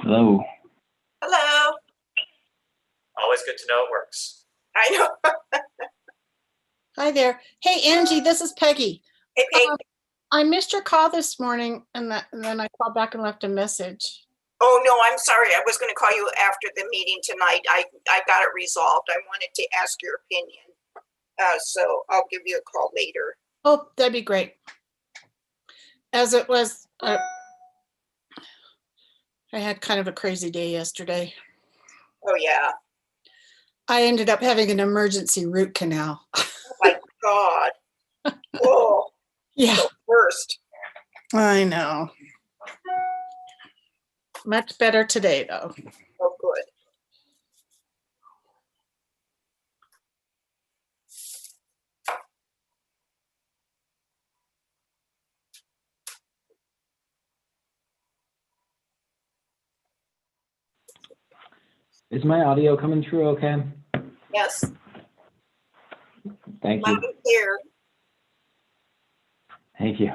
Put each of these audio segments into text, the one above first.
Hello. Hello. Always good to know it works. I know. Hi there. Hey, Angie, this is Peggy. Hey. I missed your call this morning, and then I called back and left a message. Oh, no, I'm sorry. I was going to call you after the meeting tonight. I got it resolved. I wanted to ask your opinion. So I'll give you a call later. Oh, that'd be great. As it was, I had kind of a crazy day yesterday. Oh, yeah. I ended up having an emergency root canal. Oh, my God. Oh, Yeah. the worst. I know. Much better today, though. Oh, good. Is my audio coming through okay? Yes. Thank Loud you. and clear. Thank you.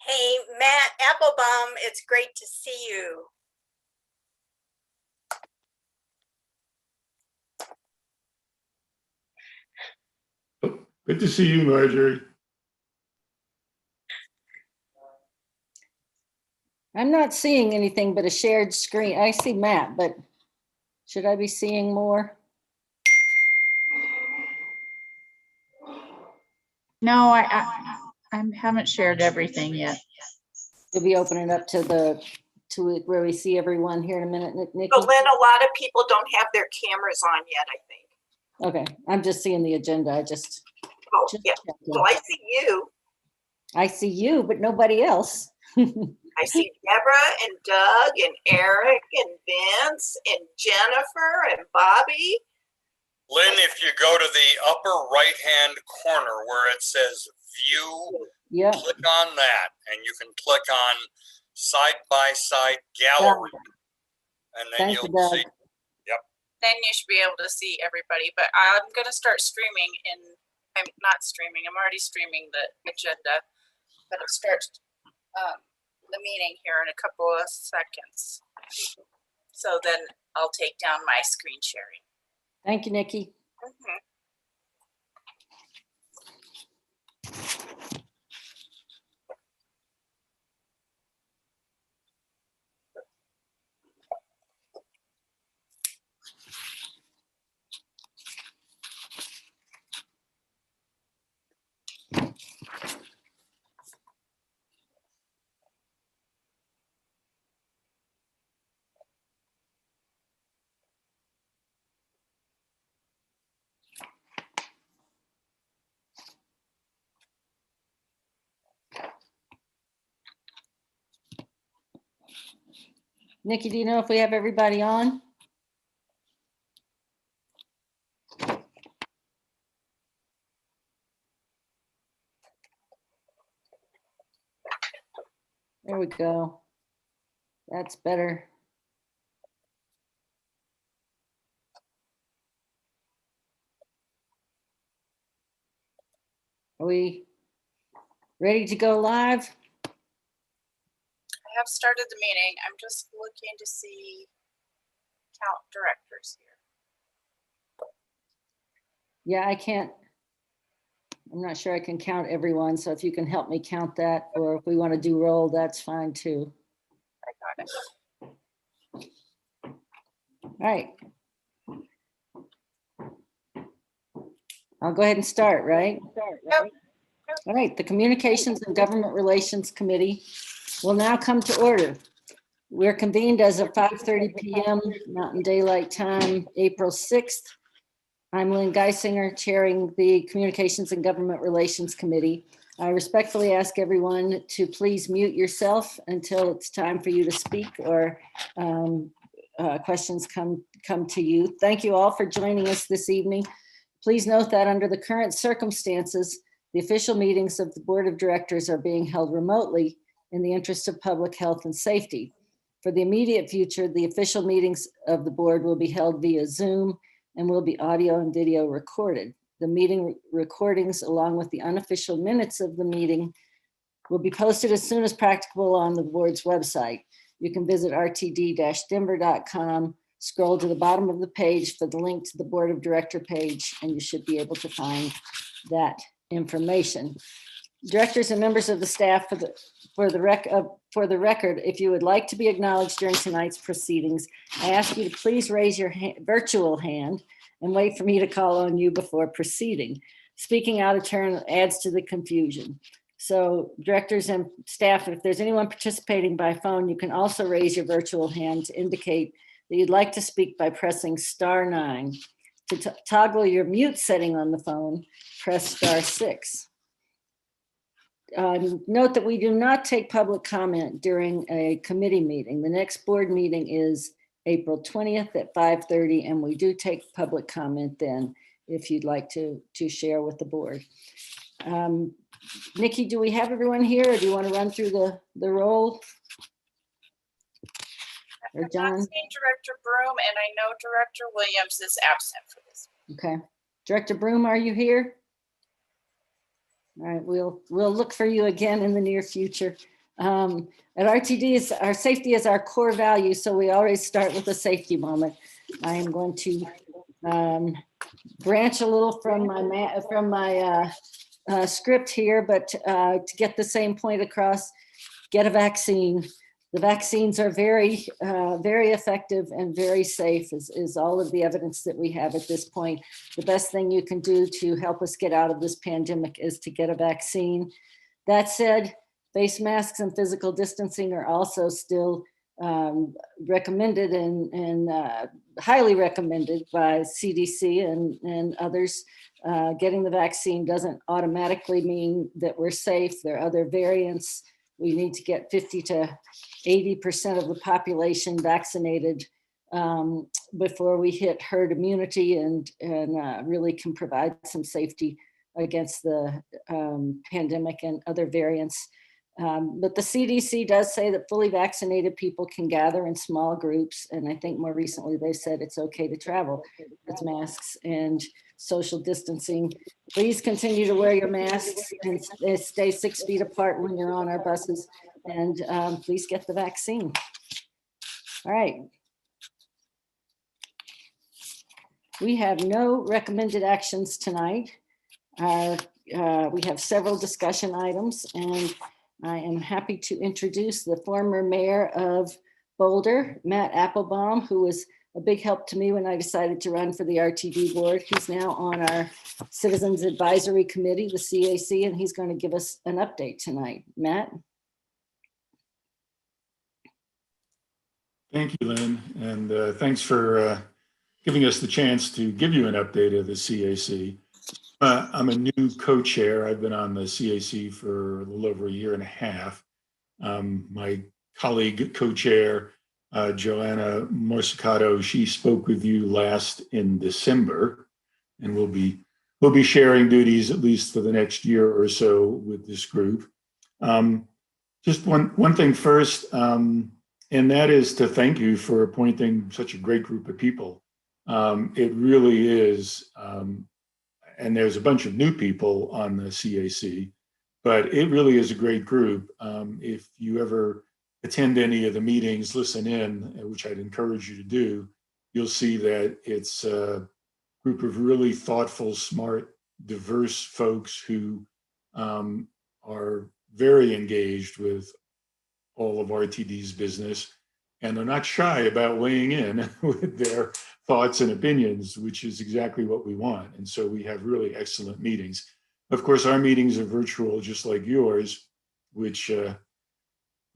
Hey, Matt Applebaum, it's great to see you. Good to see you, Marjorie. I'm not seeing anything but a shared screen. I see Matt, but should I be seeing more? No, I haven't shared everything yet. We'll be opening up to where we see everyone here in a minute. Nikki? But Lynn, a lot of people don't have their cameras on yet, I think. Okay, I'm just seeing the agenda. I just Oh, yeah. checking. Well, I see you. I see you, but nobody else. I see Deborah and Doug and Eric and Vince and Jennifer and Bobby. Lynn, if you go to the upper right-hand corner where it says View, Yeah. click on that, and you can click on Side-by-Side Gallery. And then Thank you, you'll Doug. see. Then you should be able to see everybody, but I'm gonna start streaming I'm not streaming, I'm already streaming the agenda, but I'll start the meeting here in a couple of seconds. So then I'll take down my screen sharing. Thank you, Nikki. Mhm. Nikki, do you know if we have everybody on? There we go. That's better. Are we ready to go live? I have started the meeting. I'm just looking to see count directors here. Yeah, I can't. I'm not sure I can count everyone, so if you can help me count that, or if we want to do roll, that's fine too. I got it. All right. I'll go ahead and start, right? Yep. All right, the Communications and Government Relations Committee will now come to order. We're convened as of 5:30 p.m. Mountain Daylight Time, April 6th. I'm Lynn Geisinger, chairing the Communications and Government Relations Committee. I respectfully ask everyone to please mute yourself until it's time for you to speak or questions come to you. Thank you all for joining us this evening. Please note that under the current circumstances, the official meetings of the Board of Directors are being held remotely in the interest of public health and safety. For the immediate future, the official meetings of the board will be held via Zoom and will be audio and video recorded. The meeting recordings, along with the unofficial minutes of the meeting, will be posted as soon as practicable on the board's website. You can visit rtd-denver.com, scroll to the bottom of the page for the link to the Board of Director page, and you should be able to find that information. Directors and members of the staff, for the record, if you would like to be acknowledged during tonight's proceedings, I ask you to please raise your virtual hand and wait for me to call on you before proceeding. Speaking out of turn adds to the confusion. So directors and staff, if there's anyone participating by phone, you can also raise your virtual hand to indicate that you'd like to speak by pressing *9. To toggle your mute setting on the phone, press *6. Note that we do not take public comment during a committee meeting. The next board meeting is April 20th at 5:30, and we do take public comment then if you'd like to share with the board. Nikki, do we have everyone here, or do you want to run through the roll? Or I've John? not seen Director Broom, and I know Director Williams is absent for this. Okay. Director Broom, are you here? All right, we'll look for you again in the near future. At RTD, our safety is our core value, so we always start with a safety moment. I am going to branch a little from my script here, but to get the same point across, get a vaccine. The vaccines are very, very effective and very safe, is all of the evidence that we have at this point. The best thing you can do to help us get out of this pandemic is to get a vaccine. That said, face masks and physical distancing are also still recommended and highly recommended by CDC and others. Getting the vaccine doesn't automatically mean that we're safe. There are other variants. We need to get 50 to 80% of the population vaccinated before we hit herd immunity and really can provide some safety against the pandemic and other variants. But the CDC does say that fully vaccinated people can gather in small groups. And I think more recently they said it's okay to travel with masks and social distancing. Please continue to wear your masks and stay 6 feet apart when you're on our buses. And please get the vaccine. All right. We have no recommended actions tonight. We have several discussion items, and I am happy to introduce the former mayor of Boulder, Matt Applebaum, who was a big help to me when I decided to run for the RTD board. He's now on our Citizens Advisory Committee, the CAC, and he's going to give us an update tonight. Matt? Thank you, Lynn, and thanks for giving us the chance to give you an update of the CAC. I'm a new co-chair. I've been on the CAC for a little over a year and a half. My colleague co-chair, Joanna Morsicato, she spoke with you last in December, and we'll be sharing duties at least for the next year or so with this group. Just one thing first, and that is to thank you for appointing such a great group of people. It really is, and there's a bunch of new people on the CAC, but it really is a great group. If you ever attend any of the meetings, listen in, which I'd encourage you to do, you'll see that it's a group of really thoughtful, smart, diverse folks who are very engaged with all of RTD's business, and they're not shy about weighing in with their thoughts and opinions, which is exactly what we want. And so we have really excellent meetings. Of course, our meetings are virtual, just like yours, which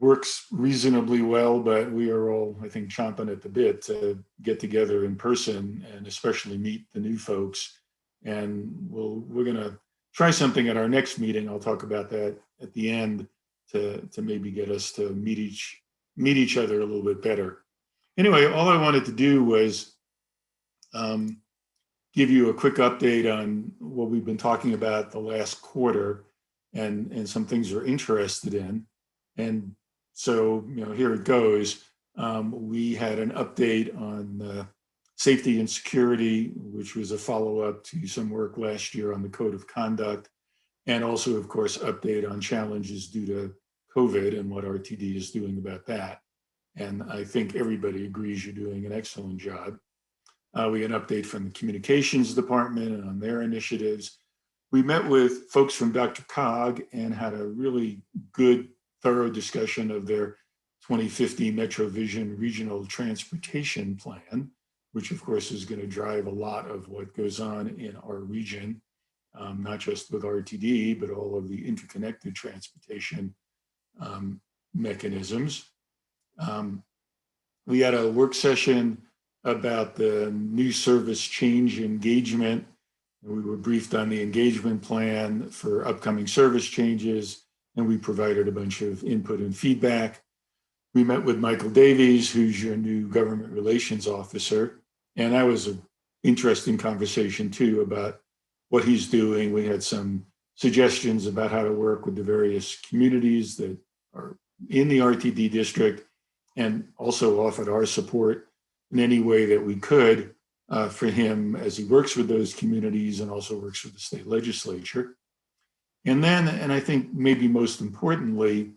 works reasonably well, but we are all, I think, chomping at the bit to get together in person and especially meet the new folks. And we're going to try something at our next meeting. I'll talk about that at the end to maybe get us to meet each other a little bit better. Anyway, all I wanted to do was give you a quick update on what we've been talking about the last quarter and some things we're interested in. And so, here it goes. We had an update on safety and security, which was a follow-up to some work last year on the code of conduct, and also, of course, update on challenges due to COVID and what RTD is doing about that. And I think everybody agrees you're doing an excellent job. We had an update from the communications department and on their initiatives. We met with folks from DRCOG and had a really good, thorough discussion of their 2050 MetroVision regional transportation plan, which of course is going to drive a lot of what goes on in our region, not just with RTD, but all of the interconnected transportation mechanisms. We had a work session about the new service change engagement. We were briefed on the engagement plan for upcoming service changes, and we provided a bunch of input and feedback. We met with Michael Davies, who's your new government relations officer, and that was an interesting conversation too about what he's doing. We had some suggestions about how to work with the various communities that are in the RTD district, and also offered our support in any way that we could for him as he works with those communities and also works with the state legislature. And then, and I think maybe most importantly,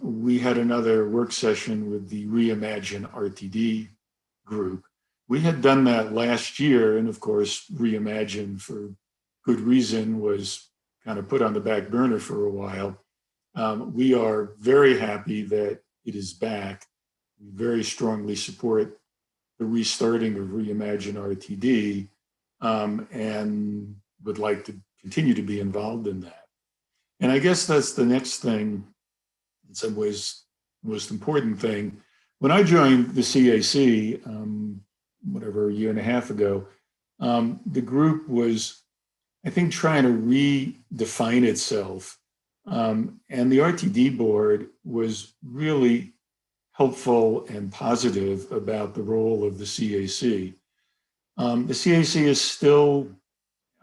we had another work session with the Reimagine RTD group. We had done that last year, and of course, Reimagine, for good reason, was kind of put on the back burner for a while. We are very happy that it is back. We very strongly support the restarting of Reimagine RTD, and would like to continue to be involved in that. And I guess that's the next thing, in some ways, most important thing. When I joined the CAC, whatever, a year and a half ago, the group was, I think, trying to redefine itself. And the RTD board was really helpful and positive about the role of the CAC. The CAC is still,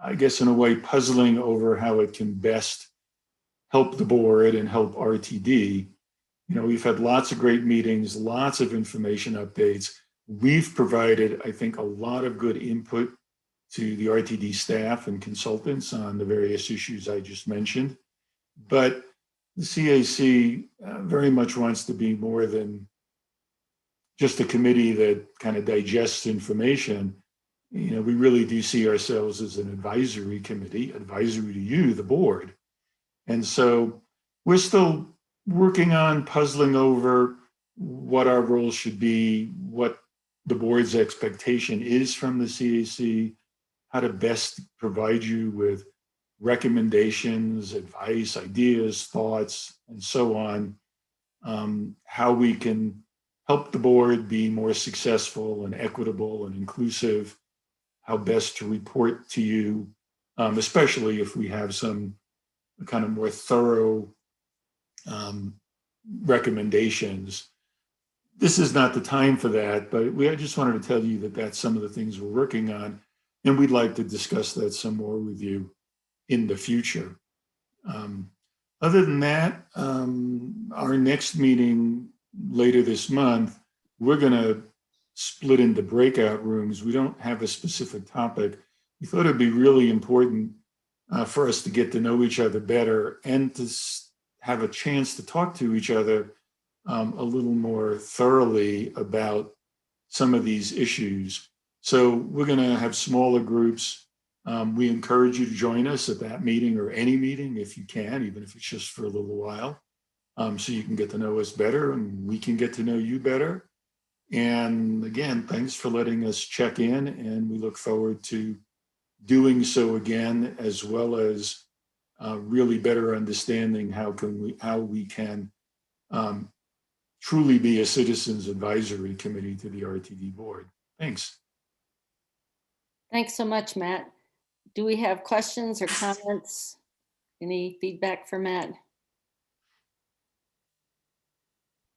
I guess, in a way, puzzling over how it can best help the board and help RTD. You know, we've had lots of great meetings, lots of information updates. We've provided, I think, a lot of good input to the RTD staff and consultants on the various issues I just mentioned. But the CAC very much wants to be more than just a committee that kind of digests information. You know, we really do see ourselves as an advisory committee, advisory to you, the board. And so we're still working on puzzling over what our role should be, what the board's expectation is from the CAC, how to best provide you with recommendations, advice, ideas, thoughts, and so on, how we can help the board be more successful and equitable and inclusive, how best to report to you, especially if we have some kind of more thorough recommendations. This is not the time for that, but I just wanted to tell you that that's some of the things we're working on, and we'd like to discuss that some more with you in the future. Other than that, our next meeting later this month, we're going to split into breakout rooms. We don't have a specific topic. We thought it'd be really important for us to get to know each other better and to have a chance to talk to each other a little more thoroughly about some of these issues. So we're going to have smaller groups. We encourage you to join us at that meeting or any meeting if you can, even if it's just for a little while, so you can get to know us better and we can get to know you better. And again, thanks for letting us check in, and we look forward to doing so again, as well as really better understanding how we can truly be a citizens advisory committee to the RTD board. Thanks. Thanks so much, Matt. Do we have questions or comments? Any feedback for Matt?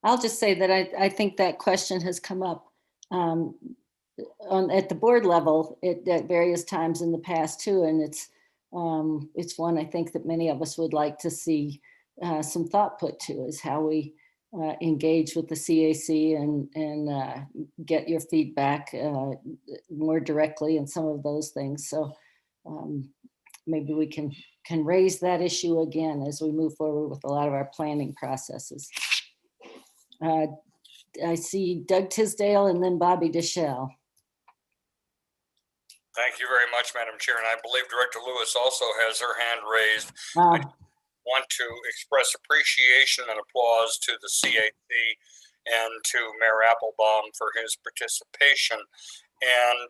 I'll just say that I think that question has come up at the board level at various times in the past too, and it's one I think that many of us would like to see some thought put to, is how we engage with the CAC and get your feedback more directly and some of those things. So maybe we can raise that issue again as we move forward with a lot of our planning processes. I see Doug Tisdale and then Bobby Deschelle. Thank you very much, Madam Chair. And I believe Director Lewis also has her hand raised. I want to express appreciation and applause to the CAC and to Mayor Applebaum for his participation. And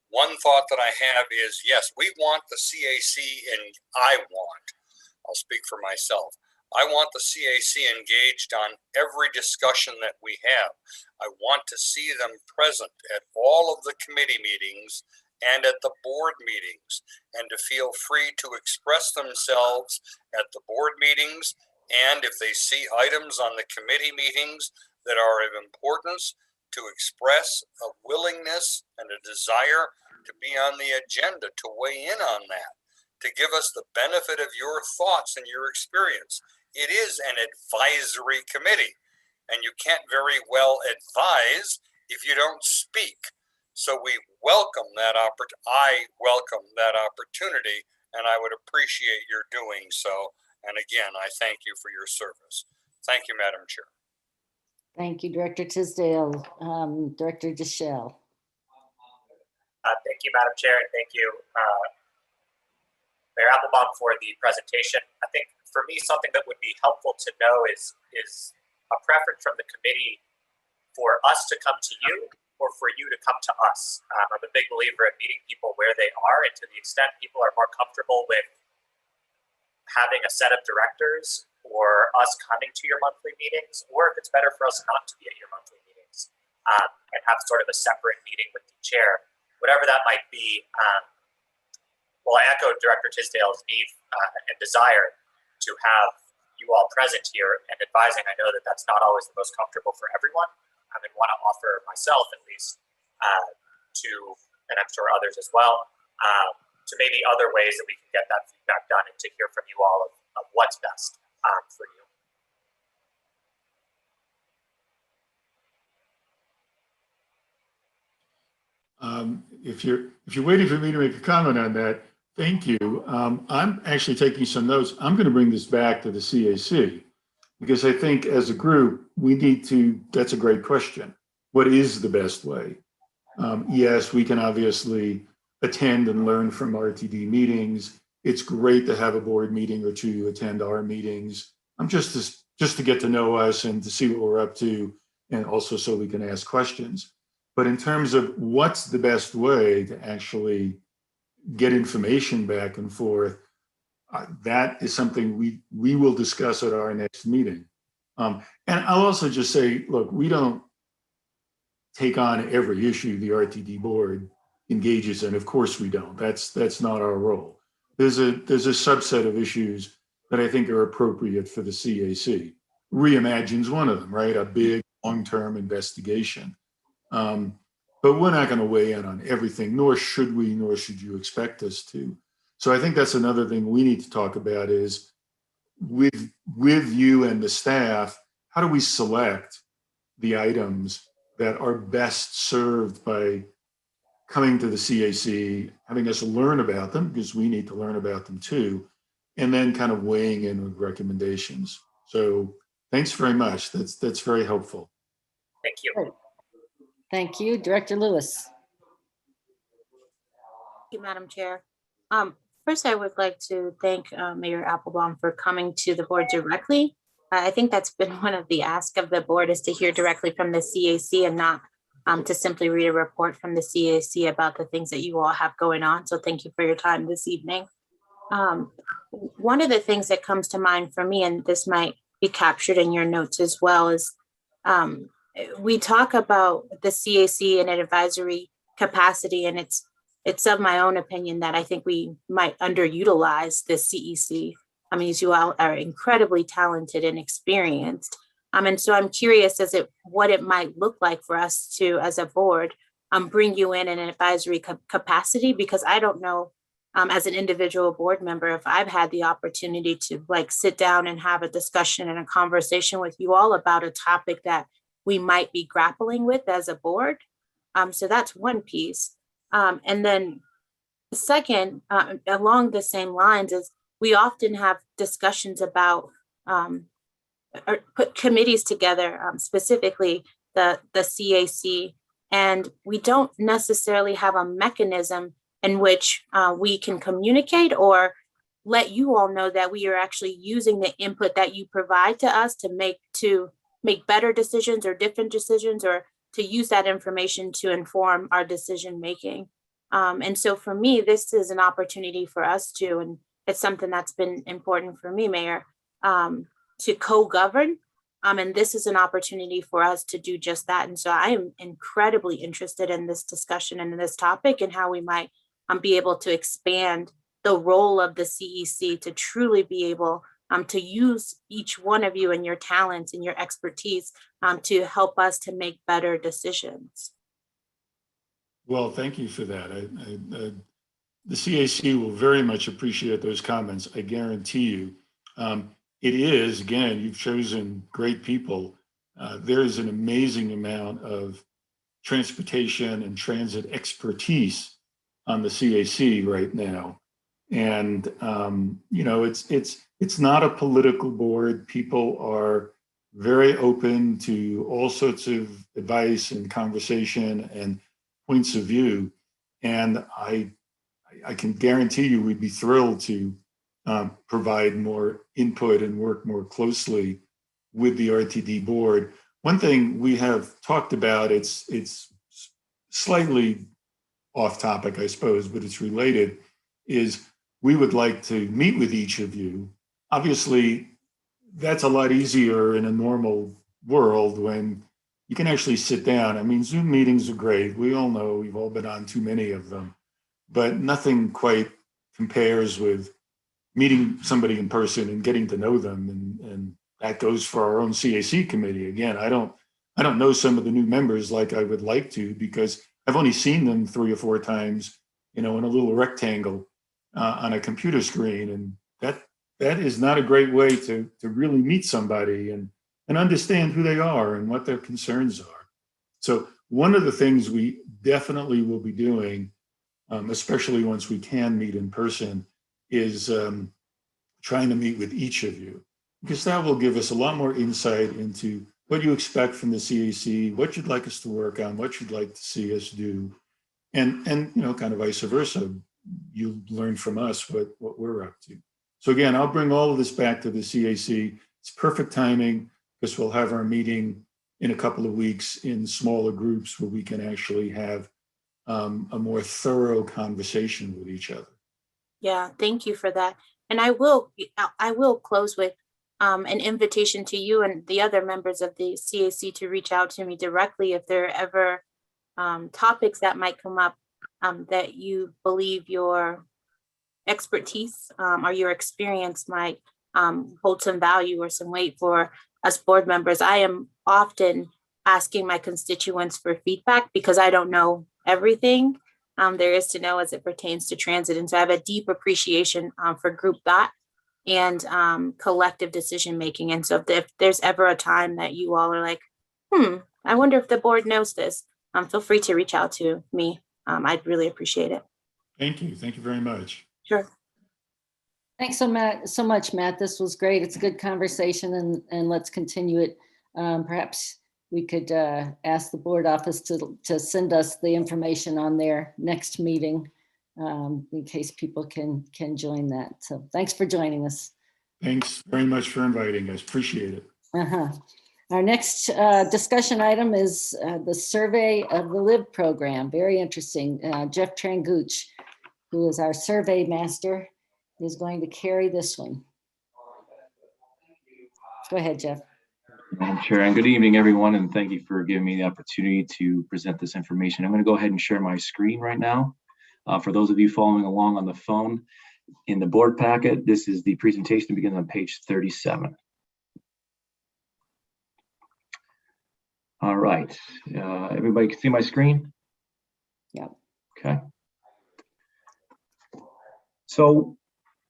one thought that I have is, yes, we want the CAC, and I'll speak for myself. I want the CAC engaged on every discussion that we have. I want to see them present at all of the committee meetings and at the board meetings, and to feel free to express themselves at the board meetings, and if they see items on the committee meetings that are of importance, to express a willingness and a desire to be on the agenda, to weigh in on that, to give us the benefit of your thoughts and your experience. It is an advisory committee, and you can't very well advise if you don't speak. So we welcome that opportunity. I welcome that opportunity, and I would appreciate your doing so. And again, I thank you for your service. Thank you, Madam Chair. Thank you, Director Tisdale. Director Deschelle. Thank you, Madam Chair, and thank you, Mayor Applebaum, for the presentation. I think for me, something that would be helpful to know is a preference from the committee for us to come to you or for you to come to us. I'm a big believer in meeting people where they are, and to the extent people are more comfortable with having a set of directors or us coming to your monthly meetings, or if it's better for us not to be at your monthly meetings and have sort of a separate meeting with the chair, whatever that might be. Well, I echo Director Tisdale's need and desire to have you all present here and advising. I know that that's not always the most comfortable for everyone. I would want to offer myself, at least, to, and I'm sure others as well, to maybe other ways that we can get that feedback done and to hear from you all of what's best for you. If you're waiting for me to make a comment on that, thank you. I'm actually taking some notes. I'm going to bring this back to the CAC because I think as a group, we need to, that's a great question. What is the best way? Yes, we can obviously attend and learn from RTD meetings. It's great to have a board meeting or to attend our meetings. Just to get to know us and to see what we're up to, and also so we can ask questions. But in terms of what's the best way to actually get information back and forth, that is something we will discuss at our next meeting. And I'll also just say, look, we don't take on every issue the RTD board engages in. Of course we don't. That's not our role. There's a subset of issues that I think are appropriate for the CAC. Reimagine's one of them, right? A big long-term investigation. But we're not going to weigh in on everything, nor should we, nor should you expect us to. So I think that's another thing we need to talk about is with you and the staff, how do we select the items that are best served by coming to the CAC, having us learn about them, because we need to learn about them too, and then kind of weighing in with recommendations. So thanks very much. That's very helpful. Thank you. Great. Thank you, Director Lewis. Thank you, Madam Chair. First, I would like to thank Mayor Applebaum for coming to the board directly. I think that's been one of the asks of the board is to hear directly from the CAC and not to simply read a report from the CAC about the things that you all have going on. So thank you for your time this evening. One of the things that comes to mind for me, and this might be captured in your notes as well, is we talk about the CAC in an advisory capacity, and it's of my own opinion that I think we might underutilize the CEC. I mean, you all are incredibly talented and experienced. And so I'm curious what it might look like for us to, as a board, bring you in an advisory capacity, because I don't know, as an individual board member, if I've had the opportunity to sit down and have a discussion and a conversation with you all about a topic that we might be grappling with as a board. So that's one piece. And then the second, along the same lines, is we often have discussions about or put committees together, specifically the CAC, and we don't necessarily have a mechanism in which we can communicate or let you all know that we are actually using the input that you provide to us to make better decisions or different decisions, or to use that information to inform our decision making. And so for me, this is an opportunity for us to, and it's something that's been important for me, Mayor, to co-govern. And this is an opportunity for us to do just that. And so I am incredibly interested in this discussion and in this topic and how we might be able to expand the role of the CEC to truly be able to use each one of you and your talents and your expertise to help us to make better decisions. Well, thank you for that. The CAC will very much appreciate those comments. I guarantee you. It is, again, you've chosen great people. There is an amazing amount of transportation and transit expertise on the CAC right now. And, it's not a political board. People are very open to all sorts of advice and conversation and points of view. And I can guarantee you we'd be thrilled to provide more input and work more closely with the RTD board. One thing we have talked about, it's slightly off topic, I suppose, but it's related, is we would like to meet with each of you. Obviously, that's a lot easier in a normal world when you can actually sit down. I mean, Zoom meetings are great. We all know, we've all been on too many of them, but nothing quite compares with meeting somebody in person and getting to know them. And that goes for our own CAC committee. Again, I don't know some of the new members like I would like to, because I've only seen them 3 or 4 times, you know, in a little rectangle on a computer screen. And that is not a great way to really meet somebody and understand who they are and what their concerns are. So one of the things we definitely will be doing, especially once we can meet in person, is trying to meet with each of you, because that will give us a lot more insight into what you expect from the CAC, what you'd like us to work on, what you'd like to see us do, and you know, kind of vice versa. You learn from us what we're up to. So again, I'll bring all of this back to the CAC. It's perfect timing, because we'll have our meeting in a couple of weeks in smaller groups where we can actually have a more thorough conversation with each other. Yeah, thank you for that. And I will close with an invitation to you and the other members of the CAC to reach out to me directly if there are ever topics that might come up that you believe your expertise or your experience might hold some value or some weight for us board members. I am often asking my constituents for feedback because I don't know everything there is to know as it pertains to transit. And so I have a deep appreciation for group thought and collective decision making. And so if there's ever a time that you all are like, I wonder if the board knows this, feel free to reach out to me. I'd really appreciate it. Thank you. Thank you very much. Sure. Thanks so much, Matt. This was great. It's a good conversation, and let's continue it. Perhaps we could ask the board office to send us the information on their next meeting in case people can join that. So thanks for joining us. Thanks very much for inviting us. Appreciate it. Our next discussion item is the survey of the LIVE program. Very interesting. Jeff Tranguch, who is our survey master, is going to carry this one. Go ahead, Jeff. Madam Chair, and good evening, everyone, and thank you for giving me the opportunity to present this information. I'm going to go ahead and share my screen right now. For those of you following along on the phone, in the board packet, this is the presentation that begins on page 37. All right, everybody can see my screen? Yep. Okay. So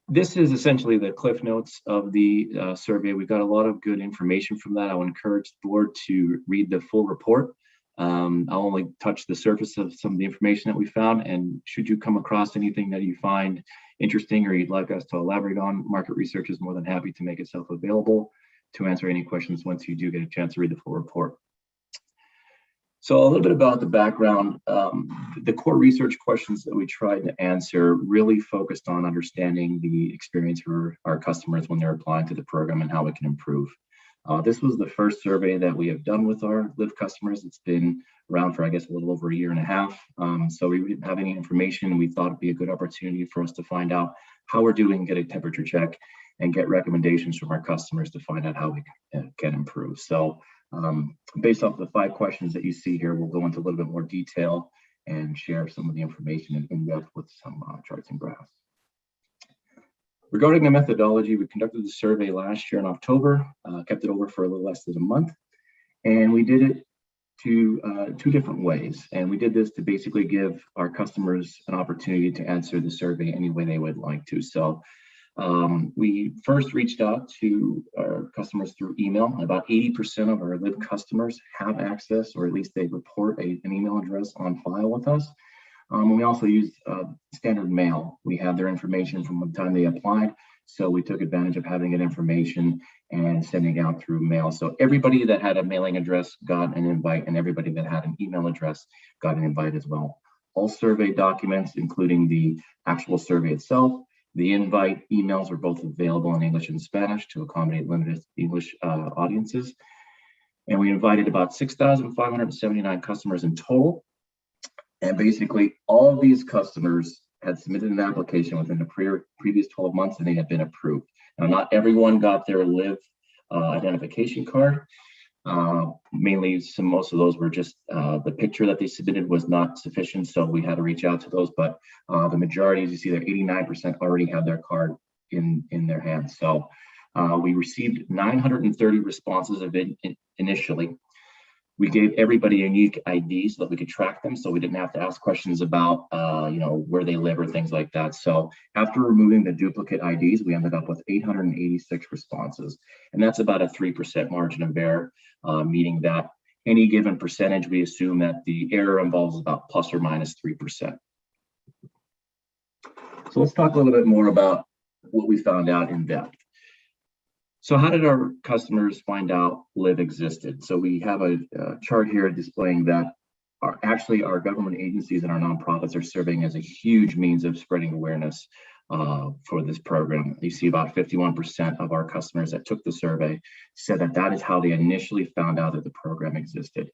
this is essentially the cliff notes of the survey. We've got a lot of good information from that. I would encourage the board to read the full report. I'll only touch the surface of some of the information that we found, and should you come across anything that you find interesting or you'd like us to elaborate on, Market Research is more than happy to make itself available to answer any questions once you do get a chance to read the full report. So a little bit about the background. The core research questions that we tried to answer really focused on understanding the experience for our customers when they're applying to the program and how it can improve. This was the first survey that we have done with our LIVE customers. It's been around for, I guess, a little over a year and a half. So we didn't have any information, and we thought it'd be a good opportunity for us to find out how we're doing, get a temperature check, and get recommendations from our customers to find out how we can improve. So based off the 5 questions that you see here, we'll go into a little bit more detail and share some of the information in depth with some charts and graphs. Regarding the methodology, we conducted the survey last year in October, kept it over for a little less than a month, and we did it two different ways. And we did this to basically give our customers an opportunity to answer the survey any way they would like to. So we first reached out to our customers through email. About 80% of our LIVE customers have access, or at least they report an email address on file with us. We also used standard mail. We had their information from the time they applied. So we took advantage of having that information and sending out through mail. So everybody that had a mailing address got an invite, and everybody that had an email address got an invite as well. All survey documents, including the actual survey itself, the invite emails were both available in English and Spanish to accommodate limited English audiences. And we invited about 6,579 customers in total. And basically all of these customers had submitted an application within the previous 12 months and they had been approved. Now, not everyone got their LIV identification card. Mainly, most of those were just the picture that they submitted was not sufficient, so we had to reach out to those. But the majority, as you see there, 89% already had their card in their hands. So we received 930 responses of it initially. We gave everybody a unique ID so that we could track them, so we didn't have to ask questions about where they live or things like that. So after removing the duplicate IDs, we ended up with 886 responses, and that's about a 3% margin of error, meaning that any given percentage, we assume that the error involves about plus or minus 3%. So let's talk a little bit more about what we found out in depth. So how did our customers find out LIV existed? So we have a chart here displaying that our government agencies and our nonprofits are serving as a huge means of spreading awareness for this program. You see about 51% of our customers that took the survey said that that is how they initially found out that the program existed.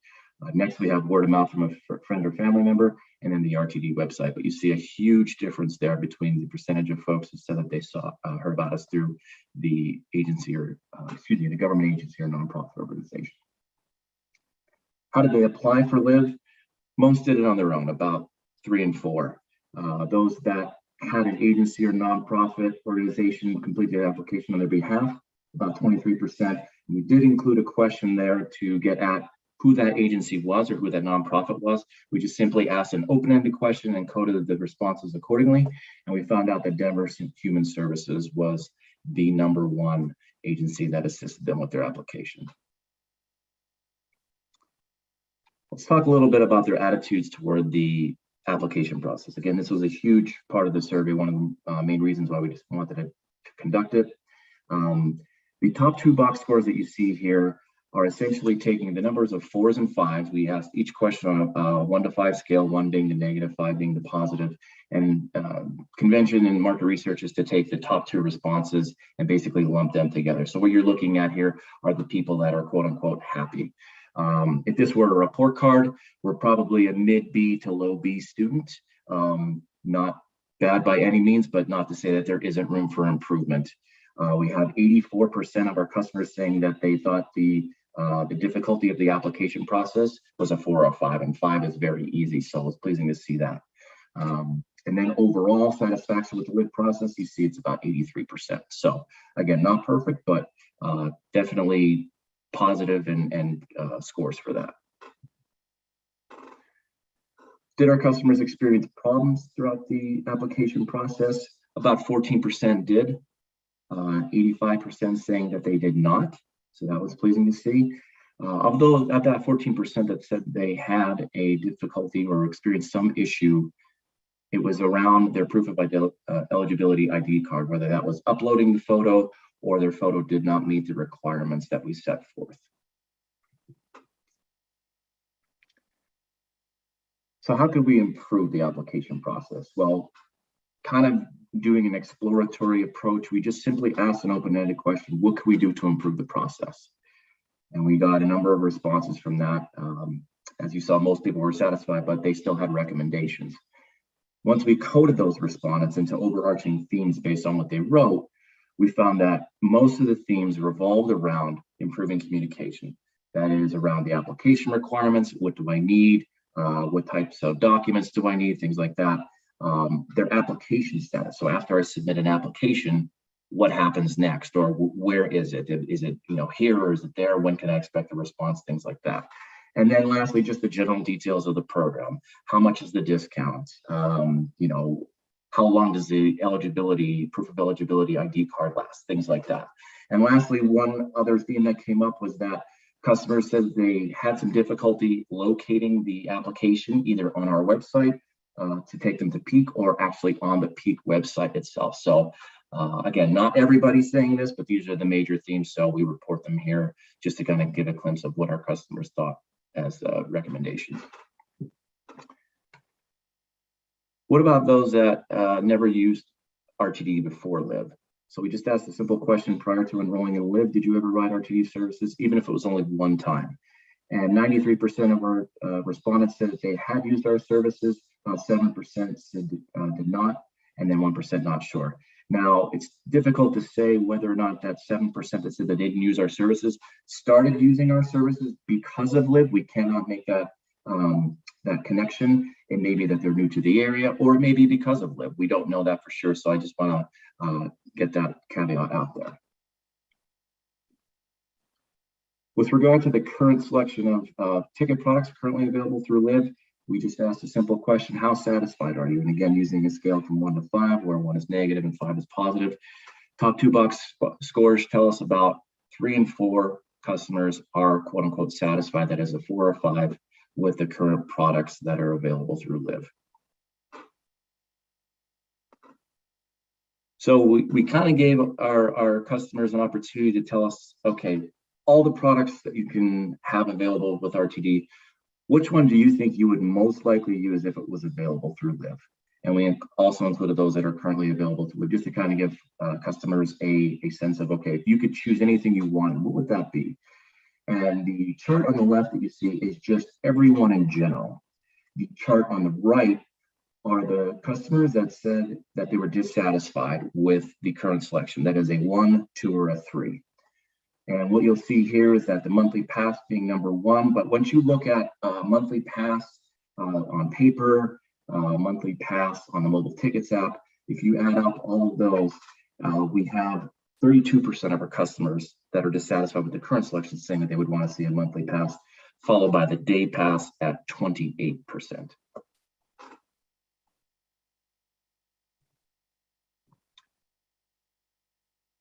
Next, we have word of mouth from a friend or family member, and then the RTD website. But you see a huge difference there between the percentage of folks who said that they heard about us through the agency or, the government agency or nonprofit organization. How did they apply for LIV? Most did it on their own, about 3 and 4. Those that had an agency or nonprofit organization complete their application on their behalf, about 23%. And we did include a question there to get at who that agency was or who that nonprofit was. We just simply asked an open-ended question and coded the responses accordingly. And we found out that Denver Human Services was the #1 agency that assisted them with their application. Let's talk a little bit about their attitudes toward the application process. Again, this was a huge part of the survey, one of the main reasons why we just wanted to conduct it. The top 2 box scores that you see here are essentially taking the numbers of 4s and 5s. We asked each question on a 1 to 5 scale, 1 being the negative, 5 being the positive. And convention and market research is to take the top 2 responses and basically lump them together. So what you're looking at here are the people that are quote unquote happy. If this were a report card, we're probably a mid B to low B student. Not bad by any means, but not to say that there isn't room for improvement. We had 84% of our customers saying that they thought the difficulty of the application process was a 4 or 5, and 5 is very easy. So it's pleasing to see that. And then overall satisfaction with the LIV process, you see it's about 83%. So again, not perfect, but definitely positive and scores for that. Did our customers experience problems throughout the application process? About 14% did. 85% saying that they did not. So that was pleasing to see. Of those, at that 14% that said they had a difficulty or experienced some issue, it was around their proof of eligibility ID card, whether that was uploading the photo or their photo did not meet the requirements that we set forth. So how could we improve the application process? Well, kind of doing an exploratory approach, we just simply asked an open-ended question: what could we do to improve the process? And we got a number of responses from that. As you saw, most people were satisfied, but they still had recommendations. Once we coded those respondents into overarching themes based on what they wrote, we found that most of the themes revolved around improving communication. That is around the application requirements. What do I need? What types of documents do I need? Things like that. Their application status. So after I submit an application, what happens next, or where is it? Is it here, or is it there? When can I expect a response? Things like that. And then lastly, just the general details of the program. How much is the discount? How long does the proof of eligibility ID card last? Things like that. And lastly, one other theme that came up was that customers said they had some difficulty locating the application either on our website to take them to Peak or actually on the Peak website itself. So again, not everybody's saying this, but these are the major themes. So we report them here just to kind of give a glimpse of what our customers thought as a recommendation. What about those that never used RTD before LIV? So we just asked a simple question prior to enrolling in LIV, did you ever ride RTD services, even if it was only one time? And 93% of our respondents said that they had used our services, about 7% said did not, and then 1% not sure. Now, it's difficult to say whether or not that 7% that said that they didn't use our services started using our services because of LIV. We cannot make that that connection. It may be that they're new to the area, or it may be because of LIV. We don't know that for sure. So I just want to get that caveat out there. With regard to the current selection of ticket products currently available through LIV, we just asked a simple question: how satisfied are you? And again, using a scale from 1 to 5, where 1 is negative and 5 is positive. Top 2 box scores tell us about 3 and 4 customers are quote unquote satisfied. That is a 4 or 5 with the current products that are available through LIV. So we kind of gave our customers an opportunity to tell us, okay, all the products that you can have available with RTD, which one do you think you would most likely use if it was available through LIV? And we also included those that are currently available through LIV, just to kind of give customers a sense of, okay, if you could choose anything you wanted, what would that be? And the chart on the left that you see is just everyone in general. The chart on the right are the customers that said that they were dissatisfied with the current selection. That is a 1, 2, or a 3. And what you'll see here is that the monthly pass being number 1, but once you look at monthly pass on paper, monthly pass on the mobile tickets app, if you add up all of those, we have 32% of our customers that are dissatisfied with the current selection saying that they would want to see a monthly pass, followed by the day pass at 28%.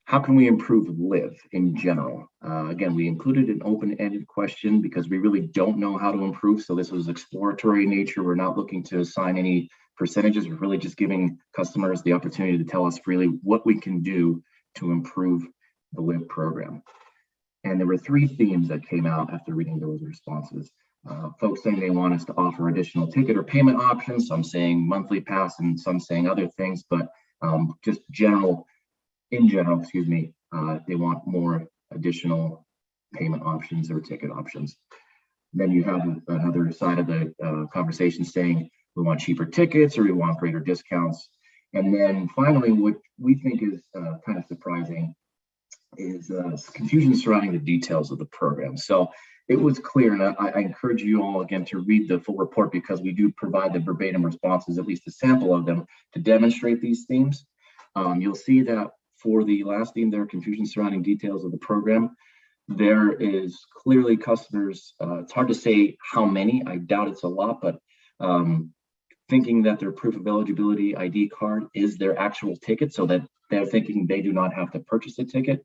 How can we improve LIV in general? Again, we included an open-ended question because we really don't know how to improve. So this was exploratory in nature. We're not looking to assign any percentages. We're really just giving customers the opportunity to tell us freely what we can do to improve the LIV program. And there were 3 themes that came out after reading those responses. Folks saying they want us to offer additional ticket or payment options, some saying monthly pass and some saying other things, but just in general, they want more additional payment options or ticket options. Then you have another side of the conversation saying we want cheaper tickets or we want greater discounts. And then finally, what we think is kind of surprising is confusion surrounding the details of the program. So it was clear, and I encourage you all again to read the full report because we do provide the verbatim responses, at least a sample of them, to demonstrate these themes. You'll see that for the last theme there, confusion surrounding details of the program, there is clearly customers, it's hard to say how many, I doubt it's a lot, but thinking that their proof of eligibility ID card is their actual ticket, so that they're thinking they do not have to purchase a ticket.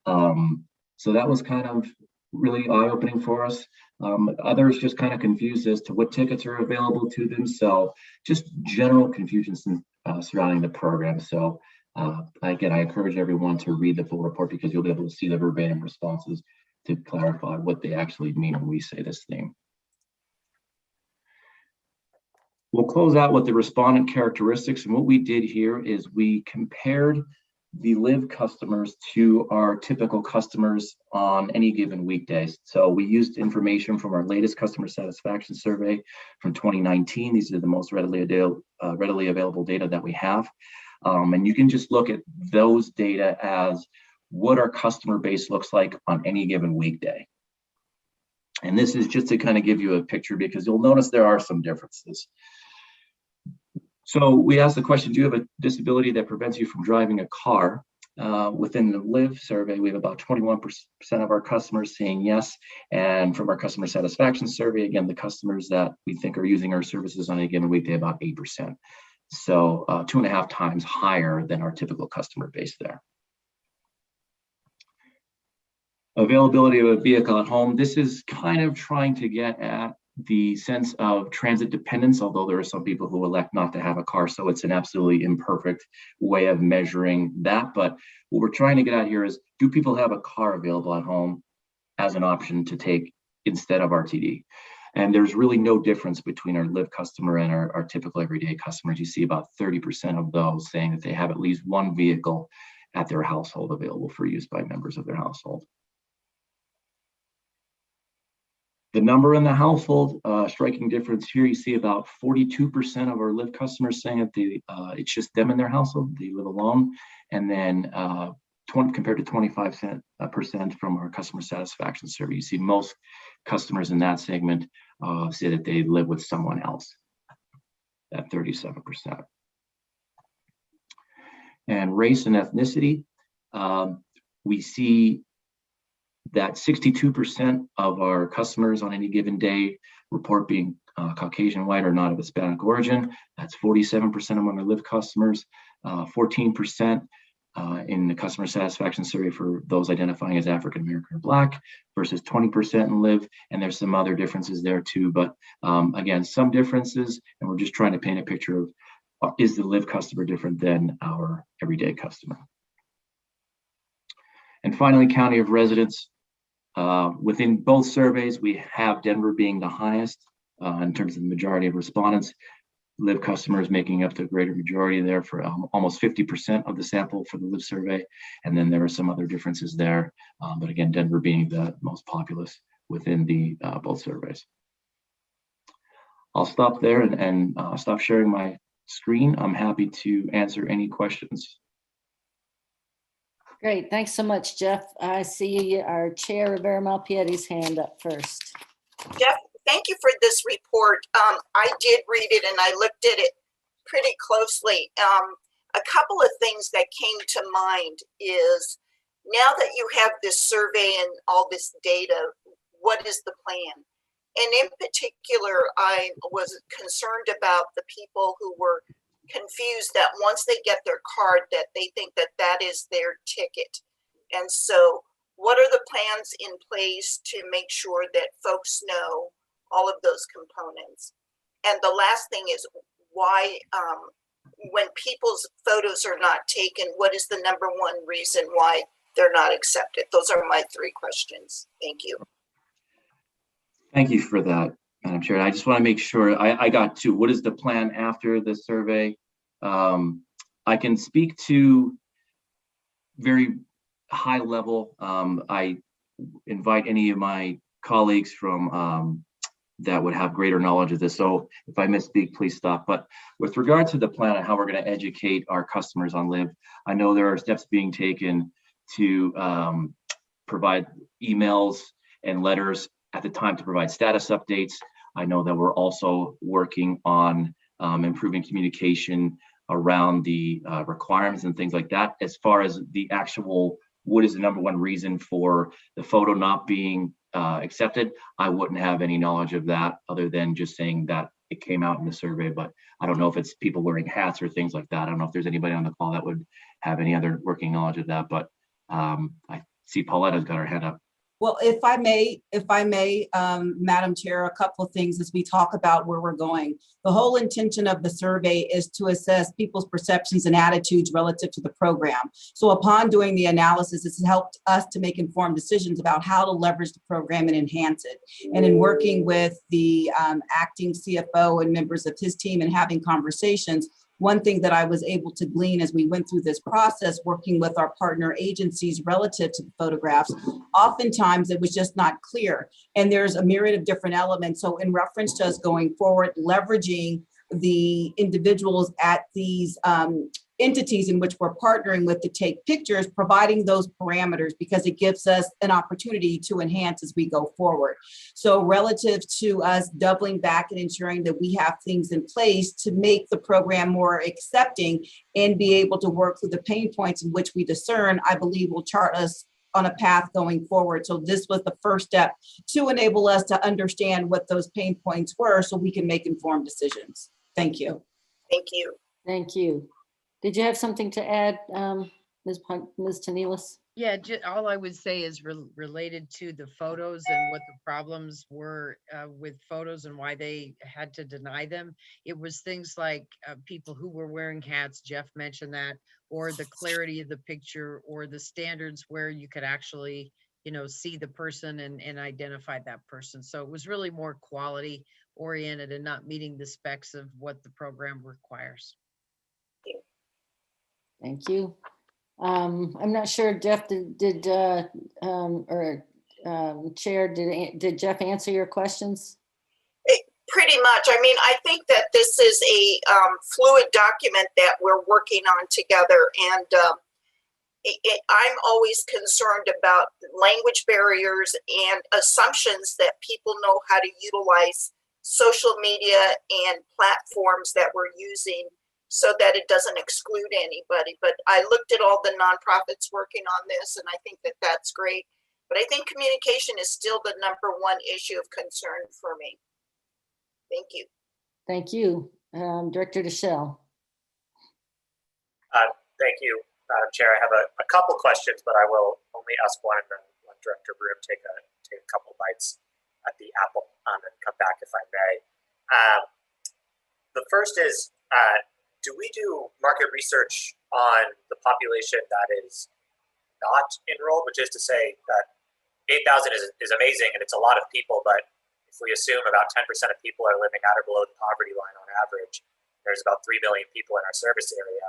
So that was kind of really eye-opening for us. Others just kind of confused as to what tickets are available to them. So just general confusion surrounding the program. So again, I encourage everyone to read the full report because you'll be able to see the verbatim responses to clarify what they actually mean when we say this thing. We'll close out with the respondent characteristics. And what we did here is we compared the LIV customers to our typical customers on any given weekday. So we used information from our latest customer satisfaction survey from 2019. These are the most readily available data that we have. And you can just look at those data as what our customer base looks like on any given weekday. And this is just to kind of give you a picture because you'll notice there are some differences. So we asked the question, do you have a disability that prevents you from driving a car? Within the LIV survey, we have about 21% of our customers saying yes. And from our customer satisfaction survey, again, the customers that we think are using our services on a given weekday, about 8%. So 2.5 times higher than our typical customer base there. Availability of a vehicle at home. This is kind of trying to get at the sense of transit dependence, although there are some people who elect not to have a car, so it's an absolutely imperfect way of measuring that. But what we're trying to get at here is, do people have a car available at home as an option to take instead of RTD? And there's really no difference between our Live customer and our typical everyday customers. You see about 30% of those saying that they have at least one vehicle at their household available for use by members of their household. The number in the household, striking difference here, you see about 42% of our Live customers saying that it's just them in their household, they live alone. And then compared to 25% from our customer satisfaction survey, you see most customers in that segment say that they live with someone else, at 37%. And race and ethnicity, we see that 62% of our customers on any given day report being Caucasian, white, or not of Hispanic origin. That's 47% among our Live customers, 14% in the customer satisfaction survey for those identifying as African American or Black, versus 20% in Live. And there's some other differences there too, but again, some differences, and we're just trying to paint a picture of, is the Live customer different than our everyday customer? And finally, county of residence. Within both surveys, we have Denver being the highest in terms of the majority of respondents. Live customers making up the greater majority there for almost 50% of the sample for the Live survey. And then there are some other differences there. But again, Denver being the most populous within the both surveys. I'll stop there and stop sharing my screen. I'm happy to answer any questions. Great, thanks so much, Jeff. I see our chair, Rivera Malpietti's hand up first. Jeff, thank you for this report. I did read it and I looked at it pretty closely. A couple of things that came to mind is, now that you have this survey and all this data, what is the plan? And in particular, I was concerned about the people who were confused that once they get their card that they think that that is their ticket. And so what are the plans in place to make sure that folks know all of those components? And the last thing is, why, when people's photos are not taken, what is the number one reason why they're not accepted? Those are my three questions. Thank you. Thank you for that, Madam Chair. I just want to make sure I got to, what is the plan after the survey? I can speak to very high level. I invite any of my colleagues from that would have greater knowledge of this. So if I misspeak, please stop. But with regard to the plan and how we're going to educate our customers on Live, I know there are steps being taken to provide emails and letters at the time to provide status updates. I know that we're also working on improving communication around the requirements and things like that. As far as the actual, what is the number one reason for the photo not being accepted, I wouldn't have any knowledge of that other than just saying that it came out in the survey. But I don't know if it's people wearing hats or things like that. I don't know if there's anybody on the call that would have any other working knowledge of that. But I see Pauletta's got her hand up. Well, if I may, Madam Chair, a couple of things as we talk about where we're going. The whole intention of the survey is to assess people's perceptions and attitudes relative to the program. So upon doing the analysis, it's helped us to make informed decisions about how to leverage the program and enhance it. And in working with the acting CFO and members of his team and having conversations, one thing that I was able to glean as we went through this process, working with our partner agencies relative to the photographs, oftentimes it was just not clear. And there's a myriad of different elements. So in reference to us going forward, leveraging the individuals at these entities in which we're partnering with to take pictures, providing those parameters, because it gives us an opportunity to enhance as we go forward. So relative to us doubling back and ensuring that we have things in place to make the program more accepting and be able to work through the pain points in which we discern, I believe will chart us on a path going forward. So this was the first step to enable us to understand what those pain points were so we can make informed decisions. Thank you. Thank you. Thank you. Did you have something to add, Ms. Tanelis? Yeah, all I would say is related to the photos and what the problems were with photos and why they had to deny them. It was things like people who were wearing hats, Jeff mentioned that, or the clarity of the picture, or the standards where you could actually, see the person and identify that person. So it was really more quality oriented and not meeting the specs of what the program requires. Thank you. I'm not sure, Jeff, Chair, did Jeff answer your questions? Pretty much. I mean, I think that this is a fluid document that we're working on together. And I'm always concerned about language barriers and assumptions that people know how to utilize social media and platforms that we're using so that it doesn't exclude anybody. But I looked at all the nonprofits working on this, and I think that that's great. But I think communication is still the #1 issue of concern for me. Thank you. Thank you. Director Deschelle. Thank you, Madam Chair. I have a couple questions, but I will only ask one and then let Director Broom take a couple bites at the apple and come back if I may. The first is, do we do market research on the population that is not enrolled, which is to say that 8,000 is amazing and it's a lot of people, but if we assume about 10% of people are living at or below the poverty line on average, there's about 3 million people in our service area.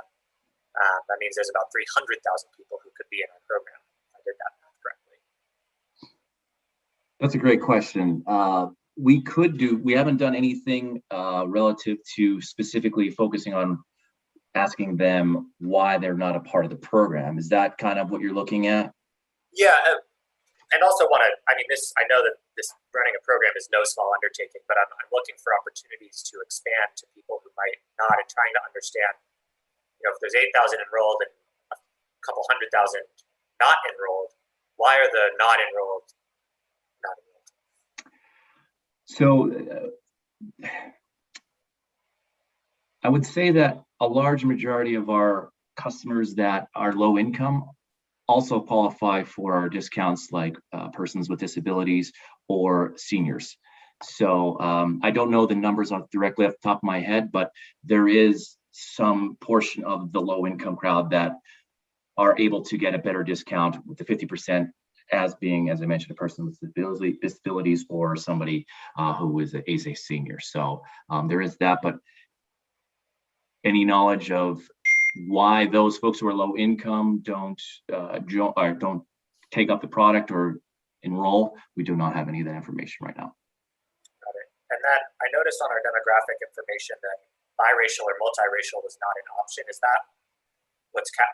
That means there's about 300,000 people who could be in our program, if I did that math correctly. That's a great question. We haven't done anything relative to specifically focusing on asking them why they're not a part of the program. Is that kind of what you're looking at? Yeah, and also I know that this running a program is no small undertaking, but I'm looking for opportunities to expand to people who might not, and trying to understand, if there's 8,000 enrolled and a couple 100,000 not enrolled, why are the not enrolled not enrolled? So I would say that a large majority of our customers that are low income also qualify for our discounts, like persons with disabilities or seniors. So I don't know the numbers directly off the top of my head, but there is some portion of the low income crowd that are able to get a better discount with the 50% as being, as I mentioned, a person with disabilities or somebody who is a senior. So there is that, but any knowledge of why those folks who are low income don't take up the product or enroll, we do not have any of that information right now. Got it. And then I noticed on our demographic information that biracial or multiracial was not an option. Is that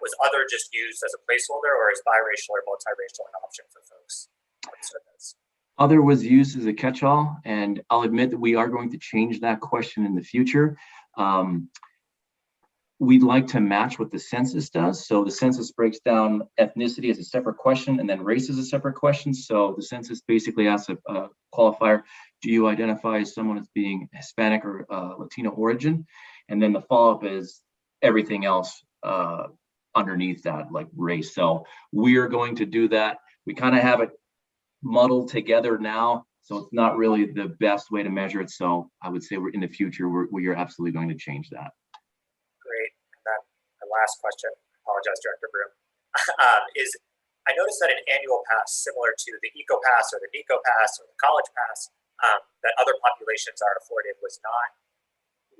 was other just used as a placeholder, or is biracial or multiracial an option for folks on surveys? Other was used as a catch-all, and I'll admit that we are going to change that question in the future. We'd like to match what the census does. So the census breaks down ethnicity as a separate question and then race as a separate question. So the census basically asks a qualifier, do you identify as someone as being Hispanic or Latino origin? And then the follow-up is everything else underneath that, like race. So we're going to do that. We kind of have it muddled together now, so it's not really the best way to measure it. So I would say in the future, we are absolutely going to change that. Great. And then the last question, I apologize, Director Broom, is I noticed that an annual pass similar to the Eco Pass or the Nico Pass or the College Pass that other populations are afforded was not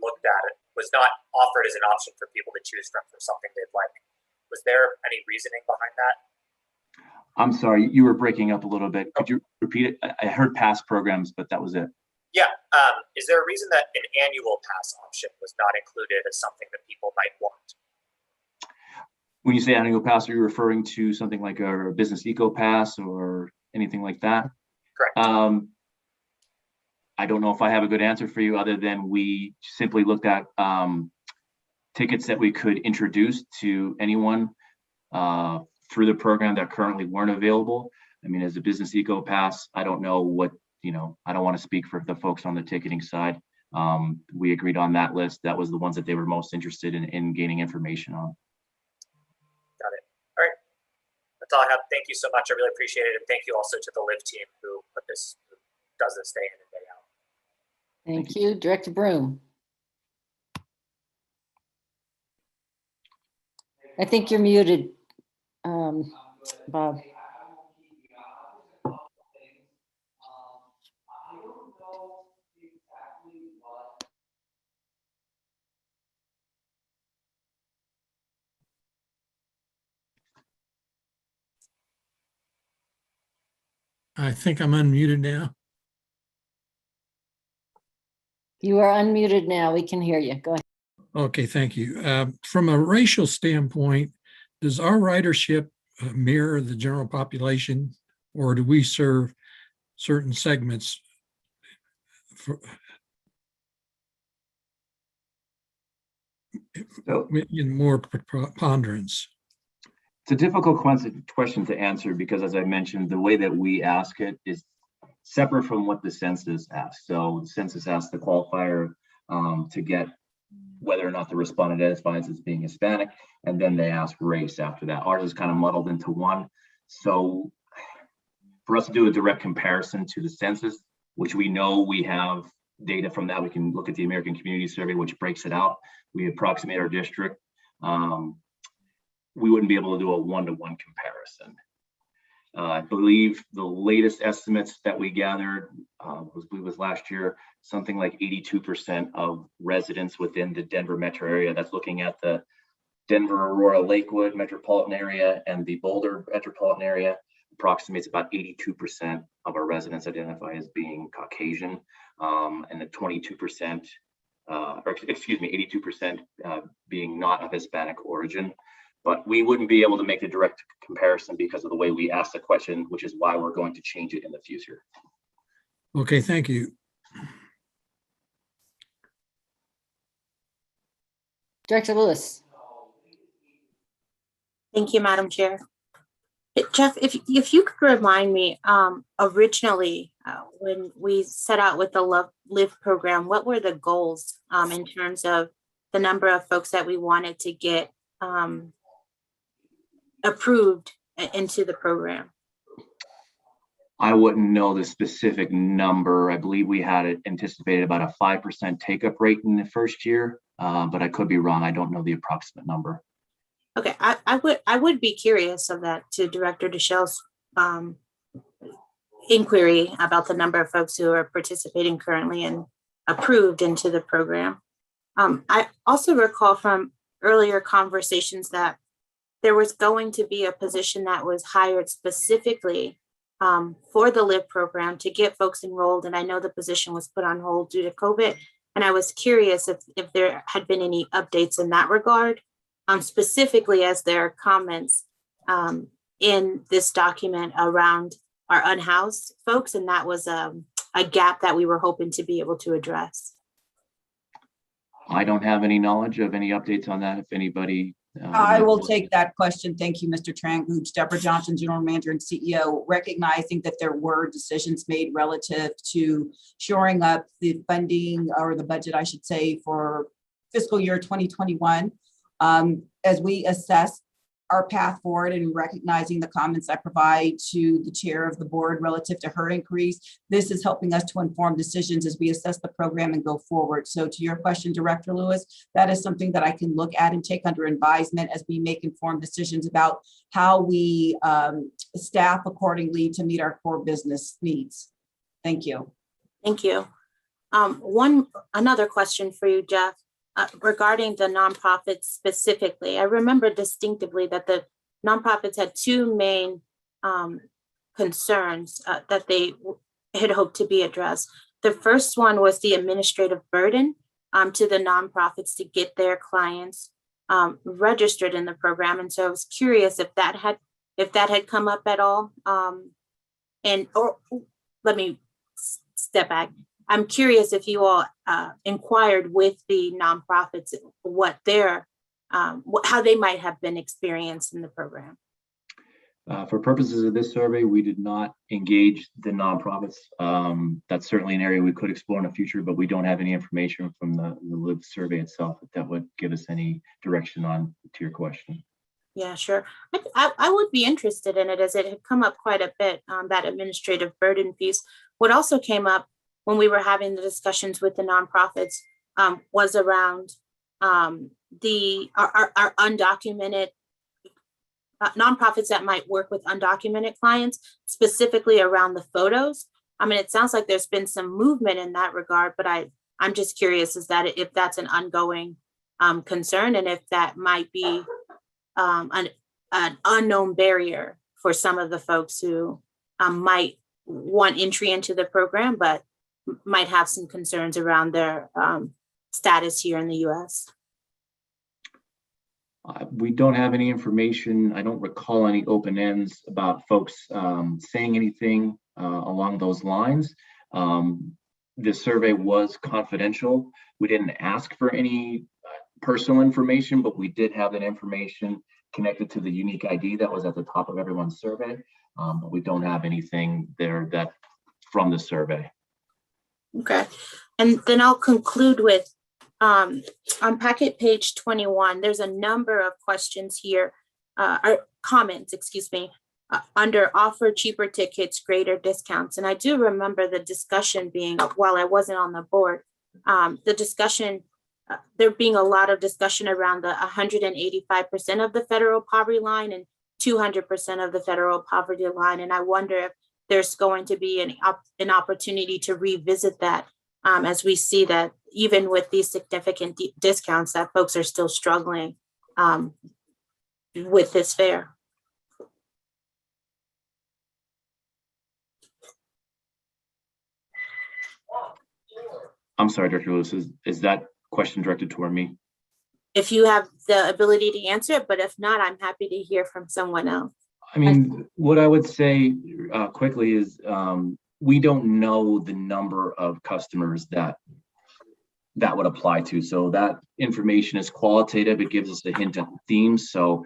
looked at, was not offered as an option for people to choose from for something they'd like. Was there any reasoning behind that? I'm sorry, you were breaking up a little bit. Could you repeat it? I heard past programs, but that was it. Yeah. Is there a reason that an annual pass option was not included as something that people might want? When you say annual pass, are you referring to something like a business eco pass or anything like that? Correct. I don't know if I have a good answer for you other than we simply looked at tickets that we could introduce to anyone through the program that currently weren't available. I mean, as a business eco pass, I don't know what, I don't want to speak for the folks on the ticketing side. We agreed on that list. That was the ones that they were most interested in gaining information on. Got it. All all I have. Thank you so much. I really appreciate it. And thank you also to the LIV team who does this day in and day out. Thank you. Director Broom. I think you're muted, Bob. I think I'm unmuted now. You are unmuted now. We can hear you. Go ahead. Okay, thank you. From a racial standpoint, does our ridership mirror the general population, or do we serve certain segments in more preponderance? It's a difficult question to answer because, as I mentioned, the way that we ask it is separate from what the census asks. So the census asks the qualifier to get whether or not the respondent identifies as being Hispanic, and then they ask race after that. Ours is kind of muddled into one. So for us to do a direct comparison to the census, which we know we have data from that, we can look at the American Community Survey, which breaks it out. We approximate our district. We wouldn't be able to do a one-to-one comparison. I believe the latest estimates that we gathered was last year, something like 82% of residents within the Denver metro area. That's looking at the Denver, Aurora, Lakewood metropolitan area and the Boulder metropolitan area. Approximates about 82% of our residents identify as being Caucasian, and the 22%, or excuse me, 82% being not of Hispanic origin. But we wouldn't be able to make a direct comparison because of the way we asked the question, which is why we're going to change it in the future. Okay, thank you. Director Lewis. Thank you, Madam Chair. Jeff, if you could remind me, originally when we set out with the LIV program, what were the goals in terms of the number of folks that we wanted to get approved into the program? I wouldn't know the specific number. I believe we had it anticipated about a 5% take-up rate in the first year, but I could be wrong. I don't know the approximate number. Okay, I would be curious of that, to Director Deschelle's inquiry about the number of folks who are participating currently and approved into the program. I also recall from earlier conversations that there was going to be a position that was hired specifically for the LIV program to get folks enrolled. And I know the position was put on hold due to COVID. And I was curious if there had been any updates in that regard, specifically as there are comments in this document around our unhoused folks. And that was a gap that we were hoping to be able to address. I don't have any knowledge of any updates on that. If anybody I will take that question. Thank you, Mr. Tranguch. Deborah Johnson, General Manager and CEO, recognizing that there were decisions made relative to shoring up the funding, or the budget, I should say, for fiscal year 2021. As we assess our path forward and recognizing the comments I provide to the chair of the board relative to her increase, this is helping us to inform decisions as we assess the program and go forward. So to your question, Director Lewis, that is something that I can look at and take under advisement as we make informed decisions about how we staff accordingly to meet our core business needs. Thank you. Thank you. Another question for you, Jeff. Regarding the nonprofits specifically, I remember distinctively that the nonprofits had two main concerns that they had hoped to be addressed. The first one was the administrative burden to the nonprofits to get their clients registered in the program. And so I was curious if that had come up at all. Or let me step back. I'm curious if you all inquired with the nonprofits what their how they might have been experienced in the program. For purposes of this survey, we did not engage the nonprofits. That's certainly an area we could explore in the future, but we don't have any information from the LIV survey itself that would give us any direction on to your question. Yeah, sure. I would be interested in it as it had come up quite a bit, that administrative burden piece. What also came up when we were having the discussions with the nonprofits was around our undocumented nonprofits that might work with undocumented clients, specifically around the photos. I mean, it sounds like there's been some movement in that regard, but I'm just curious if that's an ongoing concern, and if that might be an unknown barrier for some of the folks who might want entry into the program, but might have some concerns around their status here in the U.S. We don't have any information. I don't recall any open ends about folks saying anything along those lines. The survey was confidential. We didn't ask for any personal information, but we did have that information connected to the unique ID that was at the top of everyone's survey. But we don't have anything there that from the survey. Okay, and then I'll conclude with on packet page 21, there's a number of questions here, or comments, excuse me, under offer cheaper tickets, greater discounts. And I do remember the discussion being, while I wasn't on the board, the discussion, there being a lot of discussion around the 185% of the federal poverty line and 200% of the federal poverty line. And I wonder if there's going to be an opportunity to revisit that as we see that even with these significant discounts that folks are still struggling with this fare. I'm sorry, Director Lewis, is that question directed toward me? If you have the ability to answer it, but if not, I'm happy to hear from someone else. I mean, what I would say quickly is we don't know the number of customers that would apply to. So that information is qualitative. It gives us a hint at the themes. So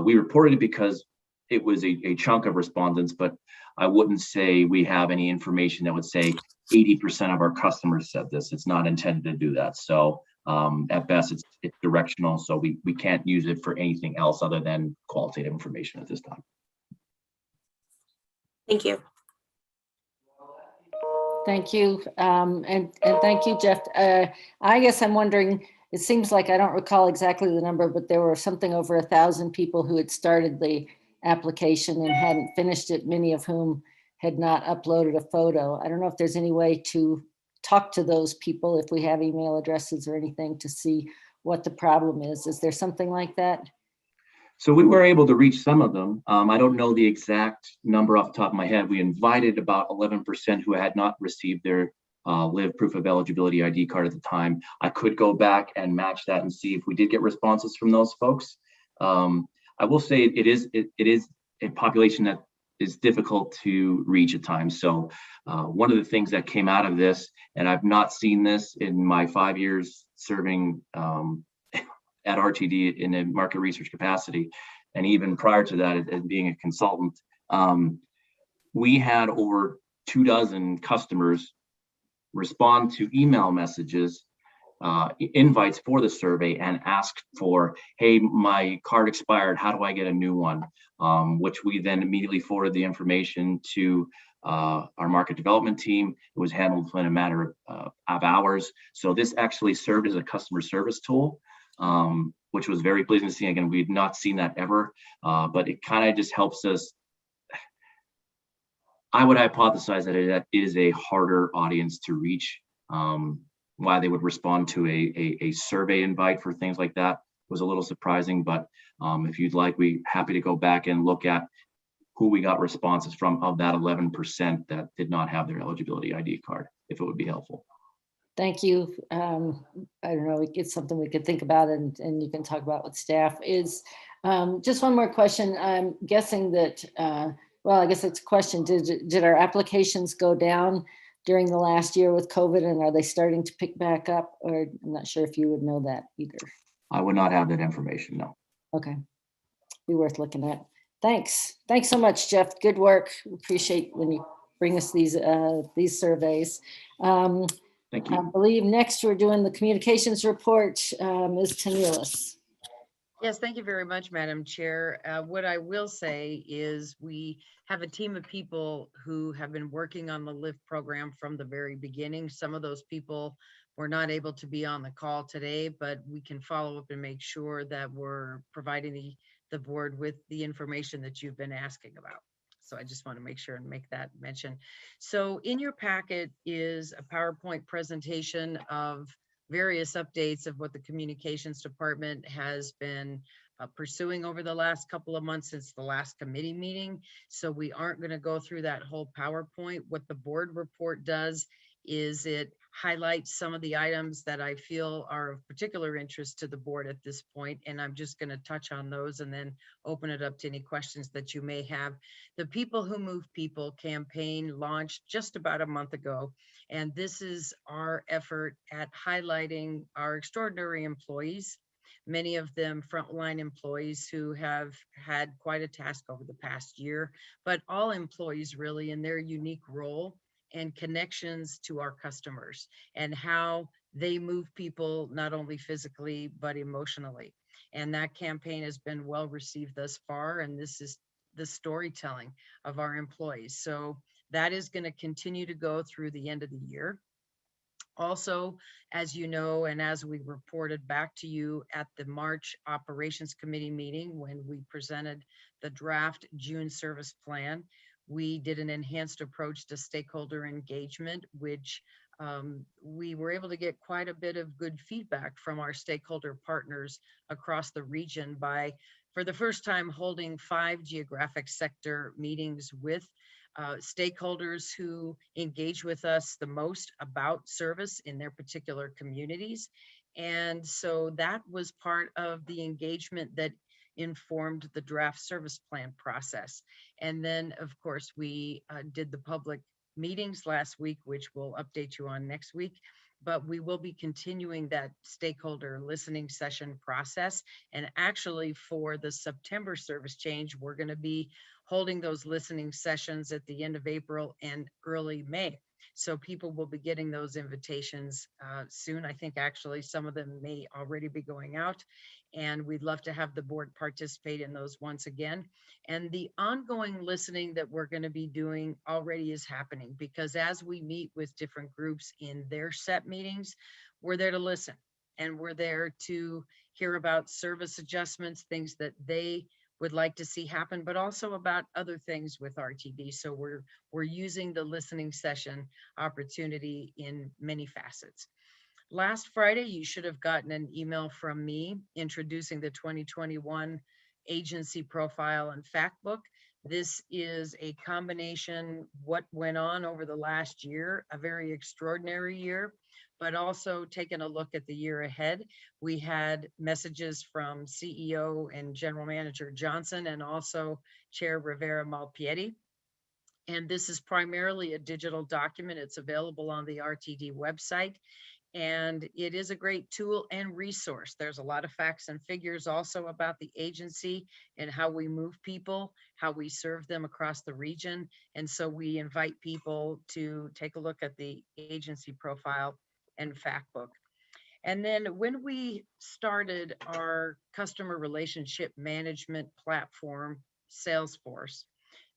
we reported it because it was a chunk of respondents, but I wouldn't say we have any information that would say 80% of our customers said this. It's not intended to do that. So at best, it's directional. So we can't use it for anything else other than qualitative information at this time. Thank you. Thank you. And thank you, Jeff. I guess I'm wondering, it seems like I don't recall exactly the number, but there were something over 1,000 people who had started the application and hadn't finished it, many of whom had not uploaded a photo. I don't know if there's any way to talk to those people, if we have email addresses or anything, to see what the problem is. Is there something like that? So we were able to reach some of them. I don't know the exact number off the top of my head. We invited about 11% who had not received their live proof of eligibility ID card at the time. I could go back and match that and see if we did get responses from those folks. I will say it is a population that is difficult to reach at times. So one of the things that came out of this, and I've not seen this in my 5 years serving at RTD in a market research capacity, and even prior to that as being a consultant, we had over 24 customers respond to email messages, invites for the survey, and asked for, hey, my card expired, how do I get a new one? Which we then immediately forwarded the information to our market development team. It was handled in a matter of hours. So this actually served as a customer service tool, which was very pleasing to see. Again, we'd not seen that ever, but it kind of just helps us. I would hypothesize that it is a harder audience to reach. Why they would respond to a survey invite for things like that was a little surprising, but if you'd like, we're happy to go back and look at who we got responses from of that 11% that did not have their eligibility ID card, if it would be helpful. Thank you. I don't know, it's something we could think about and you can talk about with staff. Is just one more question. I'm guessing that, well, I guess it's a question. Did our applications go down during the last year with COVID, and are they starting to pick back up? Or I'm not sure if you would know that either. I would not have that information, no. Okay, be worth looking at. Thanks so much, Jeff. Good work. Appreciate when you bring us these surveys. Thank you. I believe next we're doing the communications report. Ms. Tanulis. Yes, thank you very much, Madam Chair. What I will say is we have a team of people who have been working on the LIFT program from the very beginning. Some of those people were not able to be on the call today, but we can follow up and make sure that we're providing the board with the information that you've been asking about. So I just want to make sure and make that mention. So in your packet is a PowerPoint presentation of various updates of what the communications department has been pursuing over the last couple of months since the last committee meeting. So we aren't going to go through that whole PowerPoint. What the board report does is it highlights some of the items that I feel are of particular interest to the board at this point, and I'm just going to touch on those and then open it up to any questions that you may have. The People Who Move People campaign launched just about a month ago, and this is our effort at highlighting our extraordinary employees, many of them frontline employees who have had quite a task over the past year, but all employees really in their unique role and connections to our customers and how they move people not only physically, but emotionally. And that campaign has been well received thus far. And this is the storytelling of our employees. So that is going to continue to go through the end of the year. Also, as you know, and as we reported back to you at the March Operations Committee meeting, when we presented the draft June service plan, we did an enhanced approach to stakeholder engagement, which we were able to get quite a bit of good feedback from our stakeholder partners across the region by, for the first time, holding 5 geographic sector meetings with stakeholders who engage with us the most about service in their particular communities. And so that was part of the engagement that informed the draft service plan process. And then, of course, we did the public meetings last week, which we'll update you on next week. But we will be continuing that stakeholder listening session process. And actually for the September service change, we're going to be holding those listening sessions at the end of April and early May. So people will be getting those invitations soon. I think actually some of them may already be going out, and we'd love to have the board participate in those once again. And the ongoing listening that we're going to be doing already is happening, because as we meet with different groups in their set meetings, we're there to listen, and we're there to hear about service adjustments, things that they would like to see happen, but also about other things with RTD. So we're using the listening session opportunity in many facets. Last Friday, you should have gotten an email from me introducing the 2021 agency profile and fact book. This is a combination what went on over the last year, a very extraordinary year, but also taking a look at the year ahead. We had messages from CEO and General Manager Johnson and also Chair Rivera Malpiedi. And this is primarily a digital document. It's available on the RTD website. And it is a great tool and resource. There's a lot of facts and figures also about the agency and how we move people, how we serve them across the region. And so we invite people to take a look at the agency profile and fact book. And then when we started our customer relationship management platform, Salesforce,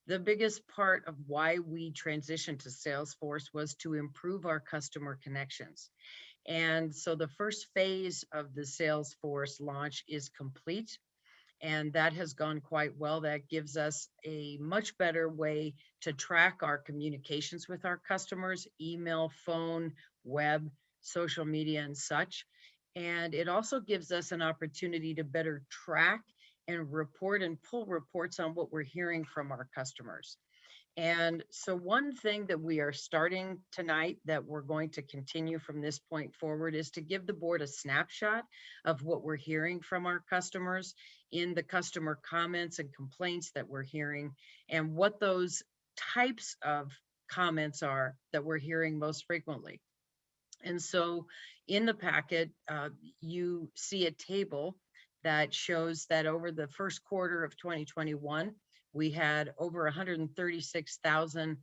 the biggest part of why we transitioned to Salesforce was to improve our customer connections. And so the first phase of the Salesforce launch is complete, and that has gone quite well. That gives us a much better way to track our communications with our customers, email, phone, web, social media, and such. And it also gives us an opportunity to better track and report and pull reports on what we're hearing from our customers. And so one thing that we are starting tonight that we're going to continue from this point forward is to give the board a snapshot of what we're hearing from our customers in the customer comments and complaints that we're hearing, and what those types of comments are that we're hearing most frequently. And so in the packet, you see a table that shows that over the first quarter of 2021, we had over 136,000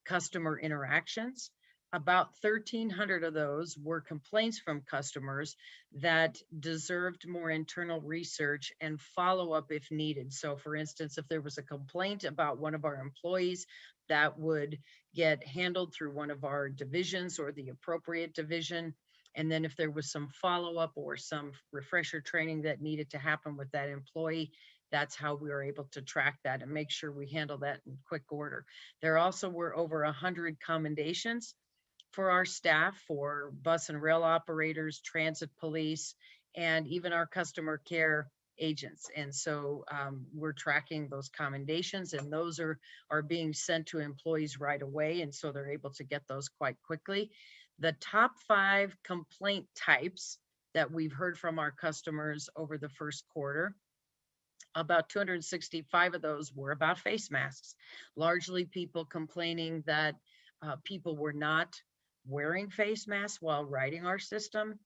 customer interactions. About 1,300 of those were complaints from customers that deserved more internal research and follow-up if needed. So for instance, if there was a complaint about one of our employees, that would get handled through one of our divisions or the appropriate division. And then if there was some follow-up or some refresher training that needed to happen with that employee, that's how we were able to track that and make sure we handle that in quick order. There also were over 100 commendations for our staff, for bus and rail operators, transit police, and even our customer care agents. And so we're tracking those commendations, and those are being sent to employees right away. And so they're able to get those quite quickly. The top 5 complaint types that we've heard from our customers over the first quarter, about 265 of those were about face masks, largely people complaining that people were not wearing face masks while riding our system.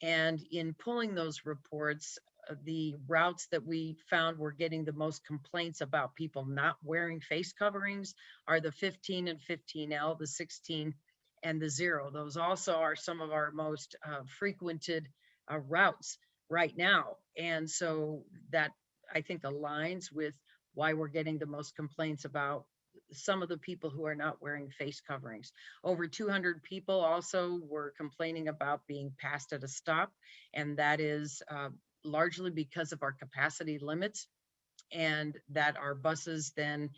And in pulling those reports, the routes that we found were getting the most complaints about people not wearing face coverings are the 15 and 15L, the 16 and the 0. Those also are some of our most frequented routes right now. And so that, I think, aligns with why we're getting the most complaints about some of the people who are not wearing face coverings. Over 200 people also were complaining about being passed at a stop, and that is largely because of our capacity limits, and that our buses then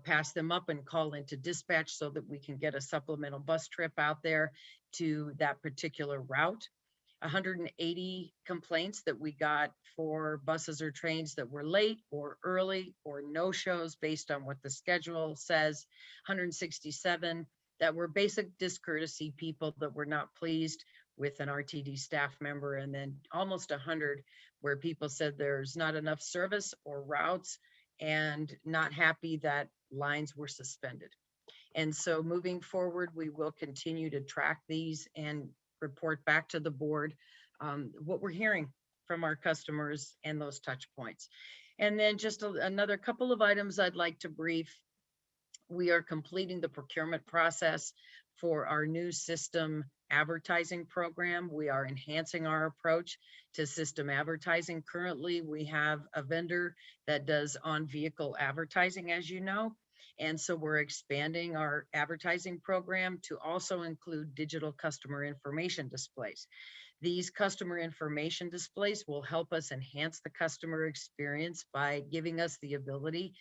pass them up and call into dispatch so that we can get a supplemental bus trip out there to that particular route. 180 complaints that we got for buses or trains that were late or early or no shows based on what the schedule says. 167 that were basic discourtesy, people that were not pleased with an RTD staff member, and then almost 100 where people said there's not enough service or routes and not happy that lines were suspended. And so moving forward, we will continue to track these and report back to the board what we're hearing from our customers and those touch points. And then just another couple of items I'd like to brief. We are completing the procurement process for our new system advertising program. We are enhancing our approach to system advertising. Currently, we have a vendor that does on-vehicle advertising, as you know. And so we're expanding our advertising program to also include digital customer information displays. These customer information displays will help us enhance the customer experience by giving us the ability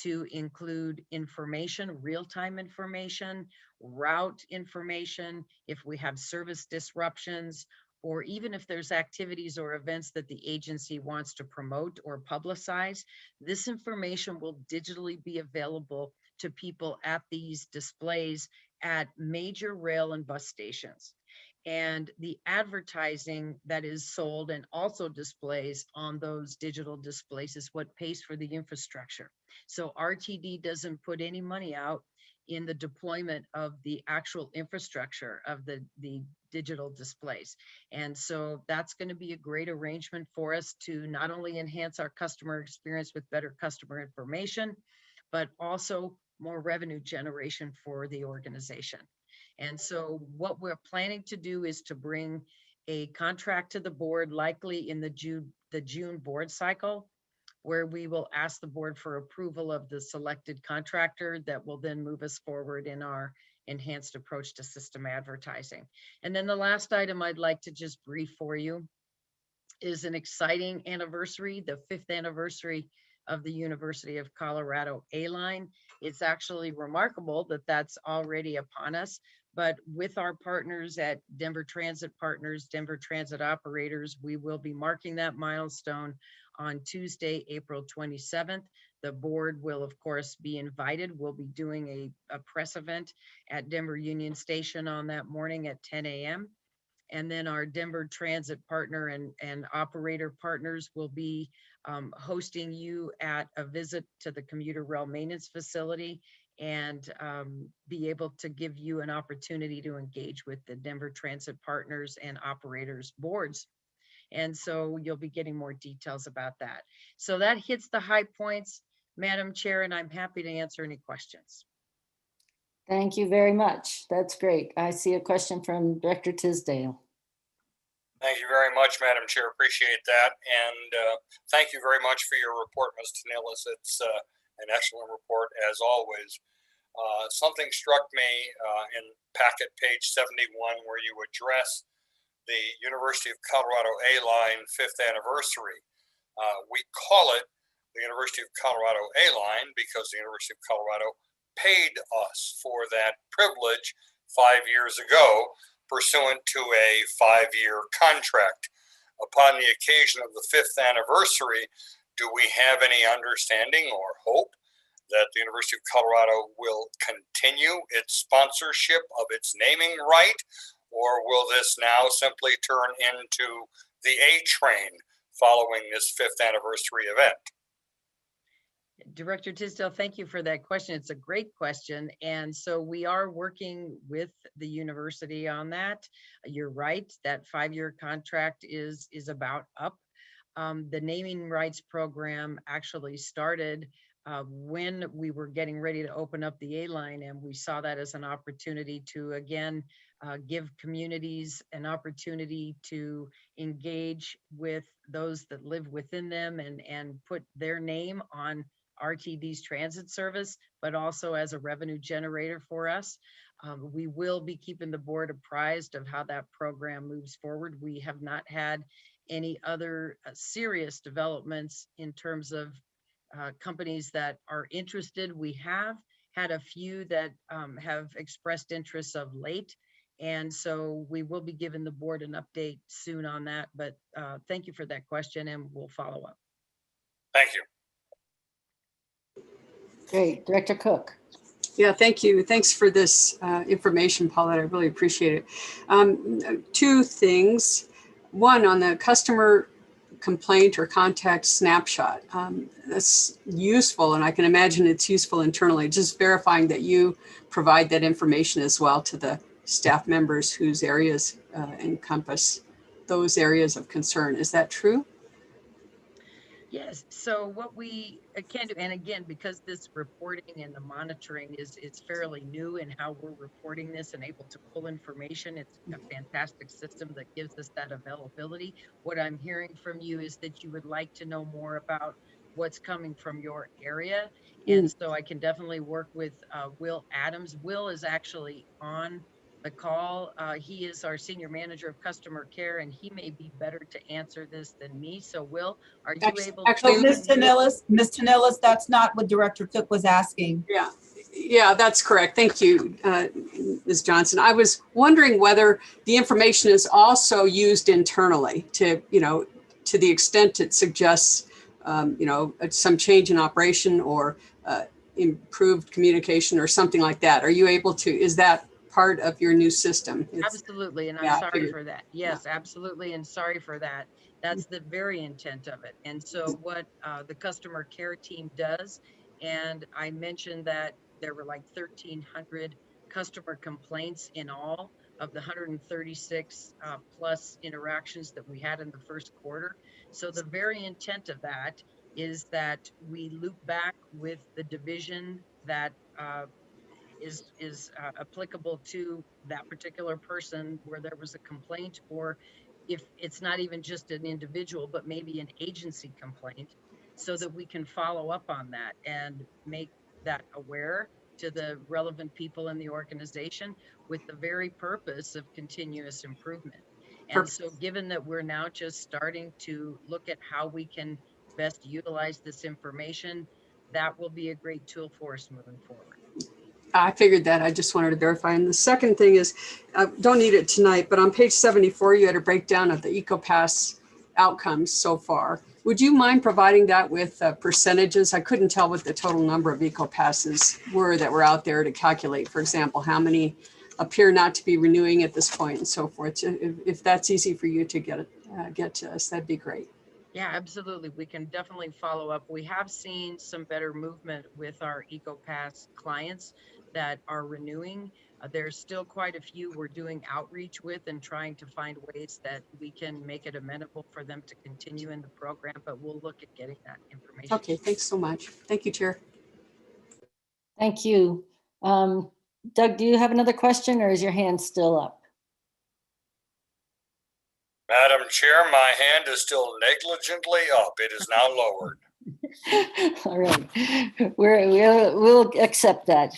to include information, real-time information, route information, if we have service disruptions, or even if there's activities or events that the agency wants to promote or publicize. This information will digitally be available to people at these displays at major rail and bus stations. And the advertising that is sold and also displays on those digital displays is what pays for the infrastructure. So RTD doesn't put any money out in the deployment of the actual infrastructure of the digital displays. And so that's going to be a great arrangement for us to not only enhance our customer experience with better customer information, but also more revenue generation for the organization. And so what we're planning to do is to bring a contract to the board, likely in the June board cycle, where we will ask the board for approval of the selected contractor that will then move us forward in our enhanced approach to system advertising. And then the last item I'd like to just brief for you is an exciting anniversary, the 5th anniversary of the University of Colorado A-Line. It's actually remarkable that that's already upon us, but with our partners at Denver Transit Partners, Denver Transit Operators, we will be marking that milestone on Tuesday, April 27th. The board will, of course, be invited. We'll be doing a press event at Denver Union Station on that morning at 10 a.m. And then our Denver Transit partner and operator partners will be hosting you at a visit to the commuter rail maintenance facility and be able to give you an opportunity to engage with the Denver Transit partners and operators boards. And so you'll be getting more details about that. So that hits the high points, Madam Chair, and I'm happy to answer any questions. Thank you very much. That's great. I see a question from Director Tisdale. Thank you very much, Madam Chair. Appreciate that. And thank you very much for your report, Ms. Tanillis. It's an excellent report, as always. Something struck me in packet page 71, where you address the University of Colorado A-Line 5th anniversary. We call it the University of Colorado A-Line because the University of Colorado paid us for that privilege 5 years ago, pursuant to a 5-year contract. Upon the occasion of the 5th anniversary, do we have any understanding or hope that the University of Colorado will continue its sponsorship of its naming right, or will this now simply turn into the A train following this 5th anniversary event? Director Tisdale, thank you for that question. It's a great question. And so we are working with the university on that. You're right, that 5-year contract is about up. The naming rights program actually started when we were getting ready to open up the A-line, and we saw that as an opportunity to, again, give communities an opportunity to engage with those that live within them and put their name on RTD's transit service, but also as a revenue generator for us. We will be keeping the board apprised of how that program moves forward. We have not had any other serious developments in terms of companies that are interested. We have had a few that have expressed interest of late. And so we will be giving the board an update soon on that. But thank you for that question, and we'll follow up. Thank you. Great. Director Cook. Yeah, thank you. Thanks for this information, Paulette. I really appreciate it. 2 things. One, on the customer complaint or contact snapshot. That's useful, and I can imagine it's useful internally, just verifying that you provide that information as well to the staff members whose areas encompass those areas of concern. Is that true? Yes, so what we can do, and again, because this reporting and the monitoring is fairly new in how we're reporting this and able to pull information, it's a fantastic system that gives us that availability. What I'm hearing from you is that you would like to know more about what's coming from your area. And so I can definitely work with Will Adams. Will is actually on the call. He is our senior manager of customer care, and he may be better to answer this than me. So Will, are you able to? Actually, Ms. Tanillis, that's not what Director Cook was asking. Yeah, that's correct. Thank you, Ms. Johnson. I was wondering whether the information is also used internally to, to the extent it suggests, some change in operation or improved communication or something like that. Are you able to, is that part of your new system? Absolutely, and I'm sorry for that. Yes, absolutely, and sorry for that. That's the very intent of it. And so what the customer care team does, and I mentioned that there were like 1,300 customer complaints in all of the 136 plus interactions that we had in the first quarter. So the very intent of that is that we loop back with the division that is applicable to that particular person where there was a complaint, or if it's not even just an individual, but maybe an agency complaint, so that we can follow up on that and make that aware to the relevant people in the organization with the very purpose of continuous improvement. And so given that we're now just starting to look at how we can best utilize this information, that will be a great tool for us moving forward. I figured that. I just wanted to verify. And the second thing is, I don't need it tonight, but on page 74, you had a breakdown of the EcoPass outcomes so far. Would you mind providing that with percentages? I couldn't tell what the total number of EcoPasses were that were out there to calculate, for example, how many appear not to be renewing at this point and so forth. So if that's easy for you to get to us, that'd be great. Yeah, absolutely. We can definitely follow up. We have seen some better movement with our EcoPass clients that are renewing. There's still quite a few we're doing outreach with and trying to find ways that we can make it amenable for them to continue in the program, but we'll look at getting that information. Okay, thanks so much. Thank you, Chair. Thank you. Doug, do you have another question or is your hand still up? Madam Chair, my hand is still negligently up. It is now lowered. All right, we'll accept that.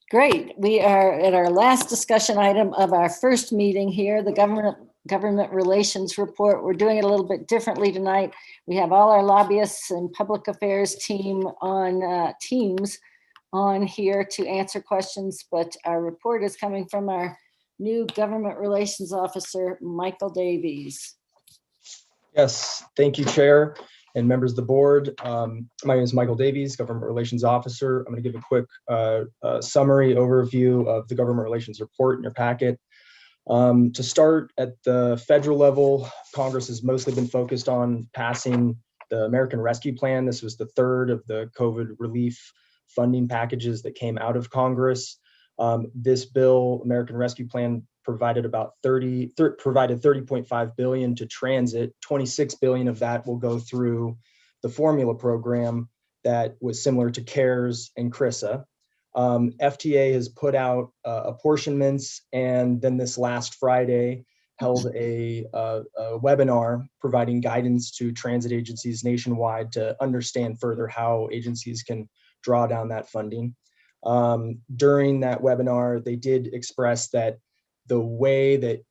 Great, we are at our last discussion item of our first meeting here, the government relations report. We're doing it a little bit differently tonight. We have all our lobbyists and public affairs team on teams on here to answer questions, but our report is coming from our new government relations officer, Michael Davies. Yes, thank you, Chair and members of the board. My name is Michael Davies, Government Relations Officer. I'm going to give a quick summary overview of the government relations report in your packet. To start, at the federal level, Congress has mostly been focused on passing the American Rescue Plan. This was the third of the COVID relief funding packages that came out of Congress. This bill, American Rescue Plan, provided about 30.5 billion to transit. 26 billion of that will go through the formula program that was similar to CARES and CRISA. FTA has put out apportionments, and then this last Friday held a webinar providing guidance to transit agencies nationwide to understand further how agencies can draw down that funding. During that webinar, they did express that the way that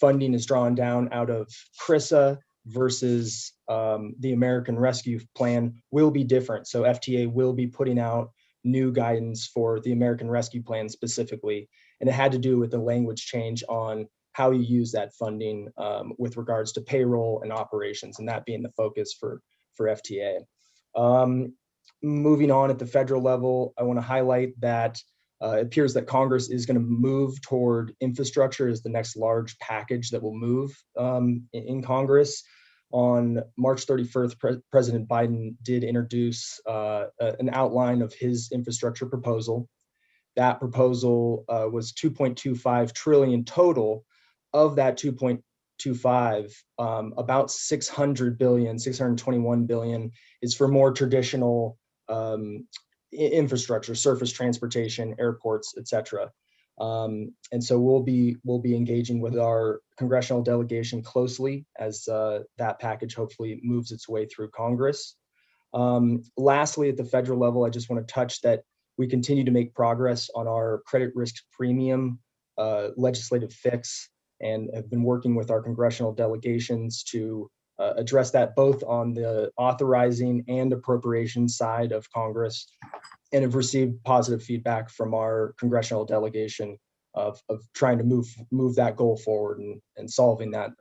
funding is drawn down out of CRISA versus the American Rescue Plan will be different. So FTA will be putting out new guidance for the American Rescue Plan specifically, and it had to do with the language change on how you use that funding with regards to payroll and operations, and that being the focus for FTA. Moving on at the federal level, I want to highlight that it appears that Congress is going to move toward infrastructure as the next large package that will move in Congress. On March 31st, President Biden did introduce an outline of his infrastructure proposal. That proposal was 2.25 trillion total. Of that 2.25, about 621 billion is for more traditional infrastructure, surface transportation, airports, etc. And so we'll be engaging with our congressional delegation closely as that package hopefully moves its way through Congress. Lastly, at the federal level, I just want to touch that we continue to make progress on our credit risk premium legislative fix, and have been working with our congressional delegations to address that both on the authorizing and appropriation side of Congress, and have received positive feedback from our congressional delegation of trying to move that goal forward and solving that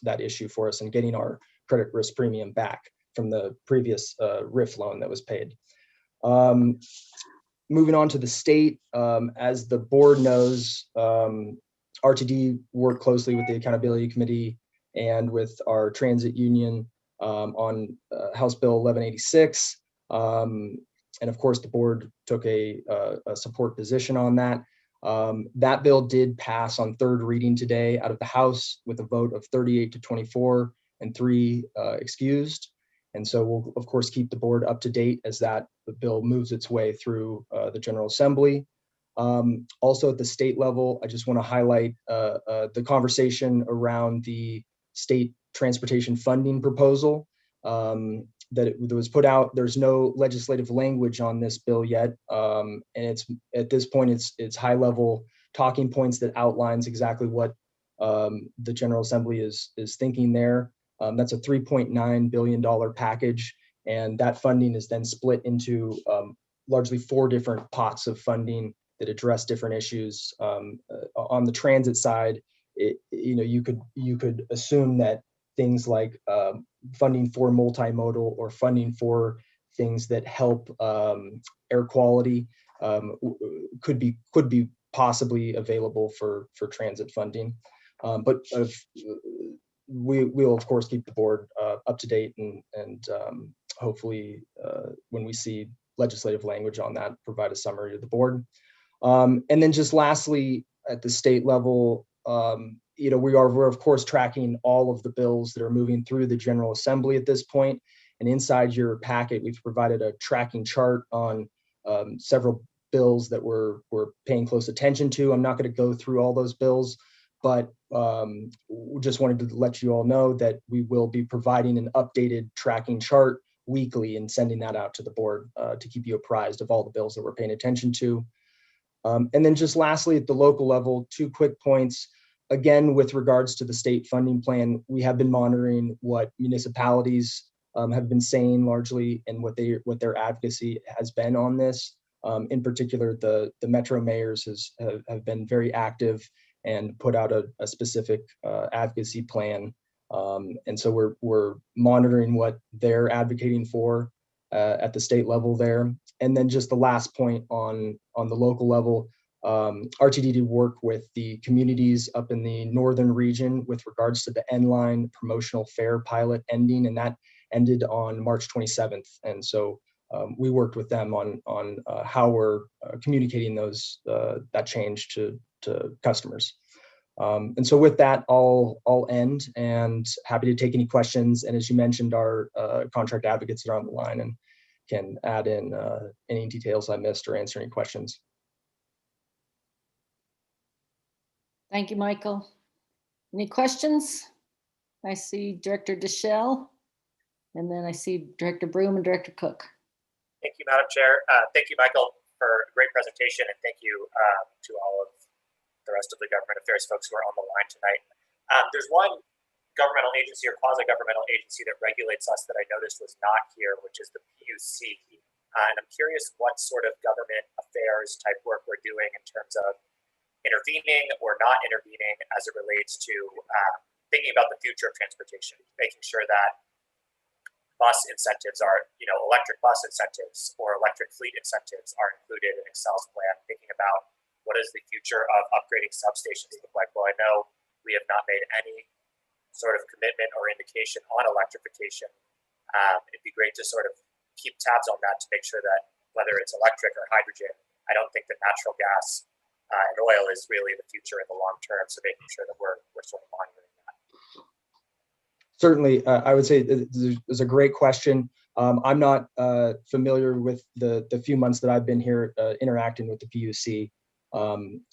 that issue for us and getting our credit risk premium back from the previous RIF loan that was paid. Moving on to the state, as the board knows, RTD worked closely with the Accountability Committee and with our transit union on House Bill 1186. And of course, the board took a support position on that. That bill did pass on third reading today out of the House with a vote of 38 to 24 and 3 excused. And so we'll, of course, keep the board up to date as the bill moves its way through the General Assembly. Also at the state level, I just want to highlight the conversation around the state transportation funding proposal that was put out. There's no legislative language on this bill yet, and it's at this point it's high level talking points that outlines exactly what the General Assembly is thinking there. That's a $3.9 billion package, and that funding is then split into largely 4 different pots of funding that address different issues. On the transit side, you could assume that things like funding for multimodal or funding for things that help air quality could be possibly available for transit funding. But we will of course keep the board up to date and hopefully when we see legislative language on that, provide a summary to the board. And then just lastly, at the state level, we're of course tracking all of the bills that are moving through the General Assembly at this point. And inside your packet, we've provided a tracking chart on several bills that we're paying close attention to. I'm not going to go through all those bills, but just wanted to let you all know that we will be providing an updated tracking chart weekly and sending that out to the board to keep you apprised of all the bills that we're paying attention to. And then just lastly, at the local level, 2 quick points. Again, with regards to the state funding plan, we have been monitoring what municipalities have been saying largely and what their advocacy has been on this. In particular, the metro mayors have been very active and put out a specific advocacy plan. And so we're monitoring what they're advocating for at the state level there. And then just the last point on the local level, RTD did work with the communities up in the northern region with regards to the N-Line promotional fare pilot ending, and that ended on March 27th. And so we worked with them on how we're communicating that change to customers. And so with that, I'll end and happy to take any questions. And as you mentioned, our contract advocates are on the line and can add in any details I missed or answer any questions. Thank you, Michael. Any questions? I see Director Deschelle, and then I see Director Broom and Director Cook. Thank you, Madam Chair. Thank you, Michael, for a great presentation, and thank you to all of the rest of the government affairs folks who are on the line tonight. There's one governmental agency or quasi-governmental agency that regulates us that I noticed was not here, which is the PUC. And I'm curious what sort of government affairs type work we're doing in terms of intervening or not intervening as it relates to thinking about the future of transportation, making sure that bus incentives are, electric bus incentives or electric fleet incentives are included in Excel's plan, thinking about what does the future of upgrading substations look like. Well, I know we have not made any sort of commitment or indication on electrification. It'd be great to sort of keep tabs on that to make sure that whether it's electric or hydrogen, I don't think that natural gas and oil is really the future in the long term. So making sure that we're sort of monitoring that. Certainly, I would say it's a great question. I'm not familiar with the few months that I've been here interacting with the PUC,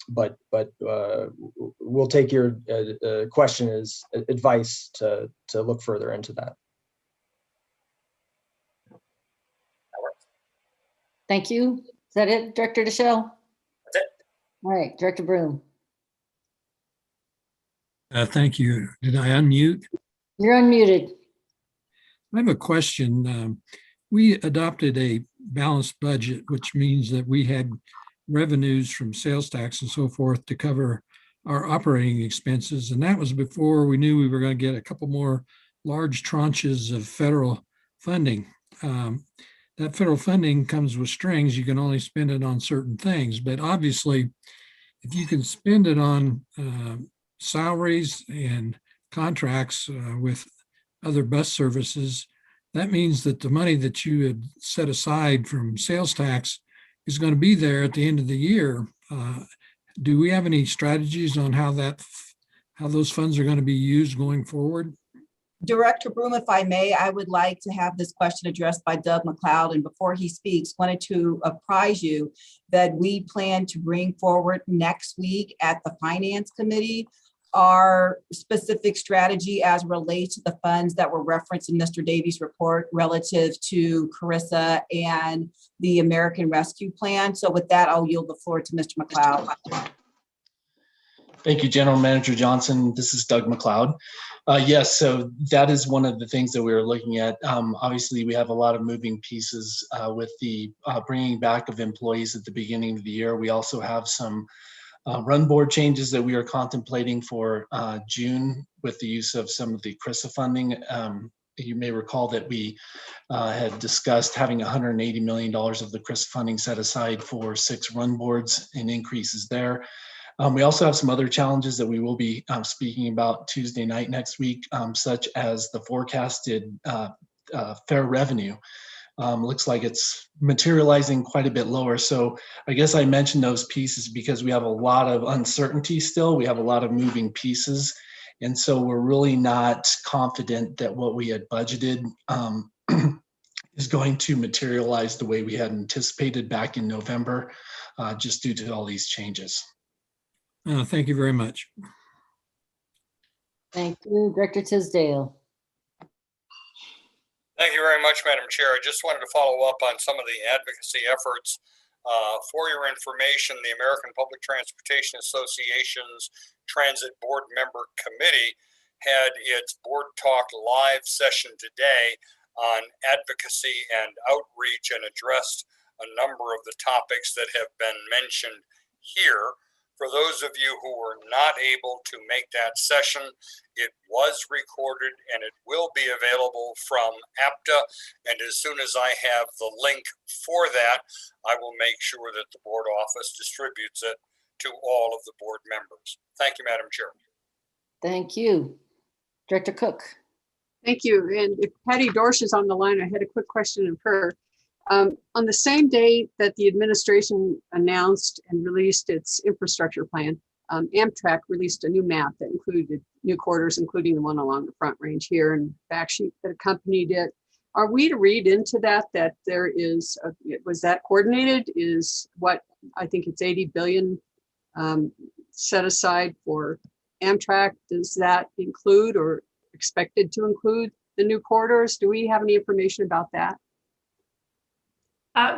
but we'll take your question as advice to look further into that. That works. Thank you. Is that it, Director Deschelle? That's it. All right, Director Broom. Thank you. Did I unmute? You're unmuted. I have a question. We adopted a balanced budget, which means that we had revenues from sales tax and so forth to cover our operating expenses. And that was before we knew we were going to get a couple more large tranches of federal funding. That federal funding comes with strings. You can only spend it on certain things. But obviously, if you can spend it on salaries and contracts with other bus services, that means that the money that you had set aside from sales tax is going to be there at the end of the year. Do we have any strategies on how those funds are going to be used going forward? Director Broom, if I may, I would like to have this question addressed by Doug McLeod. And before he speaks, wanted to apprise you that we plan to bring forward next week at the Finance Committee our specific strategy as relates to the funds that were referenced in Mr. Davies' report relative to Carissa and the American Rescue Plan. So with that, I'll yield the floor to Mr. McLeod. Thank you, General Manager Johnson. This is Doug McLeod. Yes, so that is one of the things that we were looking at. Obviously, we have a lot of moving pieces with the bringing back of employees at the beginning of the year. We also have some run board changes that we are contemplating for June with the use of some of the CRISA funding. You may recall that we had discussed having $180 million of the CRISA funding set aside for 6 run boards and increases there. We also have some other challenges that we will be speaking about Tuesday night next week, such as the forecasted fare revenue. Looks like it's materializing quite a bit lower. So I guess I mentioned those pieces because we have a lot of uncertainty still. We have a lot of moving pieces. And so we're really not confident that what we had budgeted is going to materialize the way we had anticipated back in November, just due to all these changes. Thank you very much. Thank you. Director Tisdale. Thank you very much, Madam Chair. I just wanted to follow up on some of the advocacy efforts. For your information, the American Public Transportation Association's Transit Board Member Committee had its Board Talk live session today on advocacy and outreach and addressed a number of the topics that have been mentioned here. For those of you who were not able to make that session, it was recorded and it will be available from APTA. And as soon as I have the link for that, I will make sure that the board office distributes it to all of the board members. Thank you, Madam Chair. Thank you. Director Cook. Thank you. And if Patty Dorsch is on the line, I had a quick question of her. On the same day that the administration announced and released its infrastructure plan, Amtrak released a new map that included new corridors, including the one along the Front Range here, and fact sheet that accompanied it. Are we to read into that there is, was that coordinated? Is what, I think it's 80 billion set aside for Amtrak. Does that include or expected to include the new corridors? Do we have any information about that?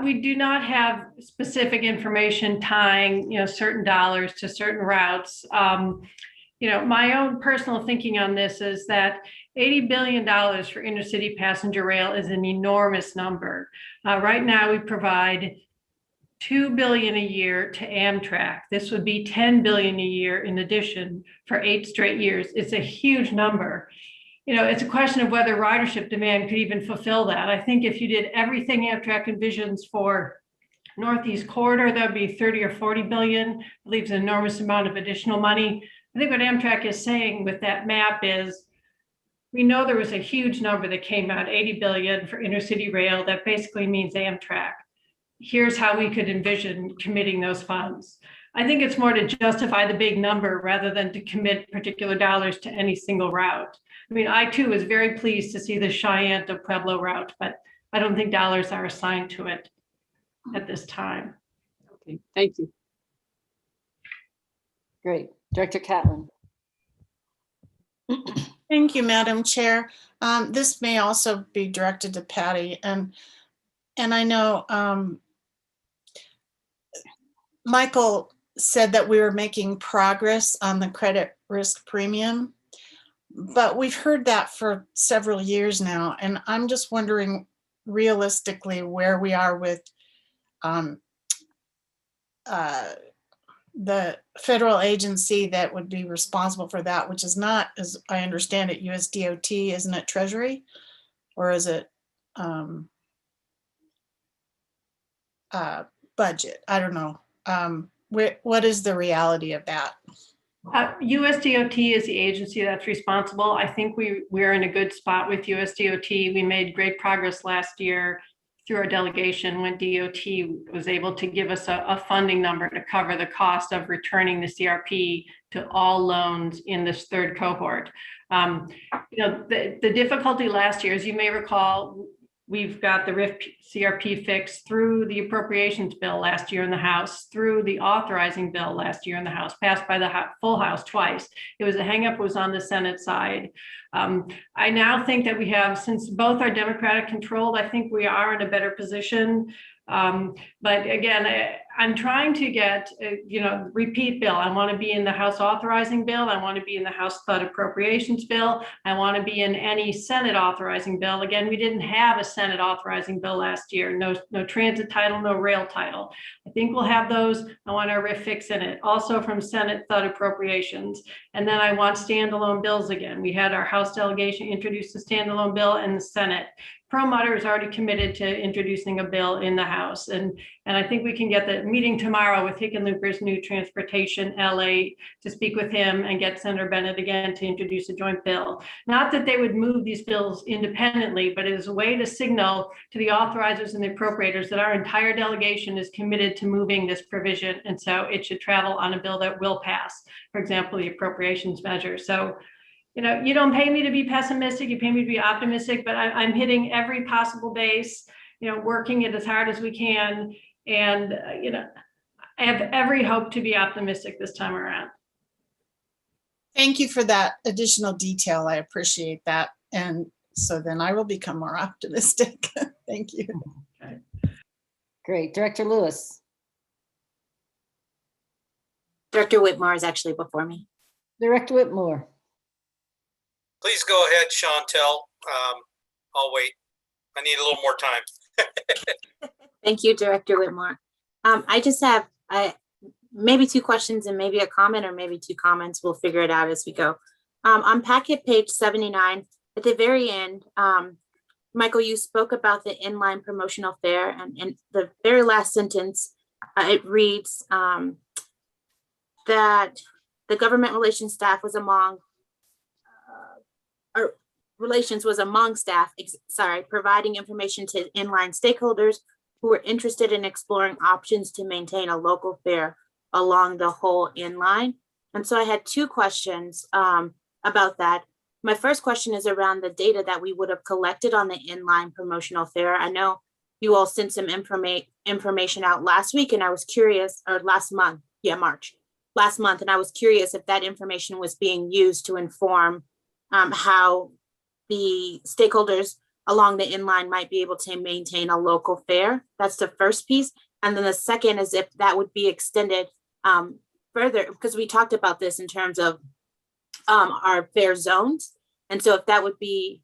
We do not have specific information tying, certain dollars to certain routes. My own personal thinking on this is that $80 billion for intercity passenger rail is an enormous number. Right now, we provide $2 billion a year to Amtrak. This would be $10 billion a year in addition for 8 straight years. It's a huge number. It's a question of whether ridership demand could even fulfill that. I think if you did everything Amtrak envisions for Northeast Corridor, that'd be 30 or 40 billion. It leaves an enormous amount of additional money. I think what Amtrak is saying with that map is, we know there was a huge number that came out, 80 billion for intercity rail. That basically means Amtrak. Here's how we could envision committing those funds. I think it's more to justify the big number rather than to commit particular dollars to any single route. I mean, I too was very pleased to see the Cheyenne to Pueblo route, but I don't think dollars are assigned to it at this time. Okay, thank you. Great. Director Catlin. Thank you, Madam Chair. This may also be directed to Patty, and I know Michael said that we were making progress on the credit risk premium, but we've heard that for several years now, and I'm just wondering realistically where we are with the federal agency that would be responsible for that, which is not, as I understand it, USDOT, isn't it Treasury? Or is it budget? I don't know. What is the reality of that? USDOT is the agency that's responsible. I think we're in a good spot with USDOT. We made great progress last year through our delegation when DOT was able to give us a funding number to cover the cost of returning the CRP to all loans in this third cohort. The difficulty last year, as you may recall, we've got the RIF CRP fix through the appropriations bill last year in the House, through the authorizing bill last year in the House, passed by the full House twice. It was a hang-up was on the Senate side. I now think that we have, since both are Democratic controlled, I think we are in a better position. But again, I'm trying to get, repeat bill. I want to be in the House authorizing bill. I want to be in the House flood appropriations bill. I want to be in any Senate authorizing bill. Again, we didn't have a Senate authorizing bill last year. No transit title, no rail title. I think we'll have those. I want our RIF fix in it. Also from Senate flood appropriations. And then I want standalone bills again. We had our House delegation introduce a standalone bill in the Senate. Perlmutter is already committed to introducing a bill in the House. And I think we can get the meeting tomorrow with Hickenlooper's new transportation LA to speak with him and get Senator Bennett again to introduce a joint bill. Not that they would move these bills independently, but it is a way to signal to the authorizers and the appropriators that our entire delegation is committed to moving this provision. And so it should travel on a bill that will pass, for example, the appropriations measure. So you know, you don't pay me to be pessimistic, you pay me to be optimistic, but I'm hitting every possible base, you know, working it as hard as we can. And, you know, I have every hope to be optimistic this time around. Thank you for that additional detail. I appreciate that. And so then I will become more optimistic. Thank you. Okay. Great. Director Lewis. Director Whitmore is actually before me. Director Whitmore. Please go ahead, Chantel. I'll wait. I need a little more time. Thank you, Director Whitmore. I just have maybe 2 questions and maybe a comment, or maybe 2 comments. We'll figure it out as we go. On packet page 79, at the very end, Michael, you spoke about the inline promotional fair, and in the very last sentence, it reads that the government relations staff was among, or relations was among staff, providing information to inline stakeholders who were interested in exploring options to maintain a local fair along the whole inline. And so I had 2 questions about that. My first question is around the data that we would have collected on the inline promotional fair. I know you all sent some information out last week, and I was curious, or last month, last month, and I was curious if that information was being used to inform how the stakeholders along the inline might be able to maintain a local fair. That's the first piece. And then the second is if that would be extended further, because we talked about this in terms of our fair zones. And so if that would be,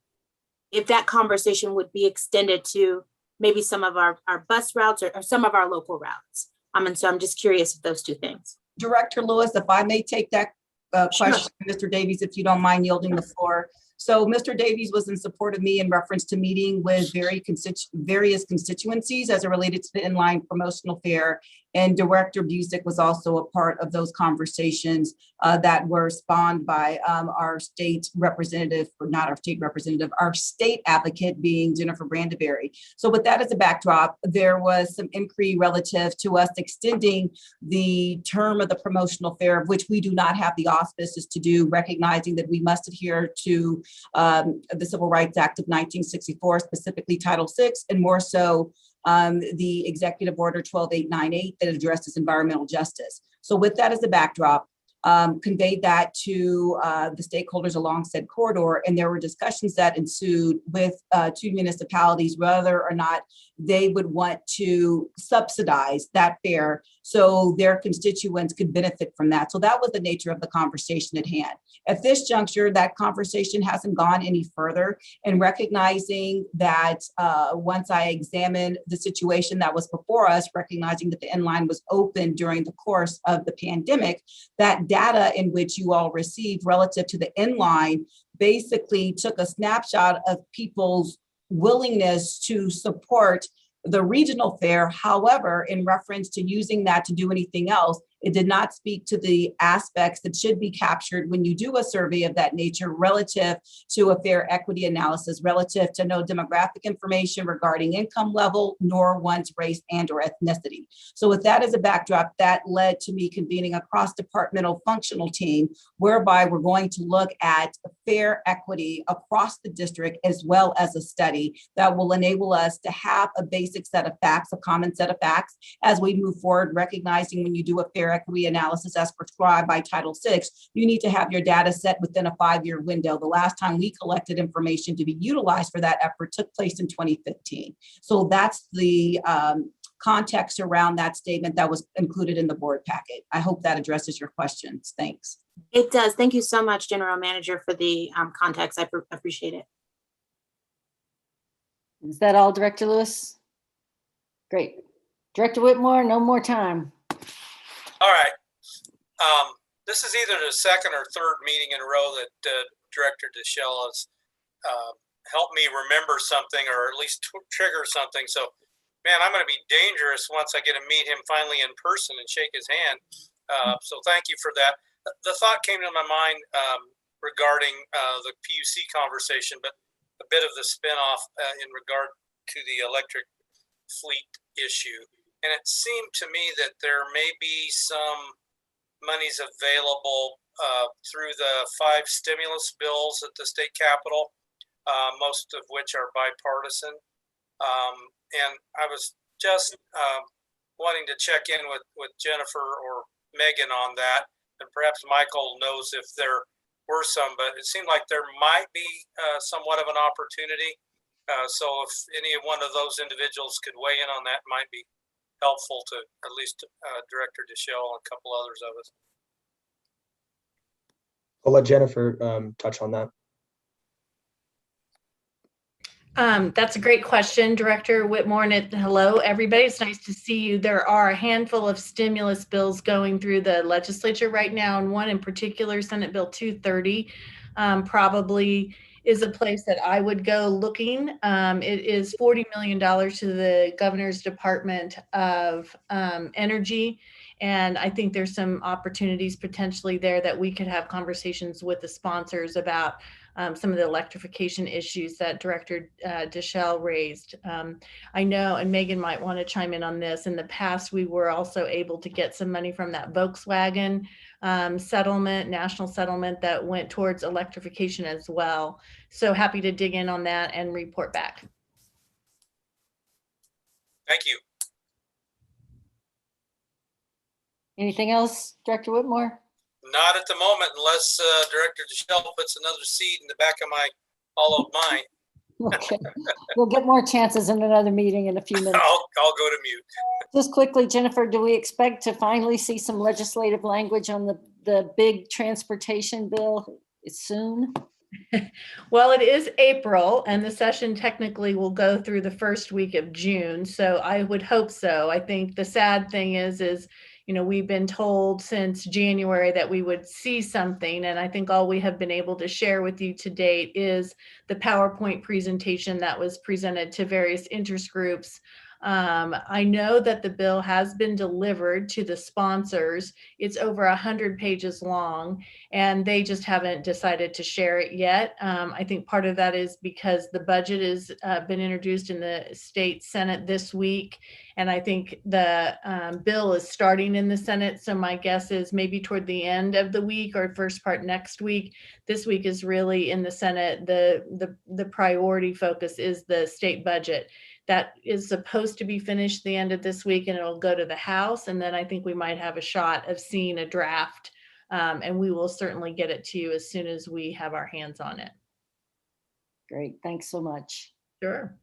if that conversation would be extended to maybe some of our bus routes or some of our local routes. And so I'm just curious of those 2 things. Director Lewis, if I may take that question, sure. Mr. Davies, if you don't mind yielding the floor. So Mr. Davies was in support of me in reference to meeting with various constituencies as it related to the inline promotional fair. And Director Busick was also a part of those conversations that were spawned by our state representative, or not our state representative, our state advocate being Jennifer Brandeberry. So with that as a backdrop, there was some inquiry relative to us extending the term of the promotional fair, of which we do not have the auspices to do, recognizing that we must adhere to the Civil Rights Act of 1964, specifically Title VI, and more so the Executive Order 12898 that addresses environmental justice. So with that as a backdrop, conveyed that to the stakeholders along said corridor, and there were discussions that ensued with 2 municipalities whether or not they would want to subsidize that fair so their constituents could benefit from that. So that was the nature of the conversation at hand. At this juncture, that conversation hasn't gone any further, and recognizing that once I examined the situation that was before us, recognizing that the inline was open during the course of the pandemic, that data in which you all received relative to the inline basically took a snapshot of people's willingness to support the regional fair. However, in reference to using that to do anything else, it did not speak to the aspects that should be captured when you do a survey of that nature relative to a fair equity analysis, relative to no demographic information regarding income level, nor one's race and or ethnicity. So with that as a backdrop, that led to me convening a cross-departmental functional team, whereby we're going to look at fair equity across the district, as well as a study that will enable us to have a basic set of facts, a common set of facts, as we move forward, recognizing when you do a fair equity analysis as prescribed by Title VI, you need to have your data set within a 5-year window. The last time we collected information to be utilized for that effort took place in 2015. So that's the context around that statement that was included in the board packet. I hope that addresses your questions. Thanks. It does. Thank you so much, General Manager, for the context. I appreciate it. Is that all, Director Lewis? Great. Director Whitmore, no more time. All right. This is either the 2nd or 3rd meeting in a row that Director Deschelle has helped me remember something, or at least trigger something. So, man, I'm going to be dangerous once I get to meet him finally in person and shake his hand. So thank you for that. The thought came to my mind regarding the PUC conversation, but a bit of the spinoff in regard to the electric fleet issue. And it seemed to me that there may be some monies available through the 5 stimulus bills at the state capitol, most of which are bipartisan. And I was just wanting to check in with Jennifer or Megan on that, and perhaps Michael knows if there were some, but it seemed like there might be somewhat of an opportunity. So if any one of those individuals could weigh in on that, might be helpful to at least Director Deschelle and a couple others of us. I'll let Jennifer touch on that. That's a great question, Director Whitmore, and hello, everybody. It's nice to see you. There are a handful of stimulus bills going through the legislature right now, and one in particular, Senate Bill 230, probably is a place that I would go looking. It is $40 million to the Governor's Department of Energy, and I think there's some opportunities potentially there that we could have conversations with the sponsors about some of the electrification issues that Director Deschelle raised. I know, and Megan might want to chime in on this, in the past we were also able to get some money from that Volkswagen settlement, national settlement that went towards electrification as well. So happy to dig in on that and report back. Thank you. Anything else, Director Whitmore? Not at the moment, unless Director Deschelle puts another seed in the back of my hollow mind. Okay, we'll get more chances in another meeting in a few minutes. I'll go to mute. Just quickly, Jennifer, do we expect to finally see some legislative language on the big transportation bill soon? Well, it is April, and the session technically will go through the first week of June, so I would hope so. I think the sad thing is you know, we've been told since January that we would see something, and I think all we have been able to share with you to date is the PowerPoint presentation that was presented to various interest groups. I know that the bill has been delivered to the sponsors. It's over 100 pages long, and they just haven't decided to share it yet. I think part of that is because the budget has been introduced in the state Senate this week, and I think the bill is starting in the Senate. So my guess is maybe toward the end of the week or first part next week. This week is really in the Senate. The priority focus is the state budget. That is supposed to be finished the end of this week, and it'll go to the House. And then I think we might have a shot of seeing a draft, and we will certainly get it to you as soon as we have our hands on it. Great, thanks so much. Sure.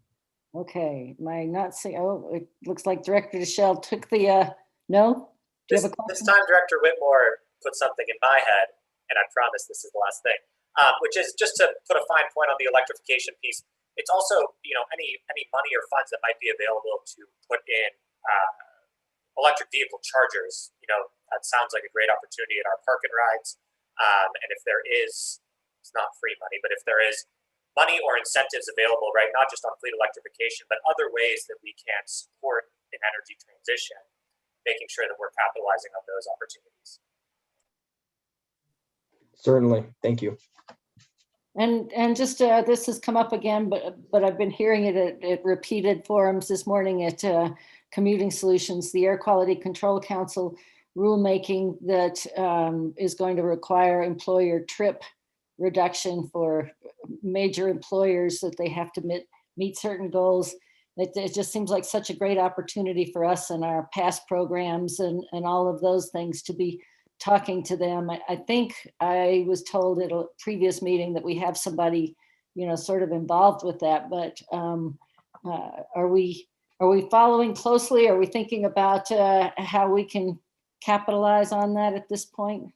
Okay, my not saying, oh, it looks like Director Deschelle took the, no? Do you have a question? This time Director Whitmore put something in my head, and I promise this is the last thing, which is just to put a fine point on the electrification piece. It's also, you know, any money or funds that might be available to put in electric vehicle chargers. You know, that sounds like a great opportunity at our park and rides. And if there is, it's not free money, but if there is money or incentives available, right, not just on fleet electrification, but other ways that we can support an energy transition, making sure that we're capitalizing on those opportunities. Certainly, thank you. And just this has come up again, but I've been hearing it at repeated forums this morning at Commuting Solutions, the Air Quality Control Council rulemaking that is going to require employer trip reduction for major employers, that they have to meet certain goals. It just seems like such a great opportunity for us and our past programs and all of those things to be talking to them. I think I was told at a previous meeting that we have somebody, you know, sort of involved with that, but are we following closely? Are we thinking about how we can capitalize on that at this point?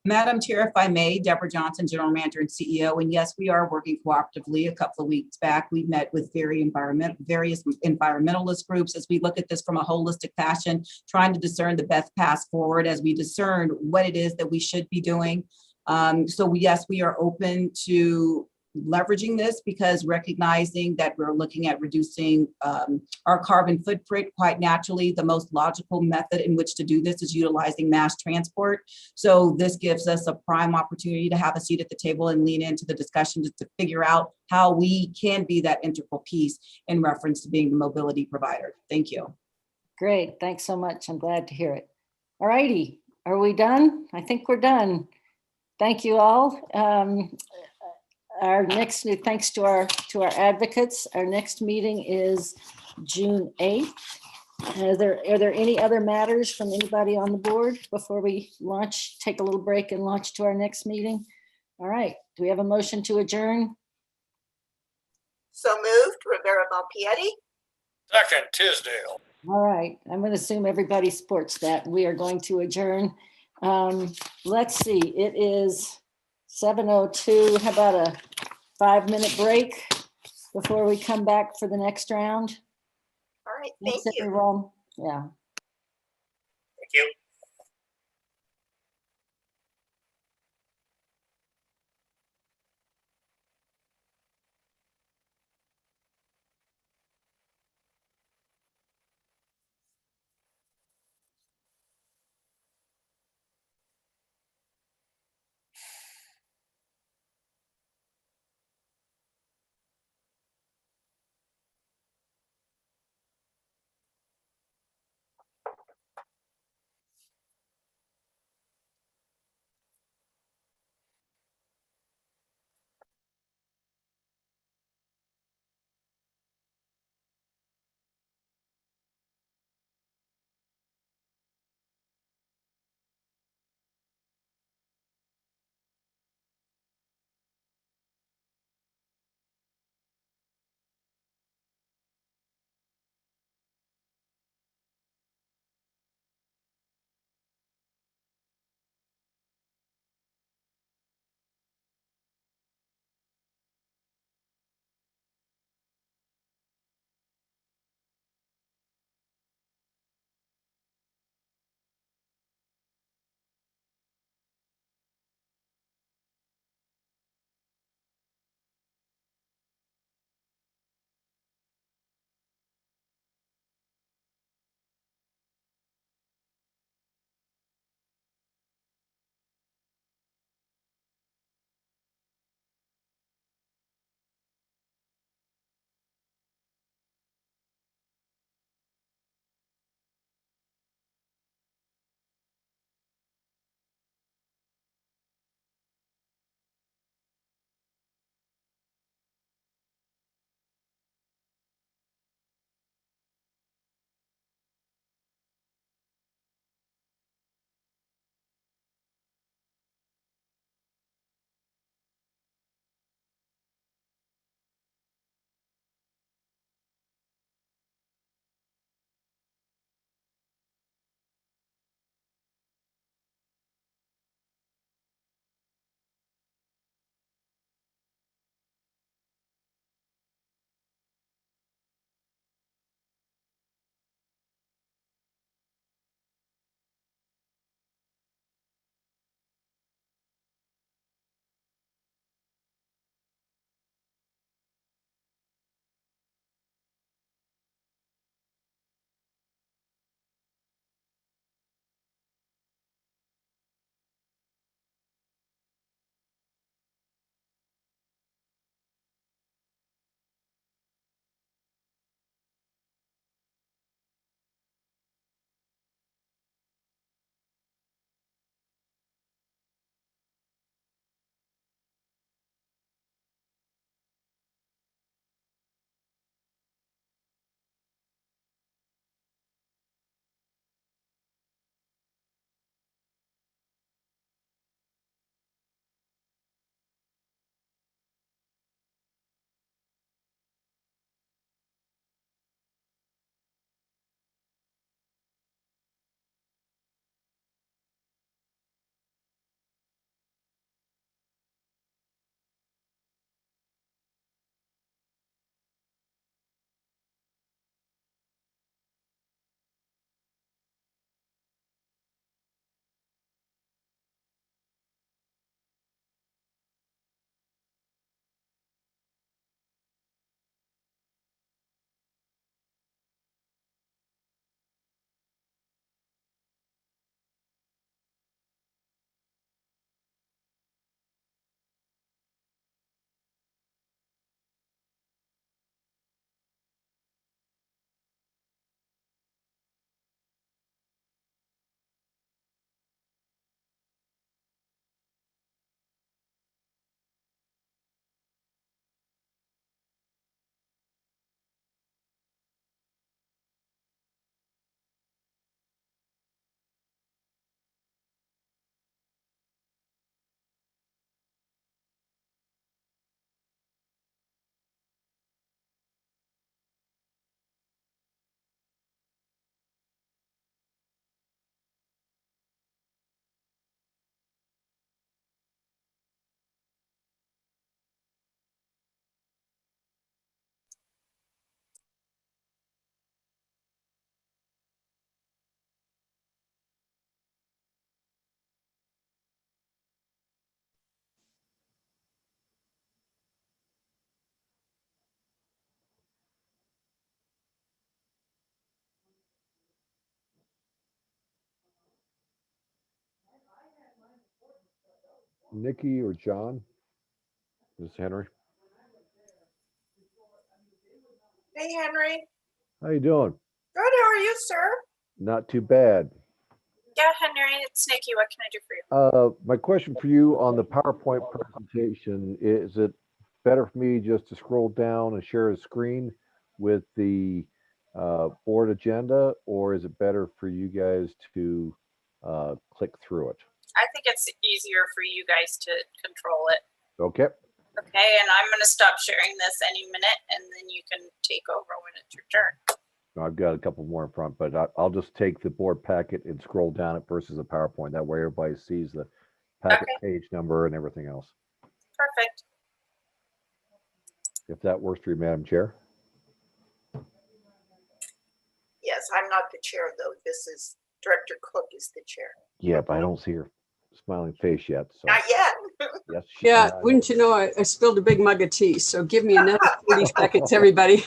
Madam Chair, if I may, Deborah Johnson, General Manager and CEO, and yes, we are working cooperatively. A couple of weeks back, we met with various environmentalist groups as we look at this from a holistic fashion, trying to discern the best path forward as we discern what it is that we should be doing. So yes, we are open to leveraging this, because recognizing that we're looking at reducing our carbon footprint, quite naturally, the most logical method in which to do this is utilizing mass transport. So this gives us a prime opportunity to have a seat at the table and lean into the discussion to figure out how we can be that integral piece in reference to being the mobility provider. Thank you. Great, thanks so much. I'm glad to hear it. All righty, Are we done? I think we're done. Thank you all. Our next, thanks to our advocates, our next meeting is June 8th. Are there any other matters from anybody on the board before we take a little break and launch to our next meeting? All right, do we have a motion to adjourn? So moved, Rivera Malpietti. Second, Tisdale. All right, I'm going to assume everybody supports that. We are going to adjourn. Let's see, it is 7:02. How about a 5-minute break before we come back for the next round? All right, Thanks, thank you. everyone. Yeah. Thank you. Nikki or John? This is Henry. Hey, Henry. How you doing? Good. How are you, sir? Not too bad. Yeah, Henry, it's Nikki. What can I do for you? My question for you on the PowerPoint presentation, is it better for me just to scroll down and share a screen with the board agenda, or is it better for you guys to click through it? I think it's easier for you guys to control it. Okay. Okay, and I'm going to stop sharing this any minute, and then you can take over when it's your turn. I've got a couple more in front, but I'll just take the board packet and scroll down it versus a PowerPoint. That way everybody sees the packet page number and everything else. Perfect. If that works for you, Madam Chair. Yes, I'm not the chair, though. This is Director Cook is the chair. Yeah, but I don't see her smiling face yet. So. Not yet. Yes. Yeah, wouldn't you know, I spilled a big mug of tea, so give me another 40 seconds, everybody.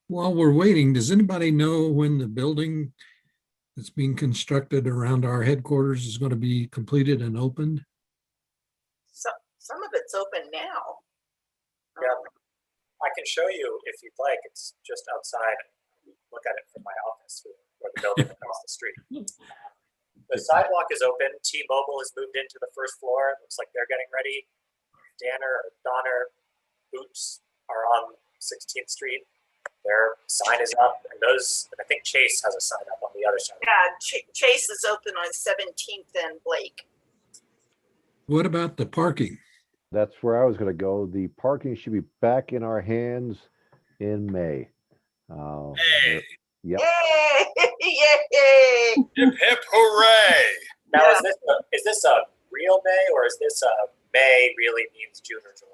While we're waiting, does anybody know when the building that's being constructed around our headquarters is going to be completed and opened? Some of it's open now. Yeah, I can show you if you'd like. It's just outside. Look at it from my office or the building across the street. The sidewalk is open. T-Mobile has moved into the first floor. It looks like they're getting ready. Donner Boots are on 16th Street. Their sign is up, and I think Chase has a sign up on the other side. Yeah, Chase is open on 17th and Blake. What about the parking? That's where I was going to go. The parking should be back in our hands in May. Hey. Yep. Yay! Yay! Hip hip hooray! Now, is this a real May, or is this a May really means June or July?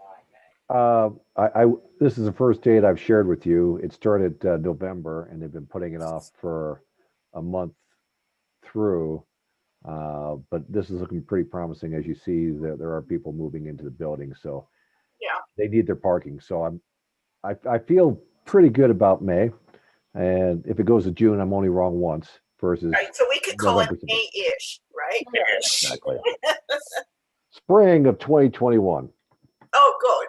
This is the first date I've shared with you. It started November, and they've been putting it off for a month through. But this is looking pretty promising. As you see, there are people moving into the building, so yeah, they need their parking. So I feel pretty good about May, and if it goes to June, I'm only wrong once. Versus right, so we could call November, it May-ish, right? Exactly. Spring of 2021. Oh, good.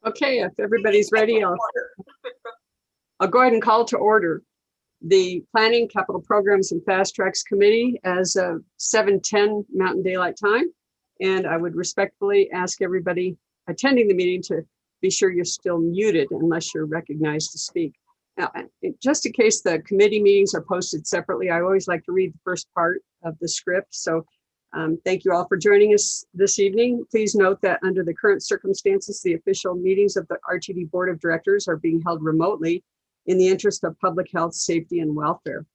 Okay, if everybody's ready, I'll go ahead and call to order the Planning, Capital Programs, and Fast Tracks Committee as of 7:10 Mountain Daylight Time. And I would respectfully ask everybody attending the meeting to be sure you're still muted unless you're recognized to speak. Now, just in case the committee meetings are posted separately, I always like to read the first part of the script. So thank you all for joining us this evening. Please note that under the current circumstances, the official meetings of the RTD Board of Directors are being held remotely in the interest of public health, safety, and welfare.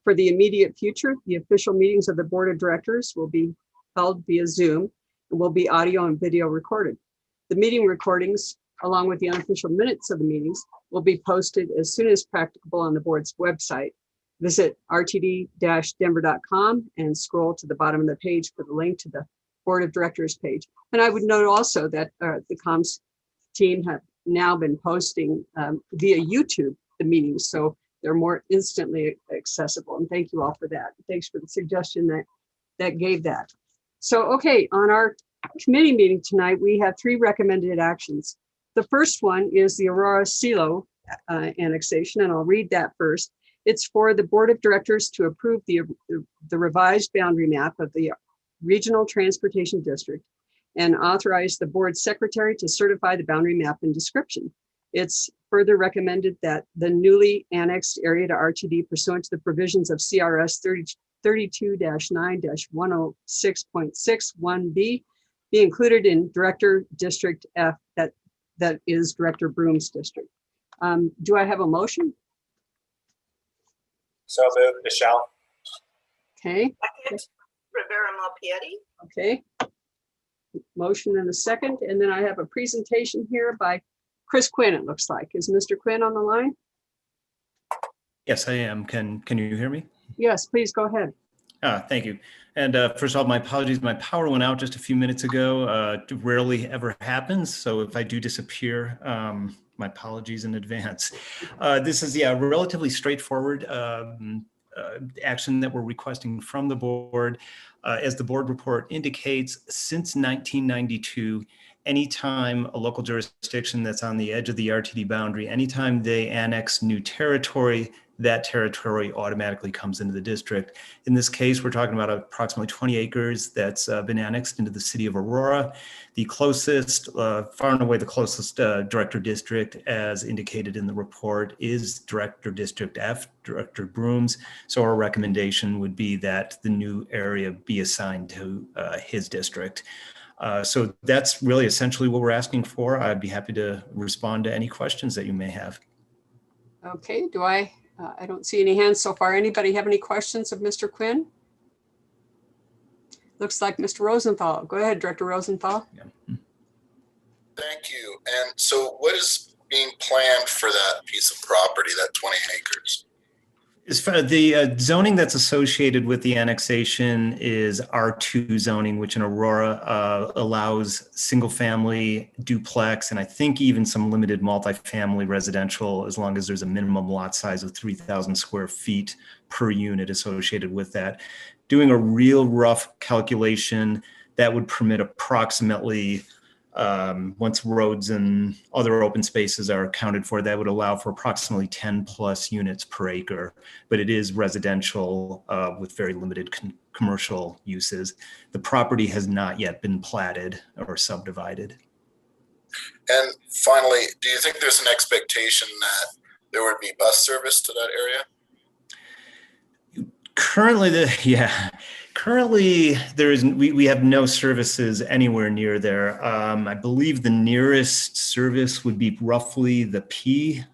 For the immediate future, the official meetings of the Board of Directors will be held via Zoom and will be audio and video recorded. The meeting recordings, along with the unofficial minutes of the meetings, will be posted as soon as practicable on the board's website. Visit rtd-denver.com and scroll to the bottom of the page for the link to the Board of Directors page. And I would note also that the comms team have now been posting via YouTube the meetings, so they're more instantly accessible. And thank you all for that. Thanks for the suggestion that gave that. So, okay, on our committee meeting tonight, we have 3 recommended actions. The first one is the Aurora Silo annexation, and I'll read that first. It's for the Board of Directors to approve the revised boundary map of the Regional Transportation District and authorize the board secretary to certify the boundary map and description. It's further recommended that the newly annexed area to RTD pursuant to the provisions of CRS 32-9-106.61B be included in Director District F, that is Director Broom's district. Do I have a motion? So moved, Michelle. Okay, Second, Rivera Malpiedi. okay. Motion and a second, and then I have a presentation here by Chris Quinn, it looks like. Is Mr. Quinn on the line? Yes, I am. Can you hear me? Yes, please go ahead. Thank you. And first of all, my apologies. My power went out just a few minutes ago. It rarely ever happens. So if I do disappear, my apologies in advance. This is, yeah, relatively straightforward action that we're requesting from the board. As the board report indicates, since 1992, anytime a local jurisdiction that's on the edge of the RTD boundary, anytime they annex new territory, that territory automatically comes into the district. In this case, we're talking about approximately 20 acres that's been annexed into the city of Aurora. The closest, far and away the closest director district, as indicated in the report, is Director District F, Director Brooms. So our recommendation would be that the new area be assigned to his district. So that's really essentially what we're asking for. I'd be happy to respond to any questions that you may have. Okay, I don't see any hands so far. Anybody have any questions of Mr. Quinn? Looks like Mr. Rosenthal. Go ahead, Director Rosenthal. Yeah. Thank you. And so what is being planned for that piece of property, that 20 acres? As far as the zoning that's associated with the annexation is R2 zoning, which in Aurora allows single family duplex, and I think even some limited multifamily residential, as long as there's a minimum lot size of 3,000 square feet per unit associated with that. Doing a real rough calculation, that would permit approximately, once roads and other open spaces are accounted for, that would allow for approximately 10 plus units per acre, but it is residential with very limited commercial uses. The property has not yet been platted or subdivided. And finally, do you think there's an expectation that there would be bus service to that area? Currently there is, we have no services anywhere near there. I believe the nearest service would be roughly the P,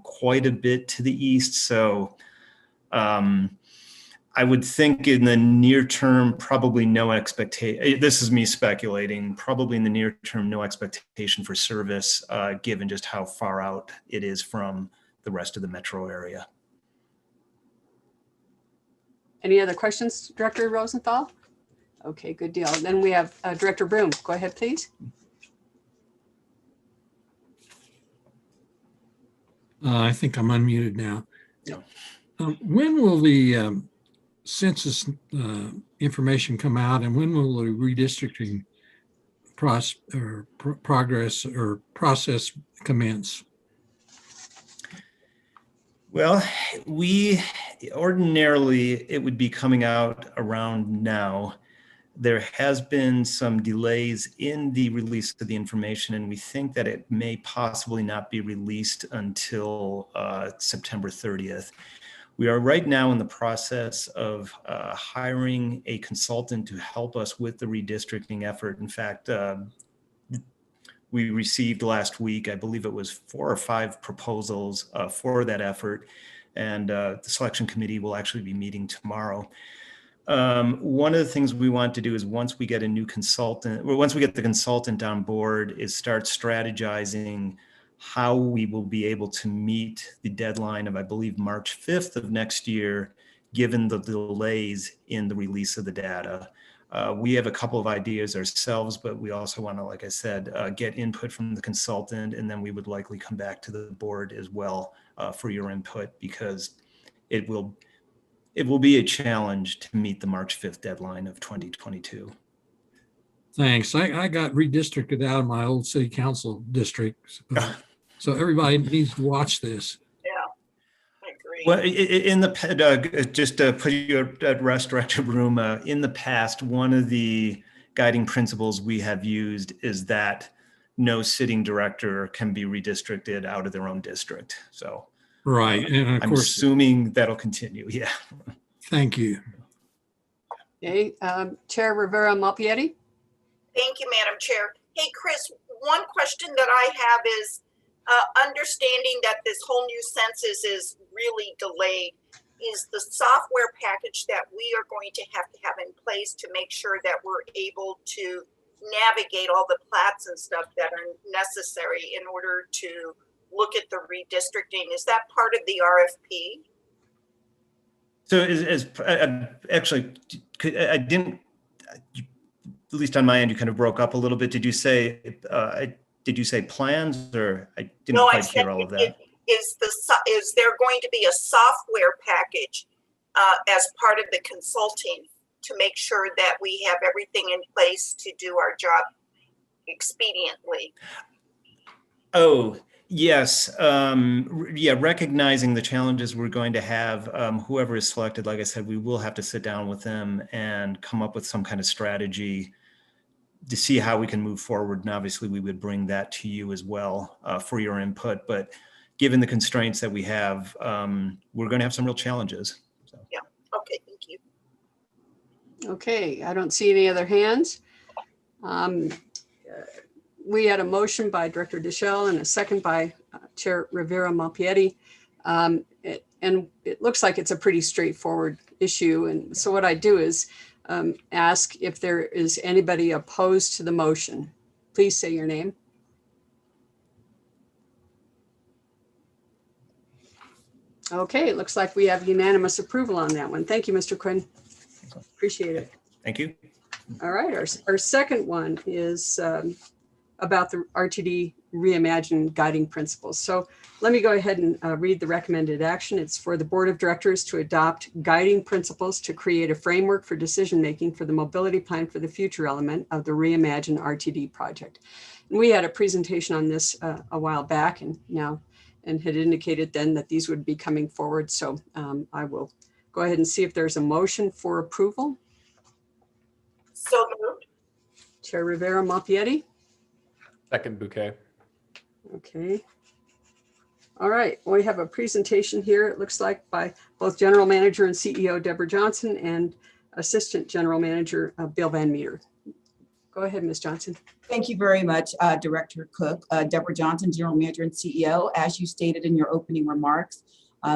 quite a bit to the east. So I would think in the near term, probably no expectation. This is me speculating. Probably in the near term, no expectation for service, given just how far out it is from the rest of the metro area. Any other questions, Director Rosenthal? Okay, good deal. Then we have Director Broom. Go ahead, please. I think I'm unmuted now. Yeah. When will the census information come out, and when will the redistricting progress or process commence? Well, ordinarily it would be coming out around now. There has been some delays in the release of the information, and we think that it may possibly not be released until September 30th. We are right now in the process of hiring a consultant to help us with the redistricting effort. In fact, we received last week, I believe it was 4 or 5 proposals for that effort, and the selection committee will actually be meeting tomorrow. One of the things we want to do is once we get a new consultant, or once we get the consultant on board, is start strategizing how we will be able to meet the deadline of, I believe, March 5th of next year, given the delays in the release of the data. We have a couple of ideas ourselves, but we also want to, like I said, get input from the consultant, and then we would likely come back to the board as well for your input, because it will be a challenge to meet the March 5th deadline of 2022. Thanks. I got redistricted out of my old city council district. So everybody needs to watch this. Well, in the just to put you at rest, Director Broom, in the past, one of the guiding principles we have used is that no sitting director can be redistricted out of their own district. So, right, and of I'm course, assuming that'll continue. Yeah. Thank you. Okay, Chair Rivera Malpiedi. Thank you, Madam Chair. Hey, Chris, one question that I have is, understanding that this whole new census is really delayed, is the software package that we are going to have in place to make sure that we're able to navigate all the plats and stuff that are necessary in order to look at the redistricting. Is that part of the RFP? So actually, I didn't, at least on my end, you kind of broke up a little bit. Did you say plans, or I didn't quite hear all of that? Is there going to be a software package as part of the consulting to make sure that we have everything in place to do our job expediently? Oh, yes. Yeah, recognizing the challenges we're going to have, whoever is selected, like I said, we will have to sit down with them and come up with some kind of strategy to see how we can move forward. And obviously we would bring that to you as well for your input. But given the constraints that we have, we're going to have some real challenges. So. Yeah, okay, thank you. Okay, I don't see any other hands. We had a motion by Director Deschel and a second by Chair Rivera Malpiedi. And it looks like it's a pretty straightforward issue. And so what I do is ask if there is anybody opposed to the motion. Please say your name. Okay, it looks like we have unanimous approval on that one. Thank you, Mr. Quinn. Appreciate it. Thank you. All right, our second one is about the RTD Reimagine Guiding Principles. So let me go ahead and read the recommended action. It's for the Board of Directors to adopt guiding principles to create a framework for decision-making for the mobility plan for the future element of the Reimagine RTD project. And we had a presentation on this a while back and had indicated then that these would be coming forward. So I will go ahead and see if there's a motion for approval. So moved. Chair Rivera Malpiedi. Second, Bouquet. Okay. All right, we have a presentation here, it looks like, by both General Manager and CEO Deborah Johnson and Assistant General Manager Bill Van Meter. Go ahead, Ms. Johnson. Thank you very much, Director Cook. Deborah Johnson, General Manager and CEO. As you stated in your opening remarks,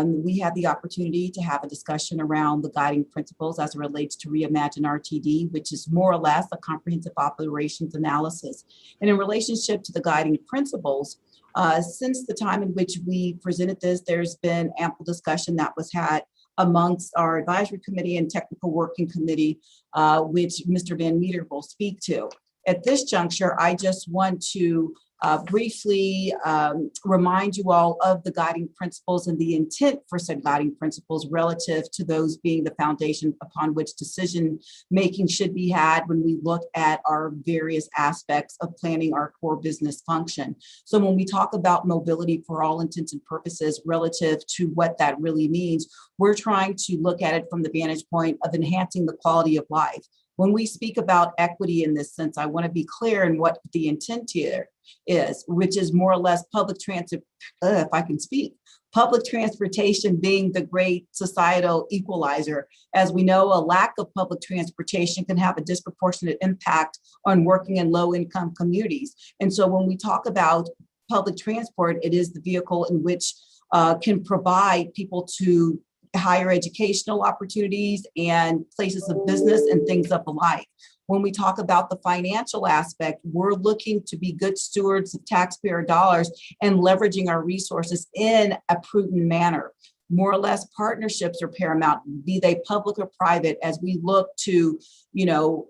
we had the opportunity to have a discussion around the guiding principles as it relates to Reimagine RTD, which is more or less a comprehensive operations analysis. And in relationship to the guiding principles, since the time in which we presented this, there's been ample discussion that was had amongst our advisory committee and technical working committee, which Mr. Van Meter will speak to. At this juncture, I just want to briefly remind you all of the guiding principles and the intent for said guiding principles relative to those being the foundation upon which decision making should be had when we look at our various aspects of planning our core business function. So when we talk about mobility for all intents and purposes relative to what that really means, we're trying to look at it from the vantage point of enhancing the quality of life. When we speak about equity in this sense, I want to be clear in what the intent here is, which is more or less public transit, if I can speak, public transportation being the great societal equalizer. As we know, a lack of public transportation can have a disproportionate impact on working in low-income communities. And so when we talk about public transport, it is the vehicle in which can provide people to higher educational opportunities and places of business and things of the like. When we talk about the financial aspect, we're looking to be good stewards of taxpayer dollars and leveraging our resources in a prudent manner. More or less partnerships are paramount, be they public or private. As we look to,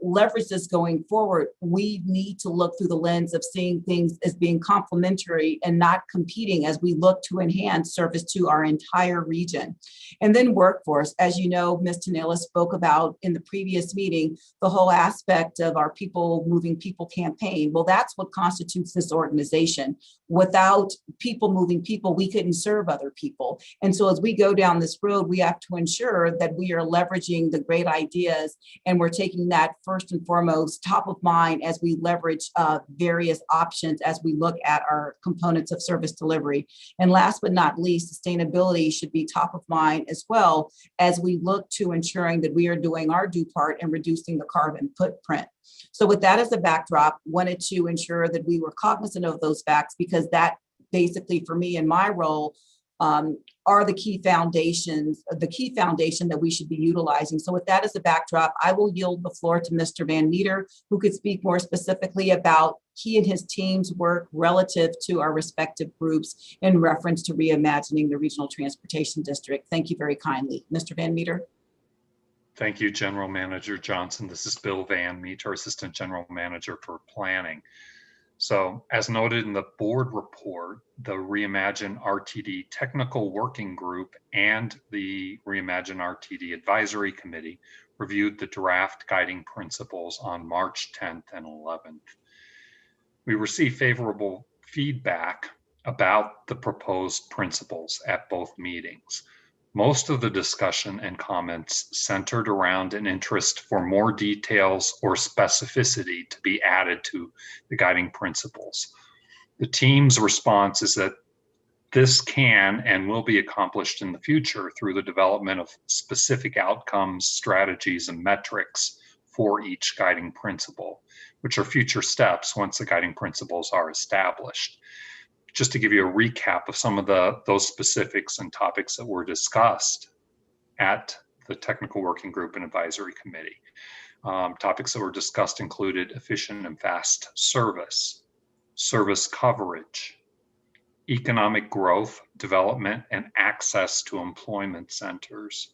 leverage this going forward, we need to look through the lens of seeing things as being complementary and not competing as we look to enhance service to our entire region. And then workforce, as you know, Ms. Tanilla spoke about in the previous meeting, the whole aspect of our People Moving People campaign. Well, that's what constitutes this organization. Without people moving people, we couldn't serve other people. And so as we go down this road, we have to ensure that we are leveraging the great ideas and we're taking that first and foremost top of mind as we leverage various options as we look at our components of service delivery. And last but not least, sustainability should be top of mind as well as we look to ensuring that we are doing our due part in reducing the carbon footprint. So with that as a backdrop, wanted to ensure that we were cognizant of those facts because that basically for me in my role are the key foundations, the key foundation that we should be utilizing. So with that as a backdrop, I will yield the floor to Mr. Van Meter, who could speak more specifically about he and his team's work relative to our respective groups in reference to reimagining the Regional Transportation District. Thank you very kindly. Mr. Van Meter. Thank you, General Manager Johnson. This is Bill Van Meter, Assistant General Manager for Planning. So as noted in the board report, the Reimagine RTD Technical Working Group and the Reimagine RTD Advisory Committee reviewed the draft guiding principles on March 10th and 11th. We received favorable feedback about the proposed principles at both meetings. Most of the discussion and comments centered around an interest for more details or specificity to be added to the guiding principles. The team's response is that this can and will be accomplished in the future through the development of specific outcomes, strategies, and metrics for each guiding principle, which are future steps once the guiding principles are established. Just to give you a recap of some of those specifics and topics that were discussed at the Technical Working Group and Advisory Committee. Topics that were discussed included efficient and fast service, service coverage, economic growth, development, and access to employment centers,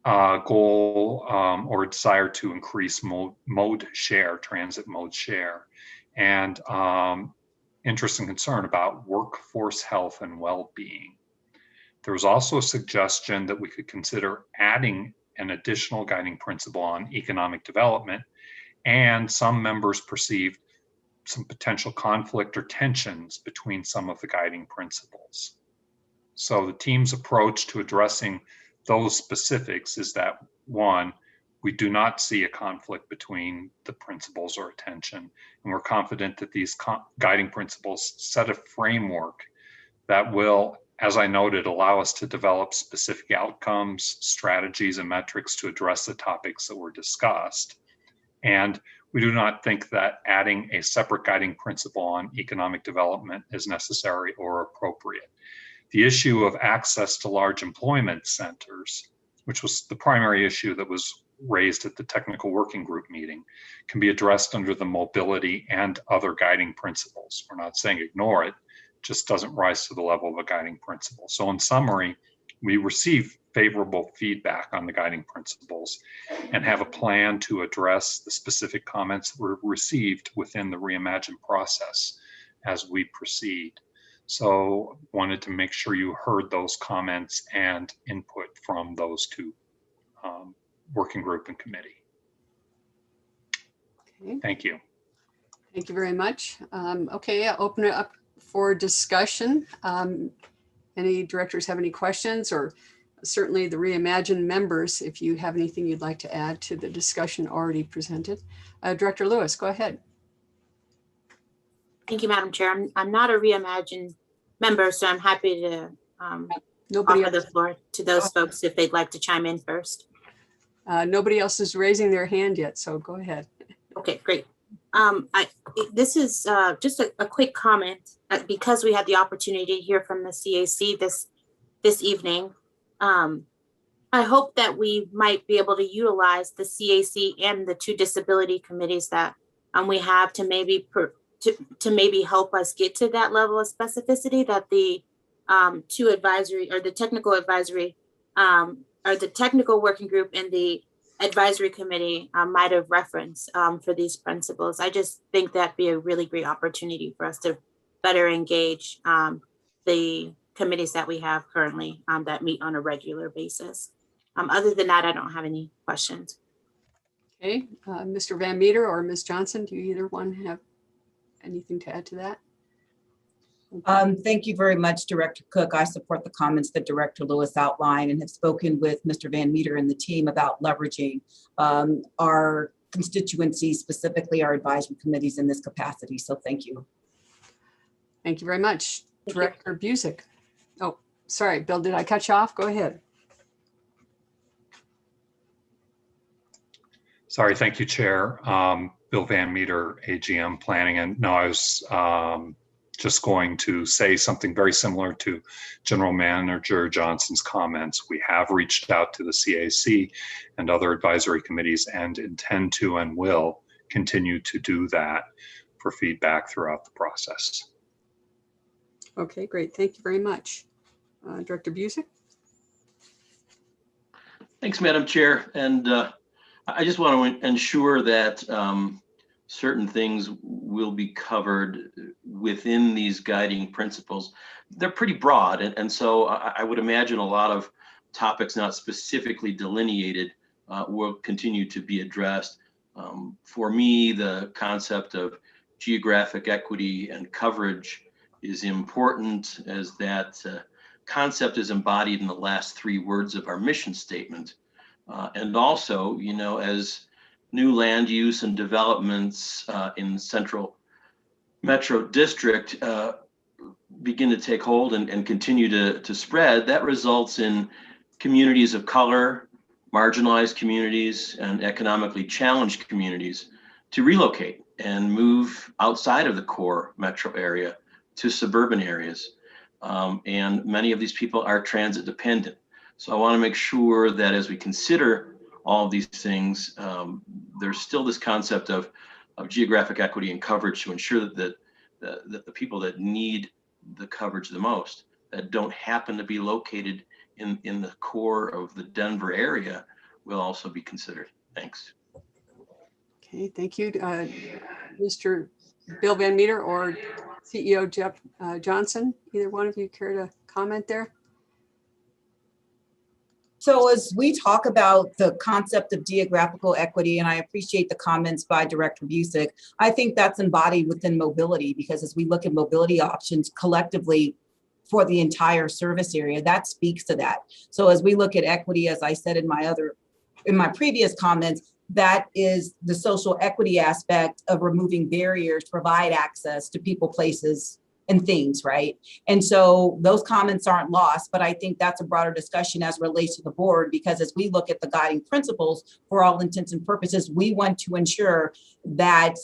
goal or desire to increase mode share, transit mode share, and interest and concern about workforce health and well-being. There was also a suggestion that we could consider adding an additional guiding principle on economic development, and some members perceived some potential conflict or tensions between some of the guiding principles. So the team's approach to addressing those specifics is that, one, we do not see a conflict between the principles or a tension, and we're confident that these guiding principles set a framework that will, as I noted, allow us to develop specific outcomes, strategies, and metrics to address the topics that were discussed. And we do not think that adding a separate guiding principle on economic development is necessary or appropriate. The issue of access to large employment centers, which was the primary issue that was raised at the Technical Working Group meeting, can be addressed under the mobility and other guiding principles. We're not saying ignore it, just doesn't rise to the level of a guiding principle. So in summary, we receive favorable feedback on the guiding principles and have a plan to address the specific comments that were received within the Reimagine process as we proceed. So wanted to make sure you heard those comments and input from those two working group and committee. Okay. Thank you. Thank you very much. Okay, I'll open it up for discussion. Any directors have any questions, or certainly the Reimagine members, if you have anything you'd like to add to the discussion already presented. Director Lewis, go ahead. Thank you, Madam Chair. I'm not a Reimagine member, so I'm happy to offer the floor to those folks if they'd like to chime in first. Nobody else is raising their hand yet, so go ahead. Okay, great. This is just a quick comment because we had the opportunity to hear from the CAC this evening. I hope that we might be able to utilize the CAC and the two disability committees that we have to maybe to maybe help us get to that level of specificity that the two advisory or the technical advisory or the technical working group and the advisory committee might have referenced for these principles. I just think that'd be a really great opportunity for us to better engage the committees that we have currently that meet on a regular basis. Other than that, I don't have any questions. Okay, Mr. Van Meter or Ms. Johnson, do either one have anything to add to that? Thank you very much, Director Cook. I support the comments that Director Lewis outlined and have spoken with Mr. Van Meter and the team about leveraging our constituencies, specifically our advisory committees in this capacity. So thank you. Thank you very much. Director Busick. Oh, sorry, Bill, did I cut you off? Go ahead. Sorry, thank you, Chair. Bill Van Meter, AGM Planning. And no, I was just going to say something very similar to General Manager Johnson's comments. We have reached out to the CAC and other advisory committees and intend to and will continue to do that for feedback throughout the process. Okay, great. Thank you very much. Director Busick? Thanks, Madam Chair. And I just want to ensure that certain things will be covered within these guiding principles. They're pretty broad, and so I would imagine a lot of topics not specifically delineated will continue to be addressed. For me, the concept of geographic equity and coverage is important, as that concept is embodied in the last 3 words of our mission statement. And also, you know, as new land use and developments in Central Metro District begin to take hold and continue to spread, that results in communities of color, marginalized communities, and economically challenged communities to relocate and move outside of the core metro area to suburban areas. And many of these people are transit dependent. So I want to make sure that as we consider all of these things, there's still this concept of geographic equity and coverage to ensure that the people that need the coverage the most, that don't happen to be located in the core of the Denver area, will also be considered. Thanks. Okay, thank you. Mr. Bill Van Meter or CEO Jeff Johnson, either one of you care to comment there? So as we talk about the concept of geographical equity, and I appreciate the comments by Director Busick, I think that's embodied within mobility, because as we look at mobility options collectively for the entire service area, that speaks to that. So as we look at equity, as I said in my previous comments, that is the social equity aspect of removing barriers to provide access to people, places, and things, right? And so those comments aren't lost, but I think that's a broader discussion as it relates to the board, because as we look at the guiding principles, for all intents and purposes, we want to ensure that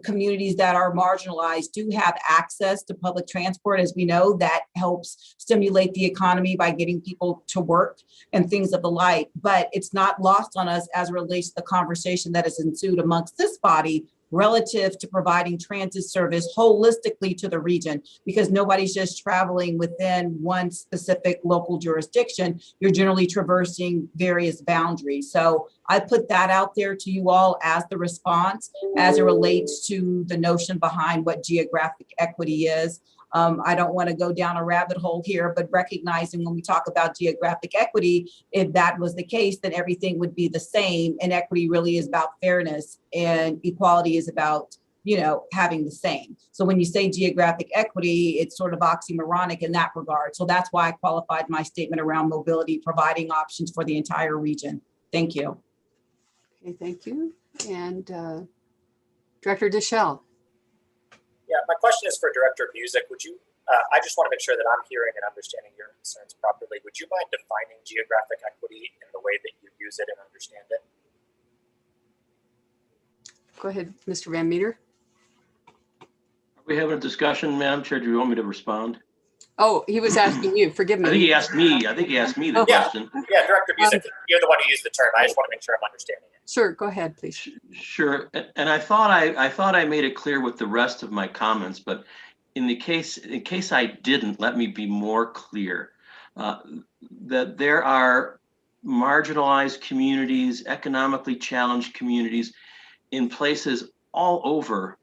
communities that are marginalized do have access to public transport. As we know, that helps stimulate the economy by getting people to work and things of the like. But it's not lost on us as it relates to the conversation that has ensued amongst this body relative to providing transit service holistically to the region, because nobody's just traveling within one specific local jurisdiction. You're generally traversing various boundaries. So I put that out there to you all as the response as it relates to the notion behind what geographic equity is. I don't want to go down a rabbit hole here, but recognizing when we talk about geographic equity, if that was the case, then everything would be the same. And equity really is about fairness, and equality is about, you know, having the same. So when you say geographic equity, it's sort of oxymoronic in that regard. So that's why I qualified my statement around mobility, providing options for the entire region. Thank you. Okay, thank you. And Director Deschelle. Yeah, my question is for Director Busick. Would you, I just want to make sure that I'm hearing and understanding your concerns properly. Would you mind defining geographic equity in the way that you use it and understand it? Go ahead, Mr. Van Meter. Are we having a discussion, Madam Chair? Do you want me to respond? Oh, he was asking you. Forgive me. I think he asked me. I think he asked me the question. Yeah, Director Busick, you're the one who used the term. I just want to make sure I'm understanding it. Sure, go ahead, please. Sure. And I thought I made it clear with the rest of my comments, but in case I didn't, let me be more clear that there are marginalized communities, economically challenged communities in places all over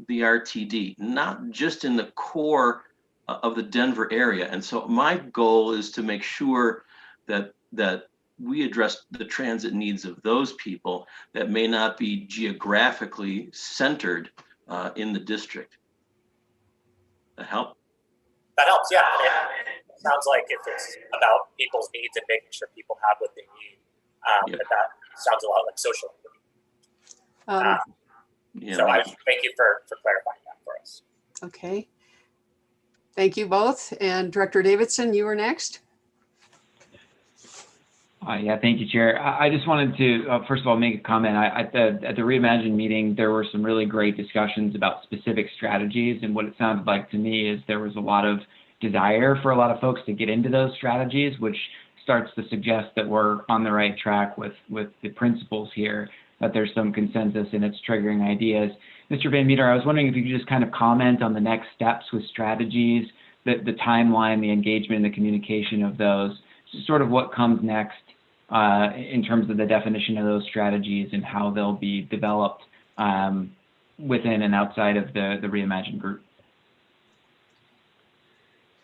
the RTD, not just in the core of the Denver area. And so my goal is to make sure that we address the transit needs of those people that may not be geographically centered in the district. That help? That helps, yeah. It sounds like if it's about people's needs and making sure people have what they need, that sounds a lot like social equity. So I thank you for clarifying that for us. Okay. Thank you both. And Director Davidson, you are next. Yeah, thank you, Chair. I just wanted to, first of all, make a comment. At the Reimagine meeting, there were some really great discussions about specific strategies. And what it sounded like to me is there was a lot of desire for a lot of folks to get into those strategies, which starts to suggest that we're on the right track with the principles here, that there's some consensus and it's triggering ideas. Mr. Van Meter, I was wondering if you could just kind of comment on the next steps with strategies, the timeline, the engagement, the communication of those, sort of what comes next in terms of the definition of those strategies and how they'll be developed within and outside of the Reimagine group.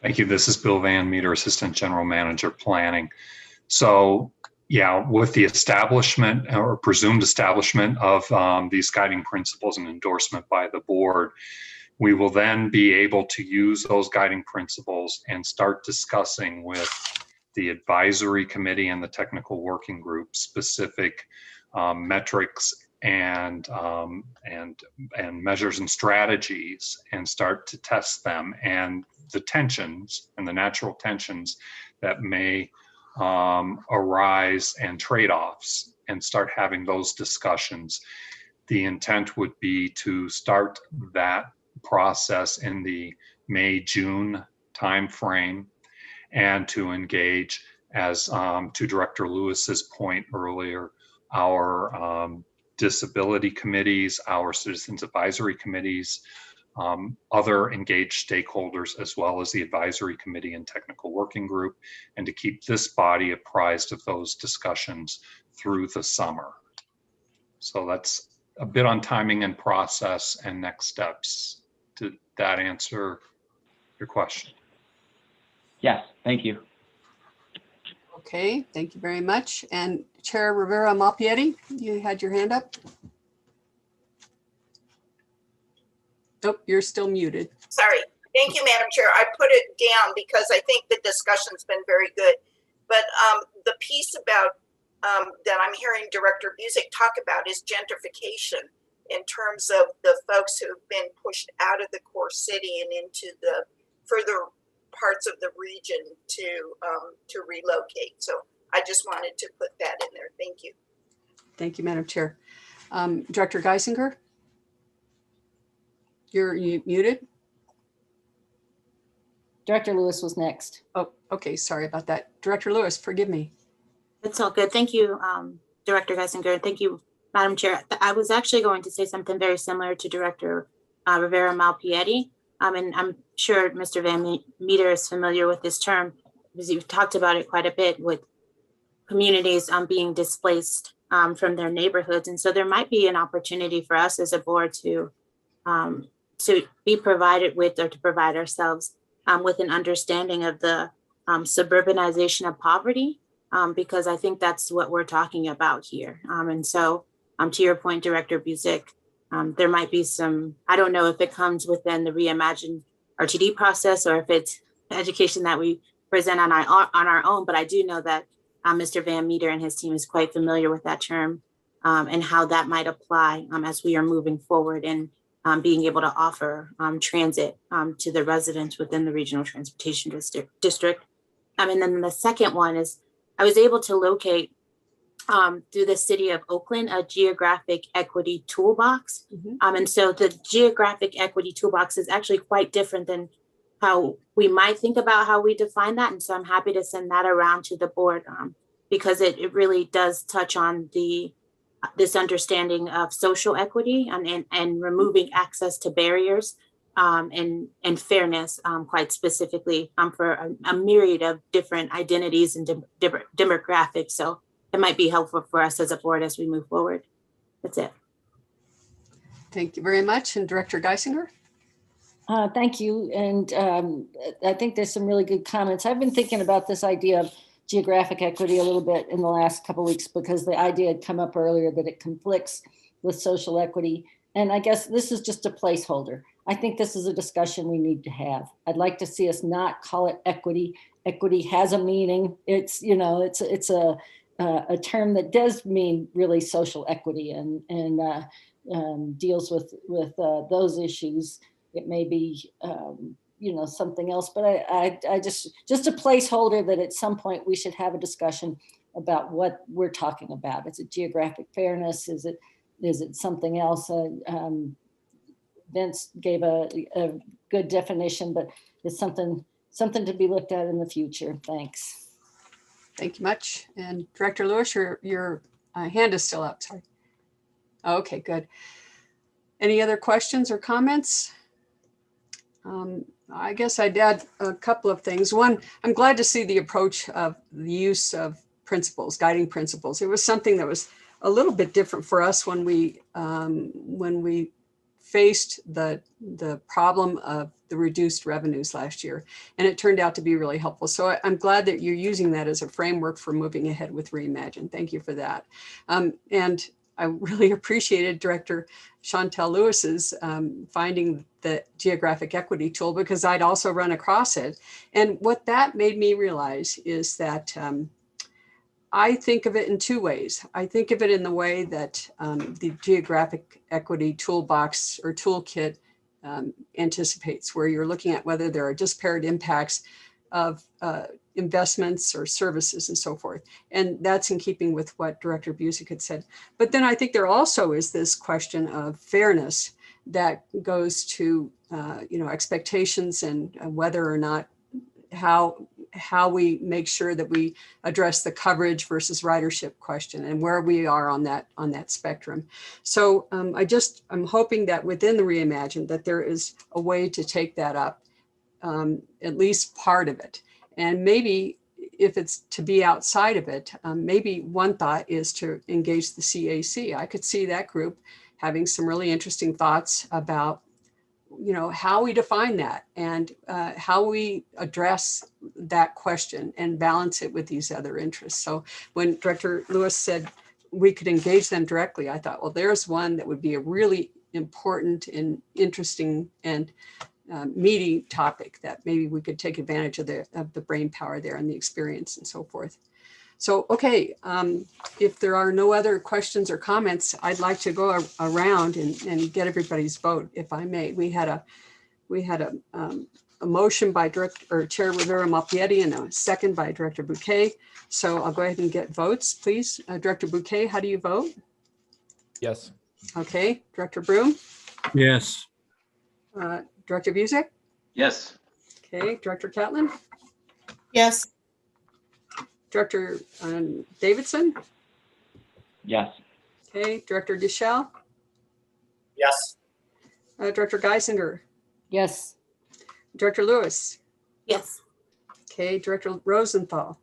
Thank you. This is Bill Van Meter, Assistant General Manager, Planning. So, yeah, with the establishment or presumed establishment of these guiding principles and endorsement by the board, we will then be able to use those guiding principles and start discussing with the advisory committee and the technical working group specific metrics and measures and strategies, and start to test them and the tensions and the natural tensions that may arise and trade-offs, and start having those discussions. The intent would be to start that process in the May-June timeframe, and to engage, as to Director Lewis's point earlier, our disability committees, our citizens advisory committees, other engaged stakeholders, as well as the advisory committee and technical working group, and to keep this body apprised of those discussions through the summer. So that's a bit on timing and process and next steps. Did that answer your question? Yes, thank you. Okay, thank you very much. And Chair Rivera Malpiedi, you had your hand up. Nope, you're still muted. Sorry. Thank you, Madam Chair. I put it down because I think the discussion's been very good. But the piece about that I'm hearing Director Busick talk about is gentrification, in terms of the folks who have been pushed out of the core city and into the further parts of the region to relocate. So I just wanted to put that in there. Thank you. Thank you, Madam Chair. Director Geisinger? You're muted. Director Lewis was next. Oh, okay. Sorry about that. Director Lewis, forgive me. It's all good. Thank you, Director Geisinger. Thank you, Madam Chair. I was actually going to say something very similar to Director Rivera Malpiedi. And I'm sure Mr. Van Meter is familiar with this term, because you've talked about it quite a bit with communities being displaced from their neighborhoods. And so there might be an opportunity for us as a board to be provided with, or to provide ourselves with an understanding of the suburbanization of poverty, because I think that's what we're talking about here. And so to your point, Director Busick, there might be some, I don't know if it comes within the Reimagine RTD process or if it's education that we present on our own, but I do know that Mr. Van Meter and his team is quite familiar with that term and how that might apply as we are moving forward in being able to offer transit to the residents within the Regional Transportation District. And then the second one is I was able to locate through the City of Oakland a geographic equity toolbox. And so the geographic equity toolbox is actually quite different than how we might think about how we define that. And so I'm happy to send that around to the board because it really does touch on this understanding of social equity and removing access to barriers and fairness quite specifically for a myriad of different identities and demographics. So it might be helpful for us as a board as we move forward. That's it. Thank you very much. And Director Geisinger? Thank you. And I think there's some really good comments. I've been thinking about this idea of geographic equity a little bit in the last couple of weeks because the idea had come up earlier that it conflicts with social equity. And I guess this is just a placeholder. I think this is a discussion we need to have. I'd like to see us not call it equity. Equity has a meaning. It's, you know, it's a term that does mean really social equity and deals with those issues. It may be, you know, something else, but I just a placeholder that at some point we should have a discussion about what we're talking about. Is it geographic fairness? Is it something else? Vince gave a good definition, but it's something to be looked at in the future. Thanks. Thank you much. And Director Lewis, your hand is still up. Sorry. Okay, good. Any other questions or comments? I guess I'd add a couple of things. One, I'm glad to see the approach of the use of principles, guiding principles. It was something that was a little bit different for us when we faced the problem of the reduced revenues last year, and it turned out to be really helpful. So I'm glad that you're using that as a framework for moving ahead with Reimagine. Thank you for that. And I really appreciated Director Chantel Lewis's finding the geographic equity tool, because I'd also run across it. And what that made me realize is that I think of it in two ways. I think of it in the way that the geographic equity toolbox or toolkit anticipates, where you're looking at whether there are disparate impacts of investments or services and so forth. And that's in keeping with what Director Busick had said. But then I think there also is this question of fairness that goes to expectations and whether or not how we make sure that we address the coverage versus ridership question and where we are on that spectrum. So I'm hoping that within the Reimagine that there is a way to take that up, at least part of it. And maybe if it's to be outside of it, maybe one thought is to engage the CAC. I could see that group having some really interesting thoughts about how we define that and how we address that question and balance it with these other interests. So when Director Lewis said we could engage them directly, I thought, well, there's one that would be a really important and interesting and meaty topic that maybe we could take advantage of the brain power there and the experience and so forth. So, okay, if there are no other questions or comments, I'd like to go around and get everybody's vote, if I may. We had a motion by Chair Rivera-Malpiedi and a second by Director Bouquet. So I'll go ahead and get votes, please. Director Bouquet, how do you vote? Yes. Okay, Director Broom? Yes. Director Busick? Yes. Okay, Director Catlin? Yes. Director Davidson? Yes. Okay, Director Deschel? Yes. Director Geisinger? Yes. Director Lewis? Yes. Okay, Director Rosenthal?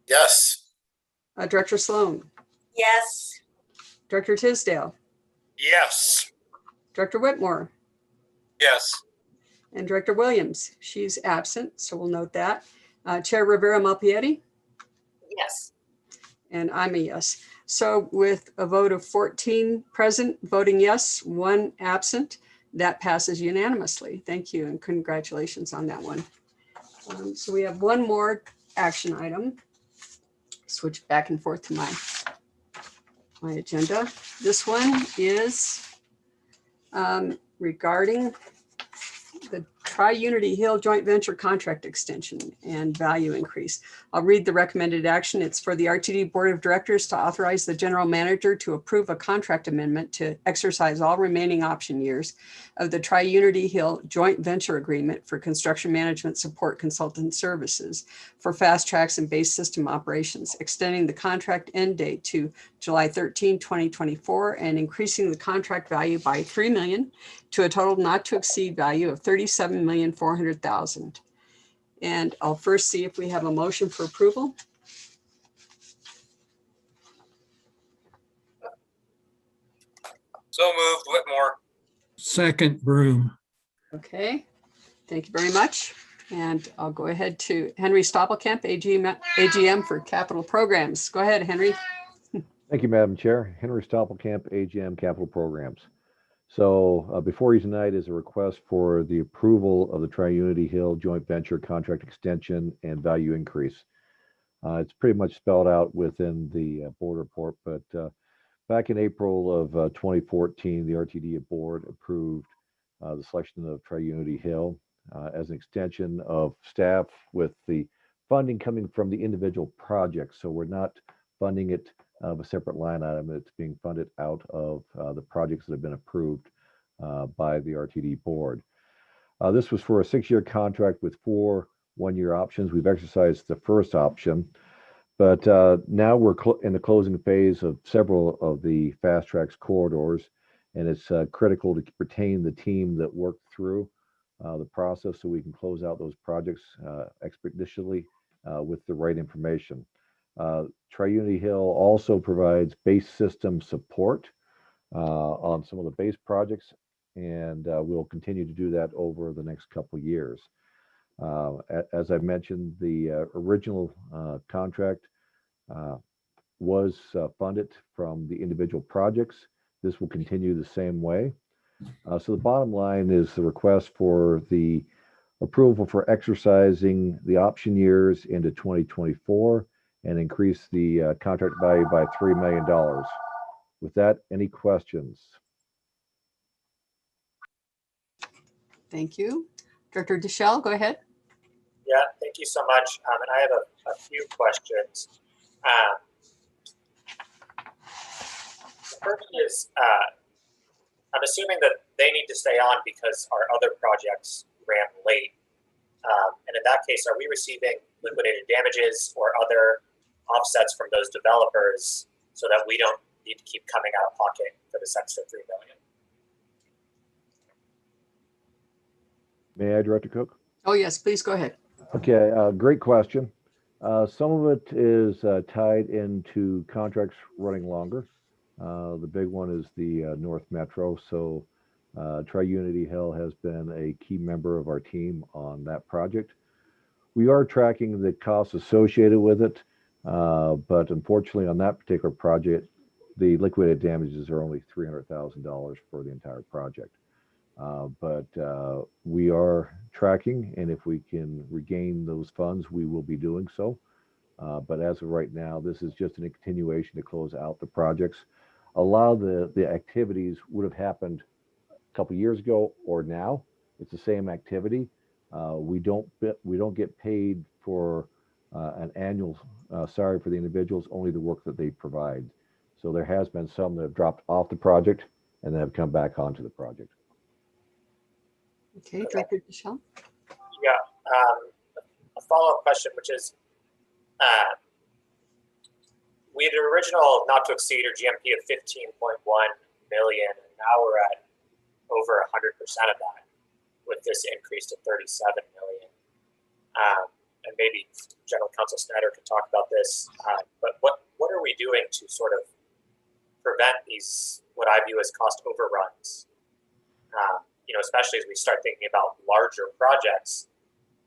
Yes. Director Sloan? Yes. Director Tisdale? Yes. Director Whitmore? Yes. And Director Williams? She's absent, so we'll note that. Chair Rivera-Malpiedi? Yes. And I'm a yes. So with a vote of 14 present, voting yes, 1 absent, that passes unanimously. Thank you and congratulations on that one. So we have one more action item. Switch back and forth to my agenda. This one is regarding the Tri-Unity Hill joint venture contract extension and value increase. I'll read the recommended action. It's for the RTD Board of Directors to authorize the general manager to approve a contract amendment to exercise all remaining option years of the Tri-Unity Hill joint venture agreement for construction management support consultant services for fast tracks and base system operations, extending the contract end date to July 13, 2024, and increasing the contract value by $3 million to a total not to exceed value of $37,400,000. And I'll first see if we have a motion for approval. So moved, Whitmore. Second, Broom. Okay, thank you very much. And I'll go ahead to Henry Stoppelkamp, AGM for Capital Programs. Go ahead, Henry. Thank you, Madam Chair. Henry Stoppelkamp, AGM Capital Programs. So before you tonight is a request for the approval of the Tri-Unity Hill joint venture contract extension and value increase. It's pretty much spelled out within the board report, but back in April of 2014, the RTD Board approved the selection of Tri-Unity Hill as an extension of staff with the funding coming from the individual projects. So we're not funding it of a separate line item. It's being funded out of the projects that have been approved by the RTD board. This was for a 6-year contract with 4 one-year options. We've exercised the first option, but now we're in the closing phase of several of the fast tracks corridors, and it's critical to retain the team that worked through the process so we can close out those projects expeditiously with the right information. Tri-Unity Hill also provides base system support on some of the base projects, and we'll continue to do that over the next couple of years. As I mentioned, the original contract was funded from the individual projects. This will continue the same way. So the bottom line is the request for the approval for exercising the option years into 2024 and increase the contract value by $3 million. With that, any questions? Thank you. Director Deschel, go ahead. Yeah, thank you so much. And I have a few questions. The first is, I'm assuming that they need to stay on because our other projects ran late. And in that case, are we receiving liquidated damages or other offsets from those developers so that we don't need to keep coming out of pocket for this extra $3 million? May I, Director Cook? Oh, yes, please go ahead. Okay, great question. Some of it is tied into contracts running longer. The big one is the North Metro. So Tri-Unity Hill has been a key member of our team on that project. We are tracking the costs associated with it, but unfortunately on that particular project, the liquidated damages are only $300,000 for the entire project. But we are tracking, and if we can regain those funds, we will be doing so. But as of right now, this is just a continuation to close out the projects. A lot of the activities would have happened a couple years ago or now. It's the same activity. We don't get paid for an annual salary for the individuals, only the work that they provide. So there has been some that have dropped off the project and then have come back onto the project. Okay, Director Deschel. Yeah, a follow-up question, which is, we had an original not to exceed or GMP of 15.1 million, and now we're at over 100% of that with this increase to 37 million. And maybe General Counsel Snyder can talk about this, but what are we doing to sort of prevent these, what I view as cost overruns? You know, especially as we start thinking about larger projects,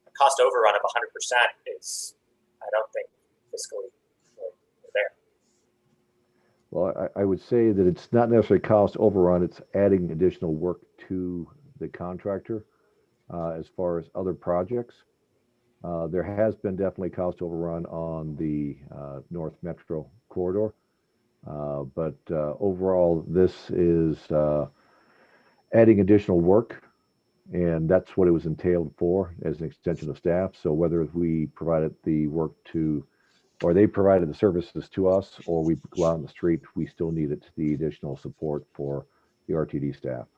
a cost overrun of 100% is, I don't think, fiscally there. Well, I would say that it's not necessarily cost overrun, it's adding additional work to the contractor as far as other projects. There has been definitely cost overrun on the North Metro corridor, but overall, this is adding additional work, and that's what it was entailed for as an extension of staff. So whether we provided the work to, or they provided the services to us, or we go out on the street, we still needed the additional support for the RTD staff.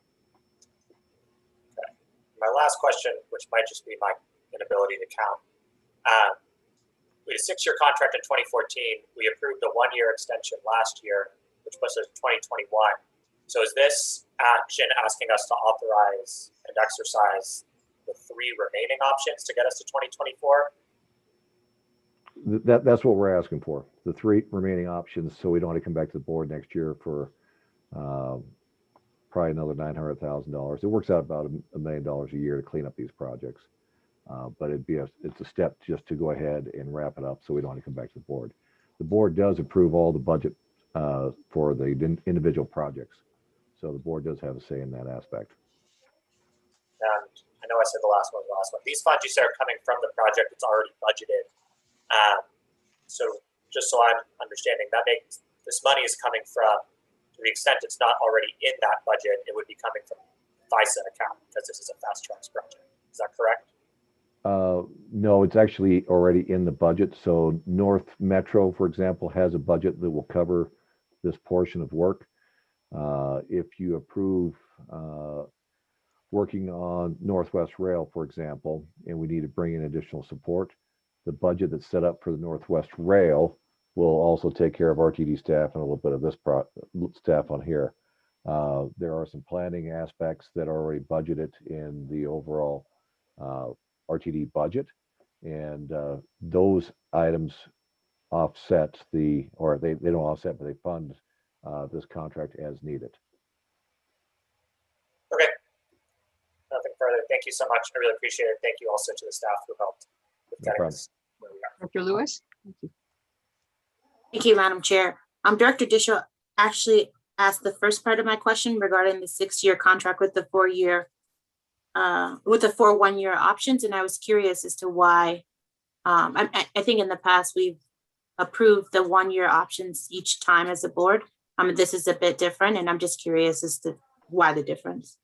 Okay. My last question, which might just be my inability to count. We had a 6-year contract in 2014. We approved a 1-year extension last year, which puts us 2021. So is this action asking us to authorize and exercise the 3 remaining options to get us to 2024? That's what we're asking for, the 3 remaining options, so we don't have to come back to the board next year for probably another $900,000. It works out about $1 million a year to clean up these projects. But it's a step just to go ahead and wrap it up so we don't have to come back to the board. The board does approve all the budget for the individual projects. So the board does have a say in that aspect. And I know I said the last one. These funds you said are coming from the project that's already budgeted. So just so I'm understanding, that makes this money is coming from, to the extent it's not already in that budget, it would be coming from FISA account because this is a fast tracks project. Is that correct? No, it's actually already in the budget. So North Metro, for example, has a budget that will cover this portion of work. If you approve working on Northwest Rail, for example, and we need to bring in additional support, the budget that's set up for the Northwest Rail will also take care of RTD staff and a little bit of this staff on here. There are some planning aspects that are already budgeted in the overall RTD budget, and those items offset they don't offset, but they fund this contract as needed. Okay. Nothing further. Thank you so much. I really appreciate it. Thank you also to the staff who helped with No getting problem. this where we are. Dr. Lewis? Thank you. Thank you, Madam Chair. Director Dishel actually asked the first part of my question regarding the 6-year contract with the 4-year, with the 4 one-year options. And I was curious as to why, I think in the past we've approved the 1-year options each time as a board. This is a bit different, and I'm just curious as to why the difference.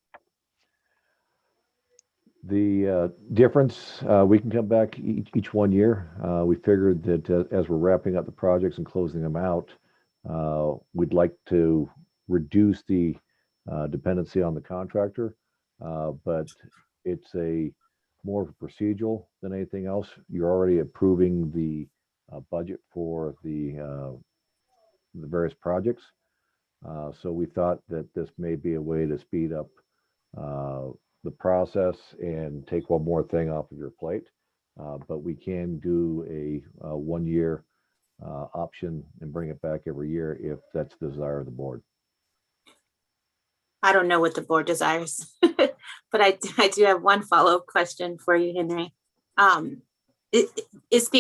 The difference, we can come back each 1 year. We figured that as we're wrapping up the projects and closing them out, we'd like to reduce the dependency on the contractor, but it's more of a procedural than anything else. You're already approving the budget for the various projects. So we thought that this may be a way to speed up the process and take one more thing off of your plate. But we can do a 1-year option and bring it back every year if that's the desire of the board. I don't know what the board desires, but I do have one follow-up question for you, Henry. Is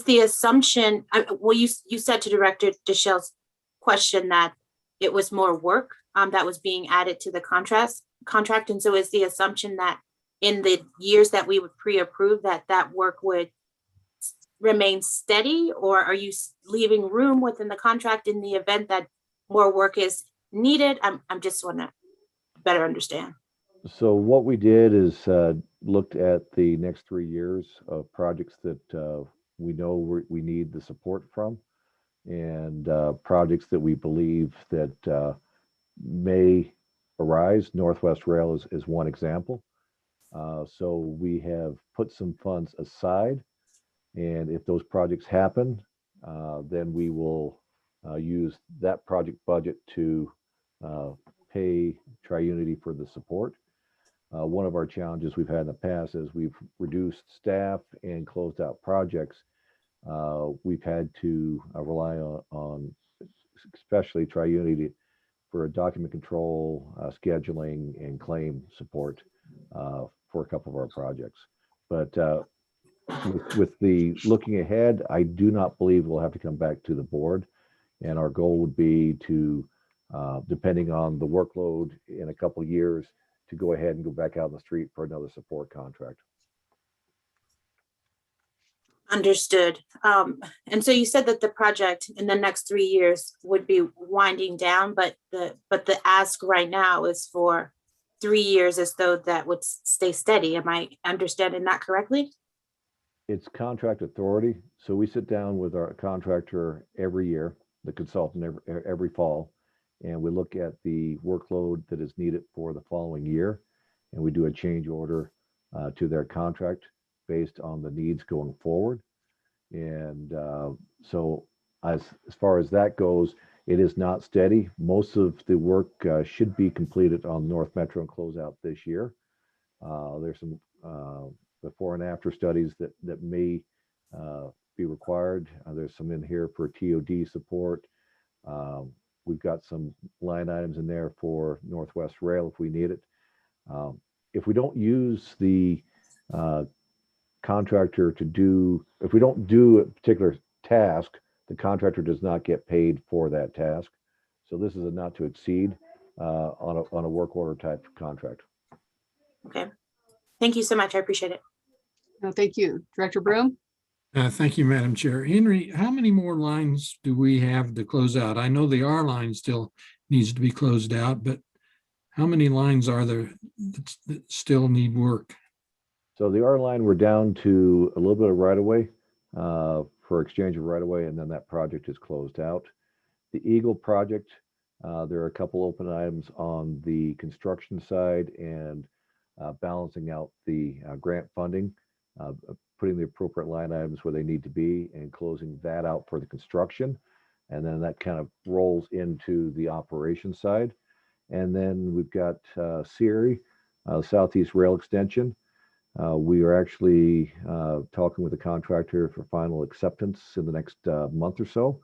the assumption, well, you said to Director Dishel's question that it was more work that was being added to the contract. And so is the assumption that in the years that we would pre-approve that work would remain steady, or are you leaving room within the contract in the event that more work is needed? I'm just want to better understand. So what we did is looked at the next 3 years of projects that we know we need the support from, and projects that we believe that may arise. Northwest Rail is one example. So we have put some funds aside, and if those projects happen, then we will use that project budget to pay Tri-Unity for the support. One of our challenges we've had in the past is we've reduced staff and closed out projects. We've had to rely on especially Tri-Unity for document control, scheduling, and claim support for a couple of our projects. But with the looking ahead, I do not believe we'll have to come back to the board. And our goal would be to, depending on the workload in a couple of years, to go ahead and go back out on the street for another support contract. Understood. And so you said that the project in the next 3 years would be winding down, but the ask right now is for 3 years as though that would stay steady. Am I understanding that correctly? It's contract authority. So we sit down with our contractor every year, the consultant every fall, and we look at the workload that is needed for the following year, and we do a change order to their contract based on the needs going forward. And so as far as that goes, it is not steady. Most of the work should be completed on North Metro and close out this year. There's some before and after studies that may be required. There's some in here for TOD support. We've got some line items in there for Northwest Rail if we need it. If we don't use the contractor to do, if we don't do a particular task, the contractor does not get paid for that task. So this is a not to exceed on a work order type contract. Okay. Thank you so much. I appreciate it. Thank you. Director Broom? Thank you, Madam Chair. Henry, how many more lines do we have to close out? I know the R line still needs to be closed out, but how many lines are there that still need work? So the R line, we're down to a little bit of right of way for exchange of right of way, and then that project is closed out. The Eagle project, there are a couple open items on the construction side and balancing out the grant funding, putting the appropriate line items where they need to be and closing that out for the construction. And then that kind of rolls into the operation side. And then we've got Siri, Southeast Rail Extension. We are actually talking with the contractor for final acceptance in the next month or so,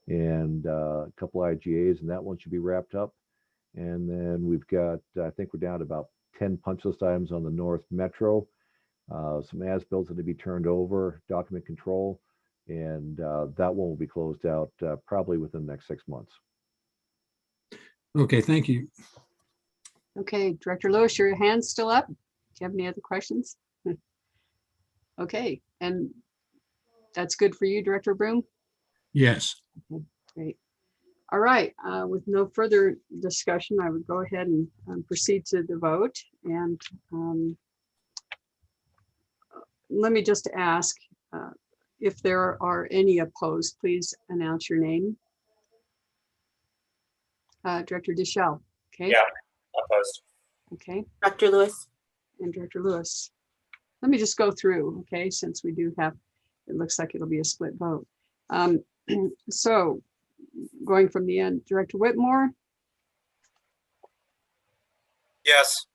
and a couple IGAs, and that one should be wrapped up. And then we've got, I think we're down to about 10 punch list items on the North Metro, some as-bills that to be turned over, document control, and that one will be closed out probably within the next 6 months. Okay, thank you. Okay, Director Lewis, your hand's still up. Do you have any other questions? Okay, and that's good for you, Director Broom? Yes. Okay, great. All right, with no further discussion, I would go ahead and proceed to the vote. And let me just ask if there are any opposed, please announce your name. Director Deschel, okay? Yeah, opposed. Okay. Dr. Lewis. And Director Lewis. Let me just go through, okay, since we do have, it looks like it'll be a split vote. So going from the end, Director Whitmore. Yes.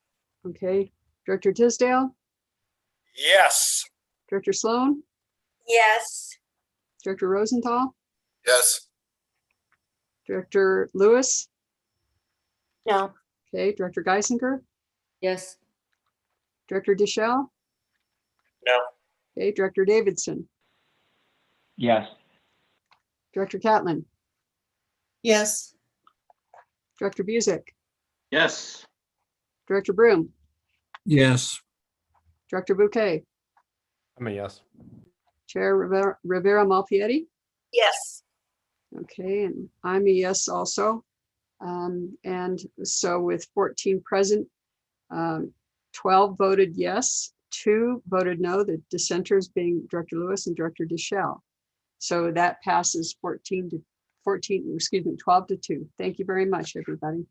Okay. Director Tisdale. Yes. Director Sloan. Yes. Director Rosenthal. Yes. Director Lewis. No. Okay. Director Geisinger. Yes. Director Deschel. No. Okay. Director Davidson. Yes. Director Catlin. Yes. Director Busick. Yes. Director Broom. Yes. Director Bouquet. I'm a yes. Chair Rivera Malfietti. Yes. Okay, and I'm a yes also. And so with 14 present, 12 voted yes, 2 voted no, the dissenters being Director Lewis and Director Deschel. So that passes 12 to 2. Thank you very much, everybody.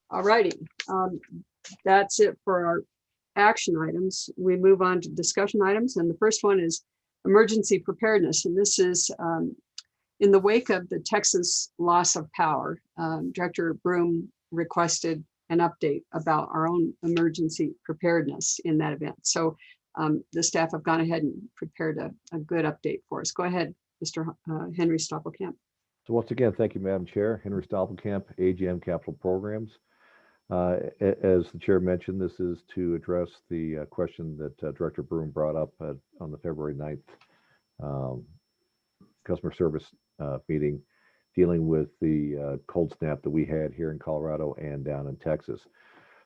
All righty, that's it for our action items. We move on to discussion items, and the first one is emergency preparedness. And this is in the wake of the Texas loss of power. Director Broom requested an update about our own emergency preparedness in that event. So the staff have gone ahead and prepared a good update for us. Go ahead, Mr. Henry Stoppelkamp. So once again, thank you, Madam Chair. Henry Stoppelkamp, AGM Capital Programs. As the chair mentioned, this is to address the question that Director Broom brought up on the February 9th customer service meeting, dealing with the cold snap that we had here in Colorado and down in Texas.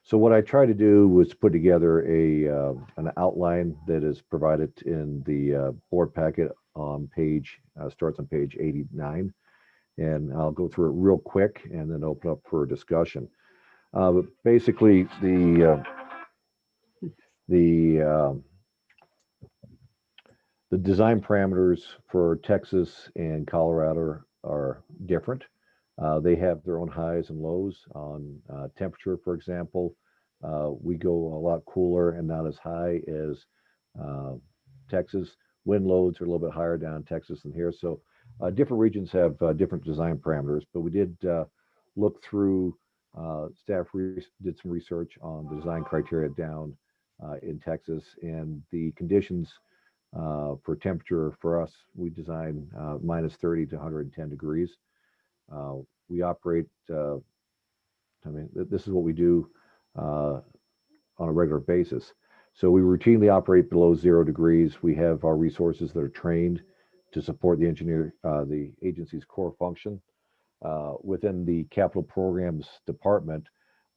So what I tried to do was put together an outline that is provided in the board packet on starts on page 89. And I'll go through it real quick and then open up for discussion. But basically, the design parameters for Texas and Colorado are different. They have their own highs and lows on temperature, for example. We go a lot cooler and not as high as Texas. Wind loads are a little bit higher down in Texas than here. So different regions have different design parameters, but we did look through, staff did some research on the design criteria down in Texas, and the conditions for temperature for us, we design minus 30 to 110 degrees. We operate, this is what we do on a regular basis. So we routinely operate below 0 degrees. We have our resources that are trained to support the agency's core function. Within the capital programs department,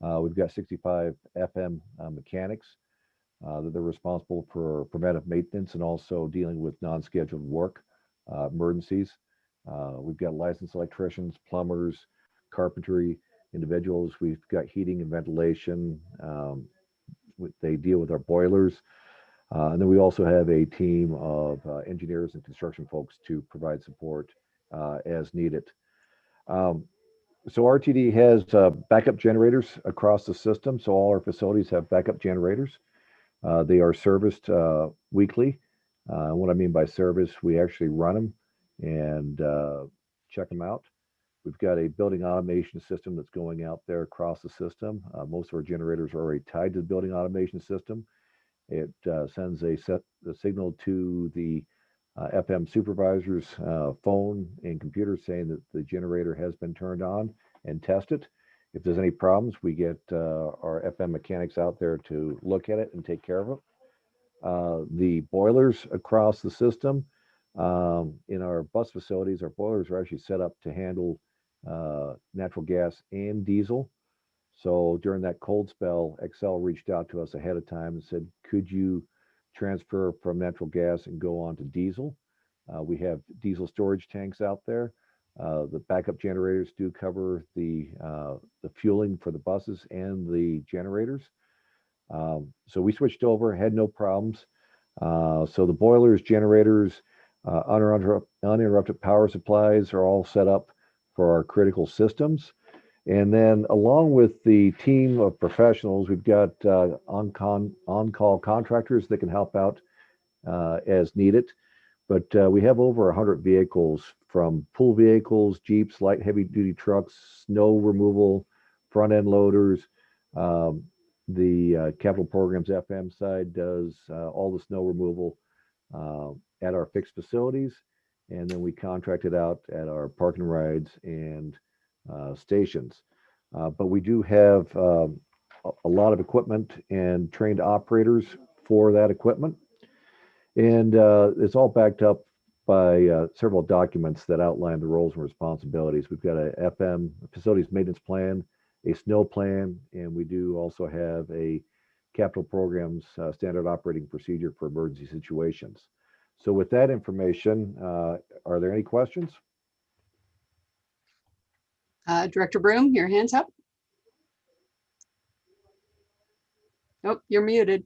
we've got 65 FM mechanics that they're responsible for preventive maintenance and also dealing with non-scheduled work, emergencies. We've got licensed electricians, plumbers, carpentry individuals. We've got heating and ventilation. They deal with our boilers. And then we also have a team of engineers and construction folks to provide support as needed. So RTD has backup generators across the system. So all our facilities have backup generators. They are serviced weekly. What I mean by service, we actually run them and check them out. We've got a building automation system that's going out there across the system. Most of our generators are already tied to the building automation system. It sends a signal to the FM supervisor's phone and computer saying that the generator has been turned on and tested. If there's any problems, we get our FM mechanics out there to look at it and take care of it. The boilers across the system in our bus facilities, our boilers are actually set up to handle natural gas and diesel. So during that cold spell, Excel reached out to us ahead of time and said, could you transfer from natural gas and go on to diesel? We have diesel storage tanks out there. The backup generators do cover the fueling for the buses and the generators. So we switched over, had no problems. So the boilers, generators, uninterrupted power supplies are all set up for our critical systems. And then along with the team of professionals, we've got on-call contractors that can help out as needed. But we have over 100 vehicles, from pool vehicles, Jeeps, light heavy duty trucks, snow removal, front end loaders. The capital programs FM side does all the snow removal at our fixed facilities. And then we contract it out at our parking rides and stations. But we do have a lot of equipment and trained operators for that equipment. And it's all backed up by several documents that outline the roles and responsibilities. We've got a FM facilities maintenance plan, a snow plan, and we do also have a capital programs standard operating procedure for emergency situations. So with that information, are there any questions? Director Broom, your hand's up. Nope, you're muted.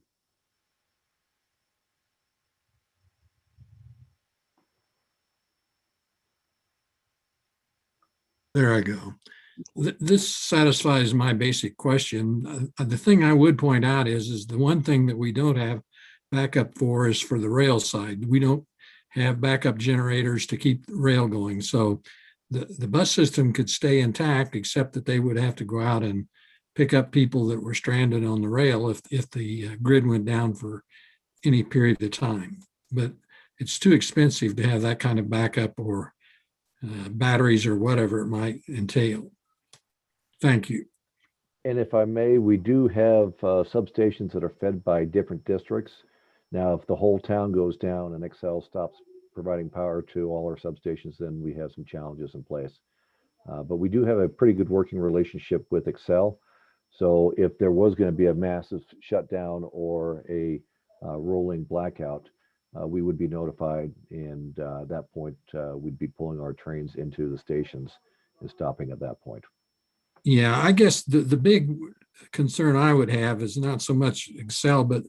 There I go. This satisfies my basic question. The thing I would point out is the one thing that we don't have backup for is for the rail side. We don't have backup generators to keep the rail going. So the bus system could stay intact, except that they would have to go out and pick up people that were stranded on the rail if the grid went down for any period of time. But it's too expensive to have that kind of backup or batteries or whatever it might entail. Thank you. And if I may, we do have substations that are fed by different districts. Now, if the whole town goes down and Excel stops providing power to all our substations, then we have some challenges in place. But we do have a pretty good working relationship with Excel. So if there was going to be a massive shutdown or a rolling blackout, we would be notified, and at that point, we'd be pulling our trains into the stations and stopping at that point. Yeah, I guess the big concern I would have is not so much Excel, but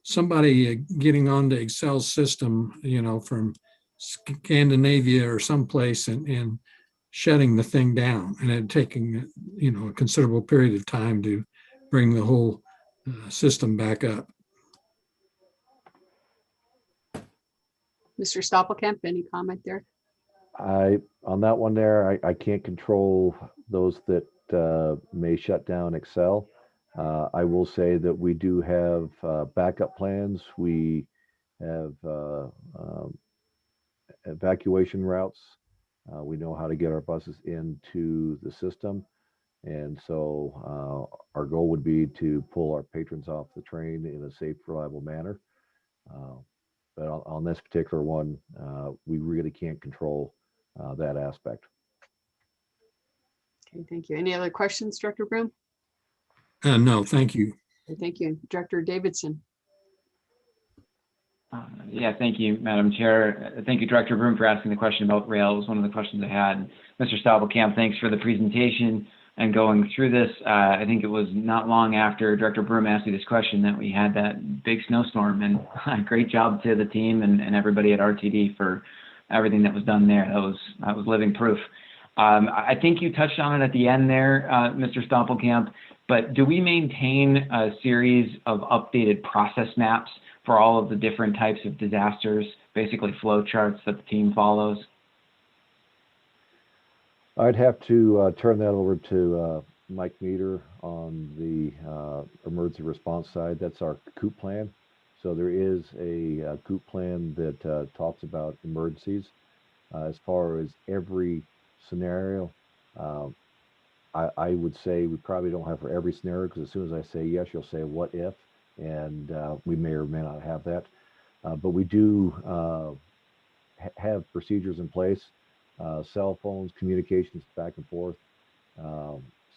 somebody getting onto Excel's system, you know, from Scandinavia or someplace and shutting the thing down, and it taking, you know, a considerable period of time to bring the whole system back up. Mr. Stoppelkamp, any comment there? On that one there, I can't control those that may shut down Excel. I will say that we do have backup plans. We have evacuation routes. We know how to get our buses into the system. And so our goal would be to pull our patrons off the train in a safe, reliable manner. But on this particular one, we really can't control that aspect. Okay, thank you. Any other questions, Director Broom? No, thank you. Okay, thank you. Director Davidson. Yeah, thank you, Madam Chair. Thank you, Director Broom, for asking the question about rail. It was one of the questions I had. Mr. Stoppelkamp, thanks for the presentation. and going through this. I think it was not long after Director Broom asked me this question that we had that big snowstorm, and great job to the team and everybody at RTD for everything that was done there. That was living proof. I think you touched on it at the end there, Mr. Stoppelkamp, but do we maintain a series of updated process maps for all of the different types of disasters, basically flow charts that the team follows? I'd have to turn that over to Mike Meter on the emergency response side. That's our COOP plan. So there is a COOP plan that talks about emergencies. As far as every scenario, I would say we probably don't have for every scenario, because as soon as I say yes, you'll say what if, and we may or may not have that. But we do have procedures in place, cell phones, communications back and forth.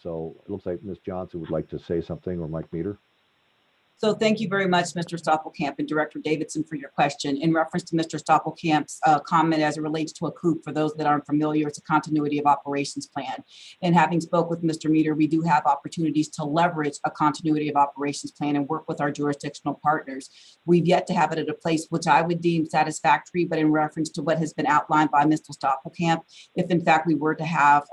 So it looks like Ms. Johnson would like to say something, or Mike Meter. So thank you very much, Mr. Stoppelkamp and Director Davidson, for your question. In reference to Mr. Stoppelkamp's comment as it relates to a COOP, for those that aren't familiar, it's a continuity of operations plan. And having spoke with Mr. Meter, we do have opportunities to leverage a continuity of operations plan and work with our jurisdictional partners. We've yet to have it at a place which I would deem satisfactory, but in reference to what has been outlined by Mr. Stoppelkamp, if in fact we were to have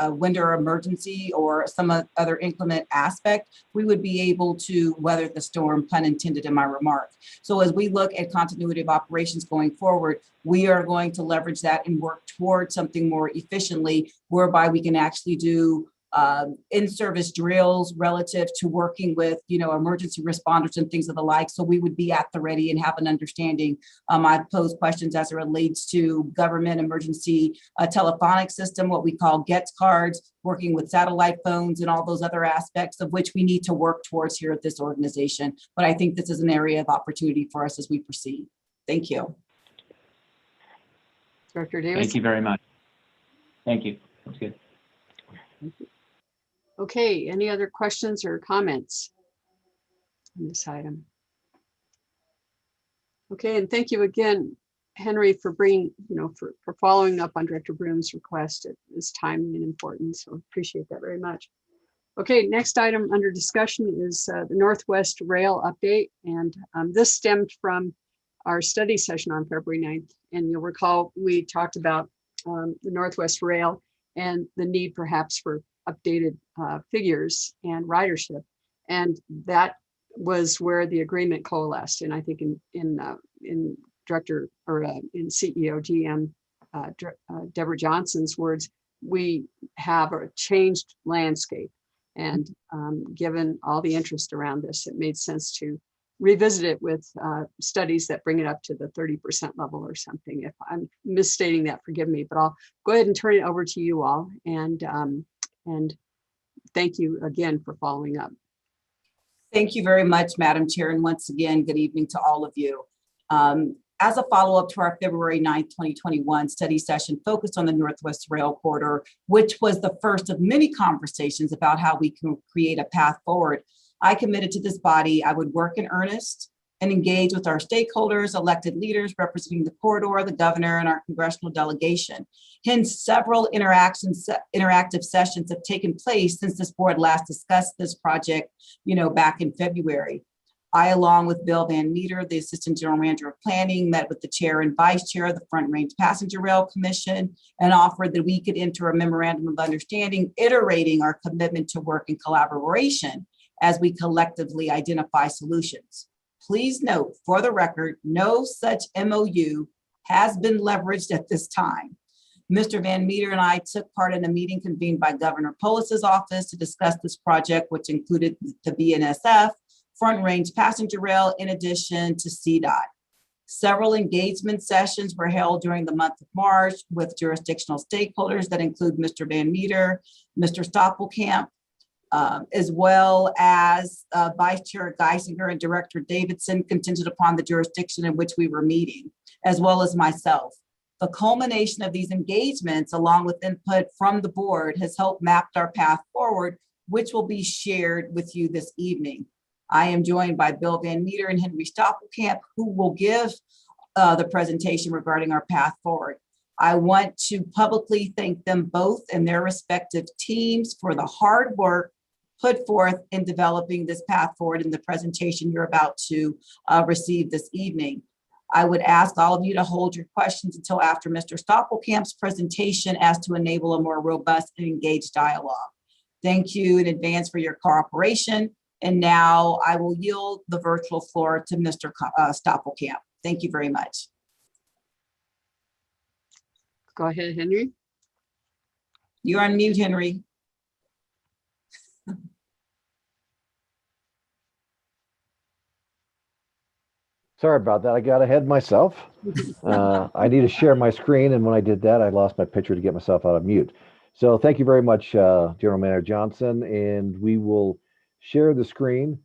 a winter emergency or some other inclement aspect, we would be able to weather the storm, pun intended in my remark. So as we look at continuity of operations going forward, we are going to leverage that and work towards something more efficiently, whereby we can actually do in-service drills relative to working with, emergency responders and things of the like. So we would be at the ready and have an understanding. I pose questions as it relates to government emergency telephonic system, what we call GETS cards, working with satellite phones and all those other aspects of which we need to work towards here at this organization. But I think this is an area of opportunity for us as we proceed. Thank you. Director Davis. Thank you very much. Thank you. That's good. Thank you. Okay, any other questions or comments on this item? Okay, and thank you again, Henry, for bringing, for following up on Director Broom's request. It is timely and important, so appreciate that very much. Okay, next item under discussion is the Northwest Rail update, and this stemmed from our study session on February 9th, and you'll recall we talked about the Northwest Rail and the need perhaps for updated figures and ridership, and that was where the agreement coalesced. And I think in Director or in CEO GM Deborah Johnson's words, we have a changed landscape, and given all the interest around this, it made sense to revisit it with studies that bring it up to the 30% level or something. If I'm misstating that, forgive me, but I'll go ahead and turn it over to you all, and thank you again for following up. Thank you very much, Madam Chair. And once again, good evening to all of you. As a follow-up to our February 9th, 2021 study session focused on the Northwest Rail Corridor, which was the first of many conversations about how we can create a path forward, I committed to this body I would work in earnest and engage with our stakeholders, elected leaders representing the corridor, the governor, and our congressional delegation. Hence, several interactive sessions have taken place since this board last discussed this project, back in February. I, along with Bill Van Meter, the Assistant General Manager of Planning, met with the Chair and Vice Chair of the Front Range Passenger Rail Commission and offered that we could enter a memorandum of understanding, iterating our commitment to work in collaboration as we collectively identify solutions. Please note, for the record, no such MOU has been leveraged at this time. Mr. Van Meter and I took part in a meeting convened by Governor Polis's office to discuss this project, which included the BNSF, Front Range Passenger Rail, in addition to CDOT. Several engagement sessions were held during the month of March with jurisdictional stakeholders that include Mr. Van Meter, Mr. Stoppelkamp, as well as Vice Chair Geisinger and Director Davidson, contingent upon the jurisdiction in which we were meeting, as well as myself. The culmination of these engagements, along with input from the board, has helped map our path forward, which will be shared with you this evening. I am joined by Bill Van Meter and Henry Stoppelkamp, who will give the presentation regarding our path forward. I want to publicly thank them both and their respective teams for the hard work put forth in developing this path forward in the presentation you're about to receive this evening. I would ask all of you to hold your questions until after Mr. Stoppelkamp's presentation as to enable a more robust and engaged dialogue. Thank you in advance for your cooperation. And now I will yield the virtual floor to Mr. Stoppelkamp. Thank you very much. Go ahead, Henry. You're on mute, Henry. Sorry about that. I got ahead myself. I need to share my screen, and when I did that, I lost my picture to get myself out of mute. So thank you very much, General Manager Johnson, and we will share the screen.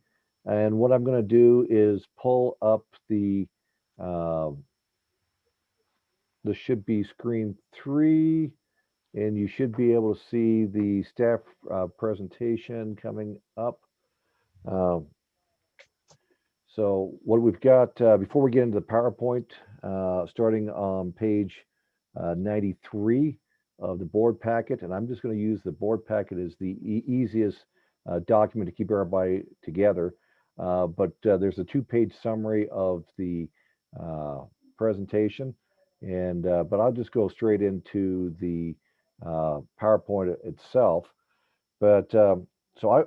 And what I'm going to do is pull up this should be screen 3, and you should be able to see the staff presentation coming up. So what we've got, before we get into the PowerPoint, starting on page 93 of the board packet, and I'm just going to use the board packet as the easiest document to keep everybody together. But there's a 2-page summary of the presentation, and but I'll just go straight into the PowerPoint itself. But so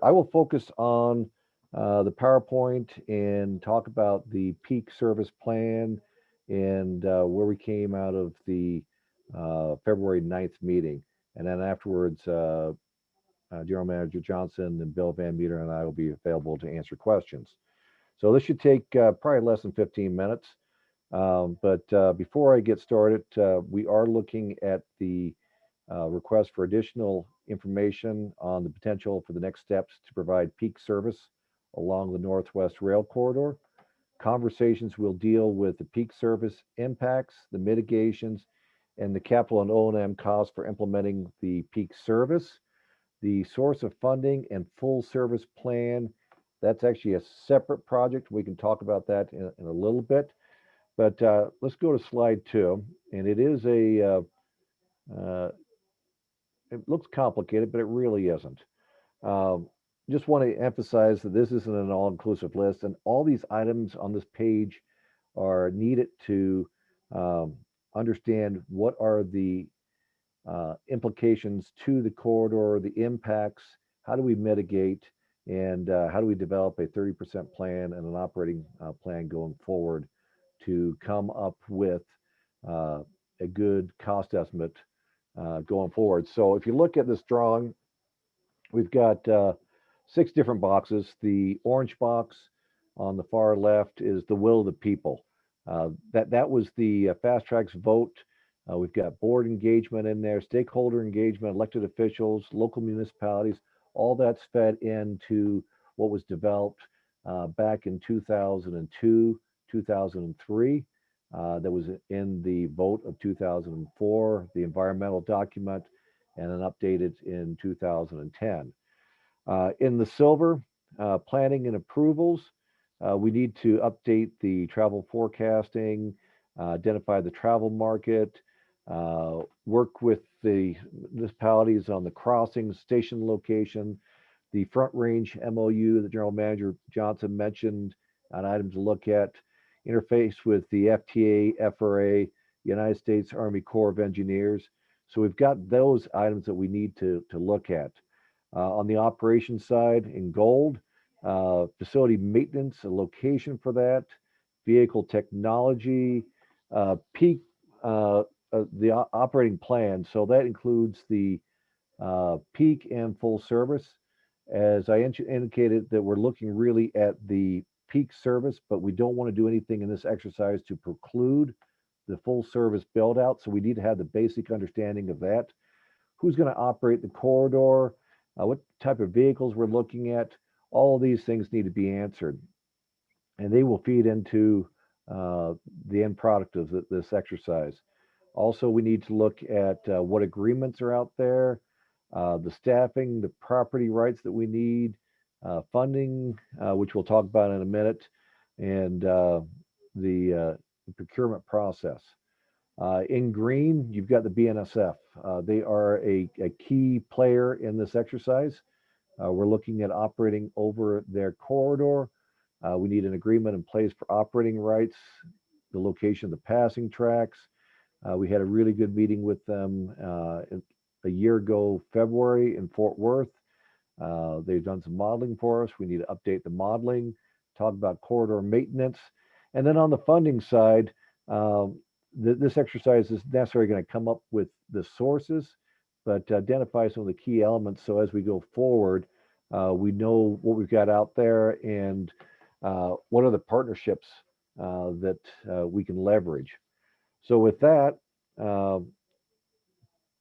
I will focus on the PowerPoint and talk about the peak service plan and where we came out of the February 9th meeting. And then afterwards, General Manager Johnson and Bill Van Meter and I will be available to answer questions. So this should take probably less than 15 minutes. But before I get started, we are looking at the request for additional information on the potential for the next steps to provide peak service along the Northwest Rail Corridor. Conversations will deal with the peak service impacts, the mitigations, and the capital and O&M costs for implementing the peak service. The source of funding and full service plan, that's actually a separate project. We can talk about that in a little bit. But let's go to slide 2. And it is it looks complicated, but it really isn't. Just want to emphasize that this isn't an all-inclusive list, and all these items on this page are needed to understand what are the implications to the corridor, the impacts, how do we mitigate, and how do we develop a 30% plan and an operating plan going forward to come up with a good cost estimate going forward. So if you look at this drawing, we've got 6 different boxes. The orange box on the far left is the will of the people. That was the fast tracks vote. We've got board engagement in there, stakeholder engagement, elected officials, local municipalities. All that's fed into what was developed back in 2002, 2003. That was in the vote of 2004, the environmental document, and then updated in 2010. In the silver, planning and approvals, we need to update the travel forecasting, identify the travel market, work with the municipalities on the crossing station location, the Front Range MOU that General Manager Johnson mentioned, an item to look at, interface with the FTA, FRA, United States Army Corps of Engineers. So we've got those items that we need to look at. On the operations side, in gold, facility maintenance, a location for that, vehicle technology, peak, the operating plan. So that includes the peak and full service. As I indicated, that we're looking really at the peak service, but we don't want to do anything in this exercise to preclude the full service build out. So we need to have the basic understanding of that. Who's going to operate the corridor? What type of vehicles we're looking at? All of these things need to be answered, and they will feed into the end product of this exercise. Also, we need to look at what agreements are out there, the staffing, the property rights that we need, funding, which we'll talk about in a minute, and the procurement process. In green, you've got the BNSF. They are a key player in this exercise. We're looking at operating over their corridor. We need an agreement in place for operating rights, the location of the passing tracks. We had a really good meeting with them a year ago, February, in Fort Worth. They've done some modeling for us. We need to update the modeling, talk about corridor maintenance. And then on the funding side, this exercise is necessarily going to come up with the sources, but identify some of the key elements. So as we go forward, we know what we've got out there and what are the partnerships that we can leverage. So with that,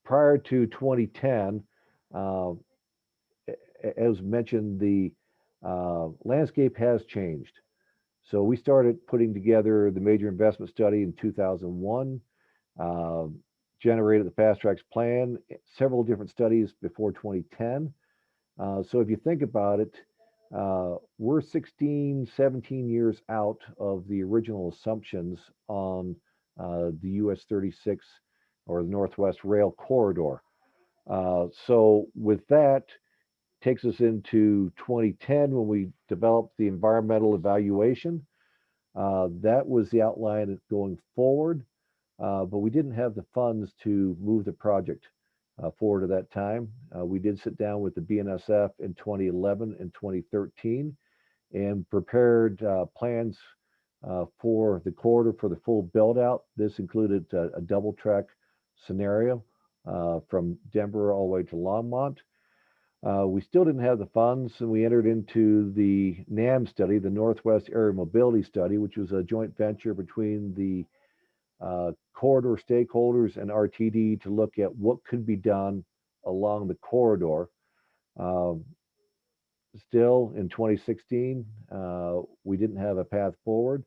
prior to 2010, as mentioned, the landscape has changed. So we started putting together the major investment study in 2001, generated the fast tracks plan, several different studies before 2010. So if you think about it, we're 16, 17 years out of the original assumptions on the US 36 or the Northwest Rail Corridor. So with that, takes us into 2010 when we developed the environmental evaluation. That was the outline going forward, but we didn't have the funds to move the project forward at that time. We did sit down with the BNSF in 2011 and 2013 and prepared plans for the corridor for the full build out. This included a double track scenario from Denver all the way to Longmont. We still didn't have the funds, and we entered into the NAM study, the Northwest Area Mobility Study, which was a joint venture between the corridor stakeholders and RTD to look at what could be done along the corridor. Still in 2016, we didn't have a path forward.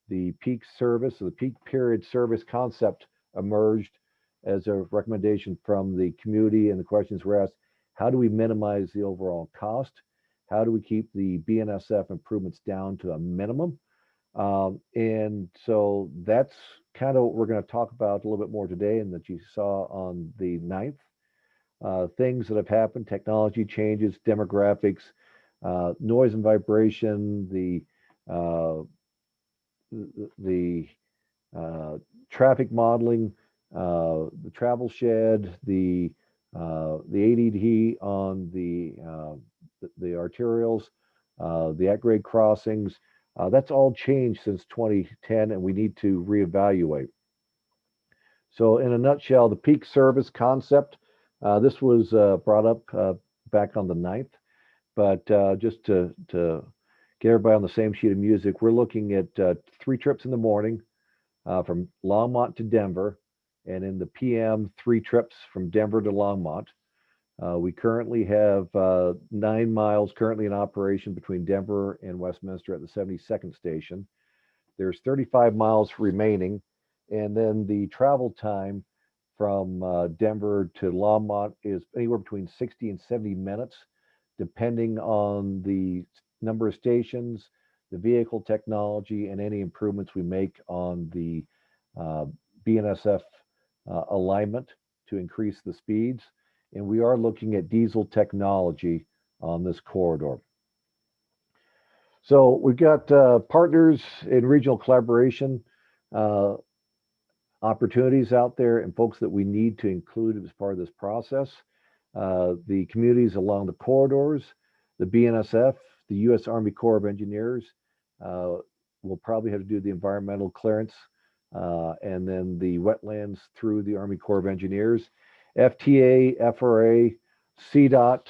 The peak service, or the peak period service concept emerged as a recommendation from the community, and the questions were asked: how do we minimize the overall cost? How do we keep the BNSF improvements down to a minimum? And so that's kind of what we're going to talk about a little bit more today, and that you saw on the 9th. Things that have happened, technology changes, demographics, noise and vibration, the traffic modeling, the travel shed, the ADD on the arterials, the at-grade crossings. That's all changed since 2010, and we need to reevaluate. So in a nutshell, the peak service concept, this was brought up back on the 9th, but just to get everybody on the same sheet of music, we're looking at 3 trips in the morning from Longmont to Denver, and in the PM, 3 trips from Denver to Longmont. We currently have 9 miles currently in operation between Denver and Westminster at the 72nd station. There's 35 miles remaining, and then the travel time from Denver to Longmont is anywhere between 60 and 70 minutes, depending on the number of stations, the vehicle technology, and any improvements we make on the BNSF alignment to increase the speeds. And we are looking at diesel technology on this corridor. So we've got partners in regional collaboration opportunities out there, and folks that we need to include as part of this process. The communities along the corridors, the BNSF, the U.S. Army Corps of Engineers will probably have to do the environmental clearance, and then the wetlands through the Army Corps of Engineers, FTA, FRA, CDOT,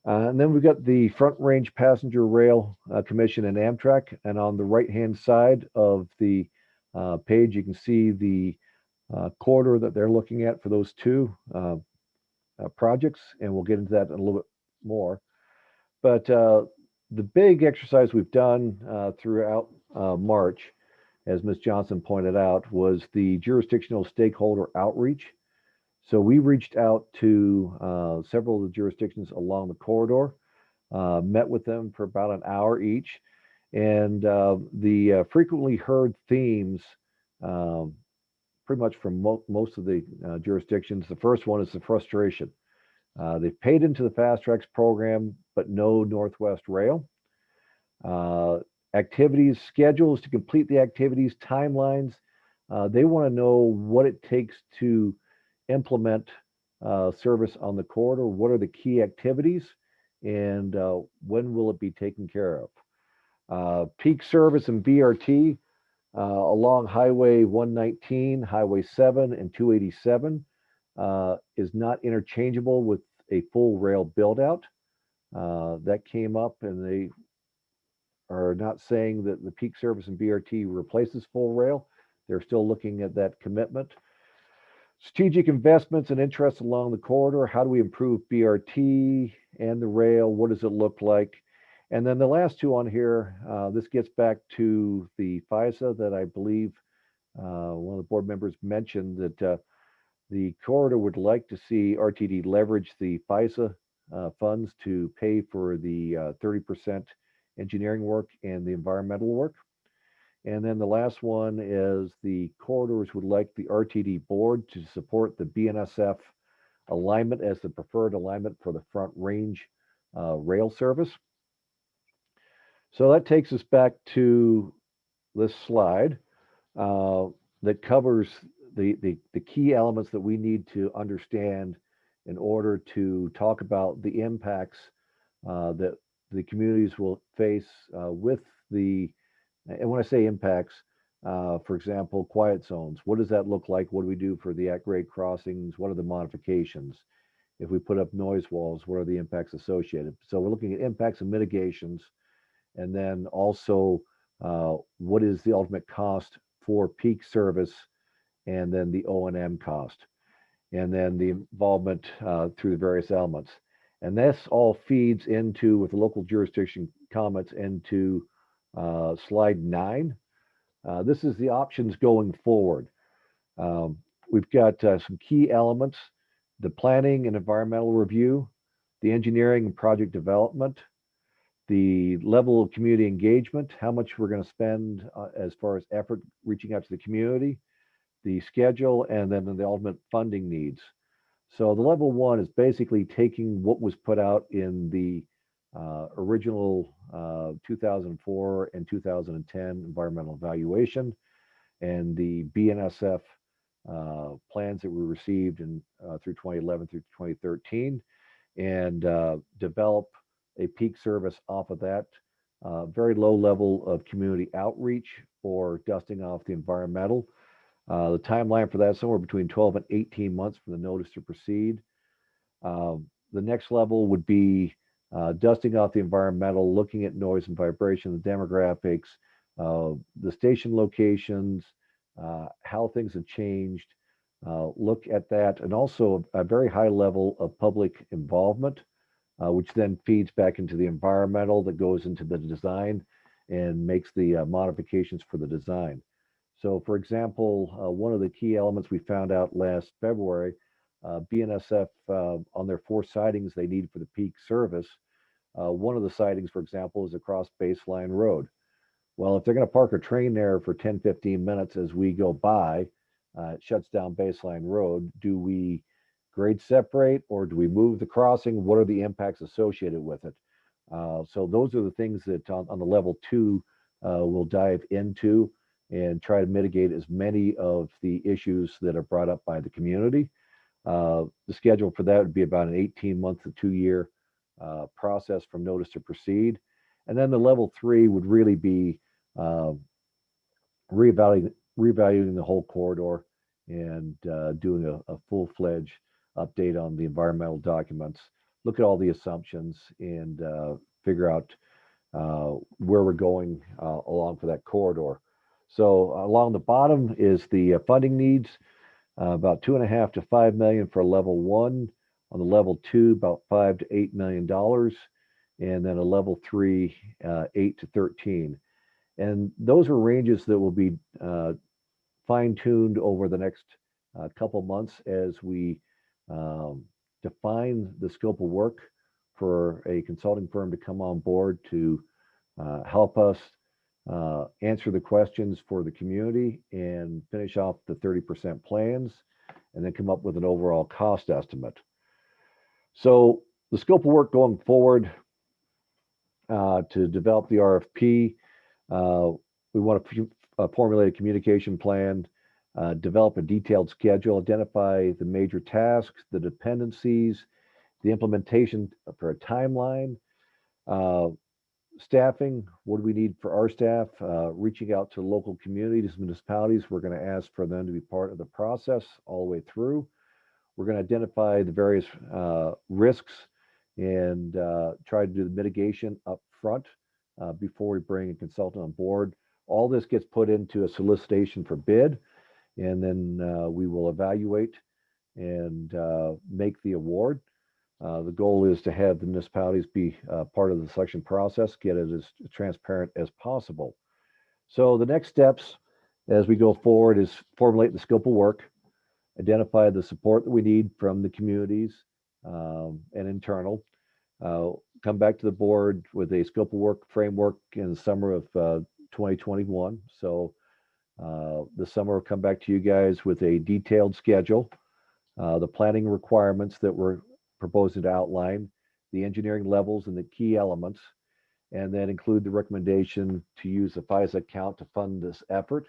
and then we've got the Front Range Passenger Rail Commission and Amtrak. And on the right-hand side of the page, you can see the corridor that they're looking at for those 2 projects, and we'll get into that in a little bit more. But the big exercise we've done throughout March, as Ms. Johnson pointed out, was the jurisdictional stakeholder outreach. So we reached out to several of the jurisdictions along the corridor, met with them for about an hour each, and the frequently heard themes pretty much from most of the jurisdictions. The first one is the frustration. They've paid into the Fast Tracks program, but no Northwest Rail. Activities, schedules to complete the activities, timelines. They want to know what it takes to implement service on the corridor. What are the key activities, and when will it be taken care of? Peak service and BRT along Highway 119, Highway 7, and 287 is not interchangeable with a full rail build out. That came up, and they are not saying that the peak service and BRT replaces full rail. They're still looking at that commitment. Strategic investments and interest along the corridor. How do we improve BRT and the rail? What does it look like? And then the last two on here, this gets back to the FISA that I believe one of the board members mentioned that the corridor would like to see RTD leverage the FISA funds to pay for the 30% engineering work and the environmental work. And then the last one is the corridors would like the RTD board to support the BNSF alignment as the preferred alignment for the front range rail service. So that takes us back to this slide that covers the key elements that we need to understand in order to talk about the impacts that the communities will face with the, and when I say impacts, for example, quiet zones, what does that look like? What do we do for the at-grade crossings? What are the modifications? If we put up noise walls, what are the impacts associated? So we're looking at impacts and mitigations, and then also what is the ultimate cost for peak service, and then the O&M cost, and then the involvement through the various elements. And this all feeds into, with the local jurisdiction comments, into slide 9. This is the options going forward. We've got some key elements: the planning and environmental review, the engineering and project development, the level of community engagement, how much we're going to spend as far as effort reaching out to the community, the schedule, and then the ultimate funding needs. So the level 1 is basically taking what was put out in the original 2004 and 2010 environmental evaluation and the BNSF plans that we received in through 2011 through 2013, and develop a peak service off of that. Very low level of community outreach or dusting off the environmental. The timeline for that, somewhere between 12 and 18 months from the notice to proceed. The next level would be dusting off the environmental, looking at noise and vibration, the demographics, the station locations, how things have changed. Look at that, and also a very high level of public involvement, which then feeds back into the environmental that goes into the design and makes the modifications for the design. So for example, one of the key elements we found out last February, BNSF on their 4 sidings they need for the peak service, one of the sidings, for example, is across Baseline Road. Well, if they're going to park a train there for 10-15 minutes as we go by, it shuts down Baseline Road. Do we grade separate, or do we move the crossing? What are the impacts associated with it? So those are the things that on the level 2 we'll dive into and try to mitigate as many of the issues that are brought up by the community. The schedule for that would be about an 18-month to 2-year process from notice to proceed. And then the level 3 would really be reevaluating the whole corridor and doing a full-fledged update on the environmental documents, look at all the assumptions, and figure out where we're going along for that corridor. So along the bottom is the funding needs, about $2.5 to $5 million for level 1. On the level 2, about $5 to $8 million, and then a level 3, 8 to 13. And those are ranges that will be fine-tuned over the next couple months as we define the scope of work for a consulting firm to come on board to help us answer the questions for the community and finish off the 30% plans, and then come up with an overall cost estimate. So the scope of work going forward to develop the RFP, we want to formulate a communication plan, develop a detailed schedule, identify the major tasks, the dependencies, the implementation for a timeline, staffing, what do we need for our staff, reaching out to local communities, municipalities. We're going to ask for them to be part of the process all the way through. We're going to identify the various risks and try to do the mitigation up front before we bring a consultant on board. All this gets put into a solicitation for bid, and then we will evaluate and make the award. The goal is to have the municipalities be part of the selection process, get it as transparent as possible. So the next steps as we go forward is formulate the scope of work, identify the support that we need from the communities and internal, come back to the board with a scope of work framework in the summer of 2021. So this summer, we'll come back to you guys with a detailed schedule, the planning requirements that we're proposing to outline, the engineering levels and the key elements, and then include the recommendation to use the FISA account to fund this effort.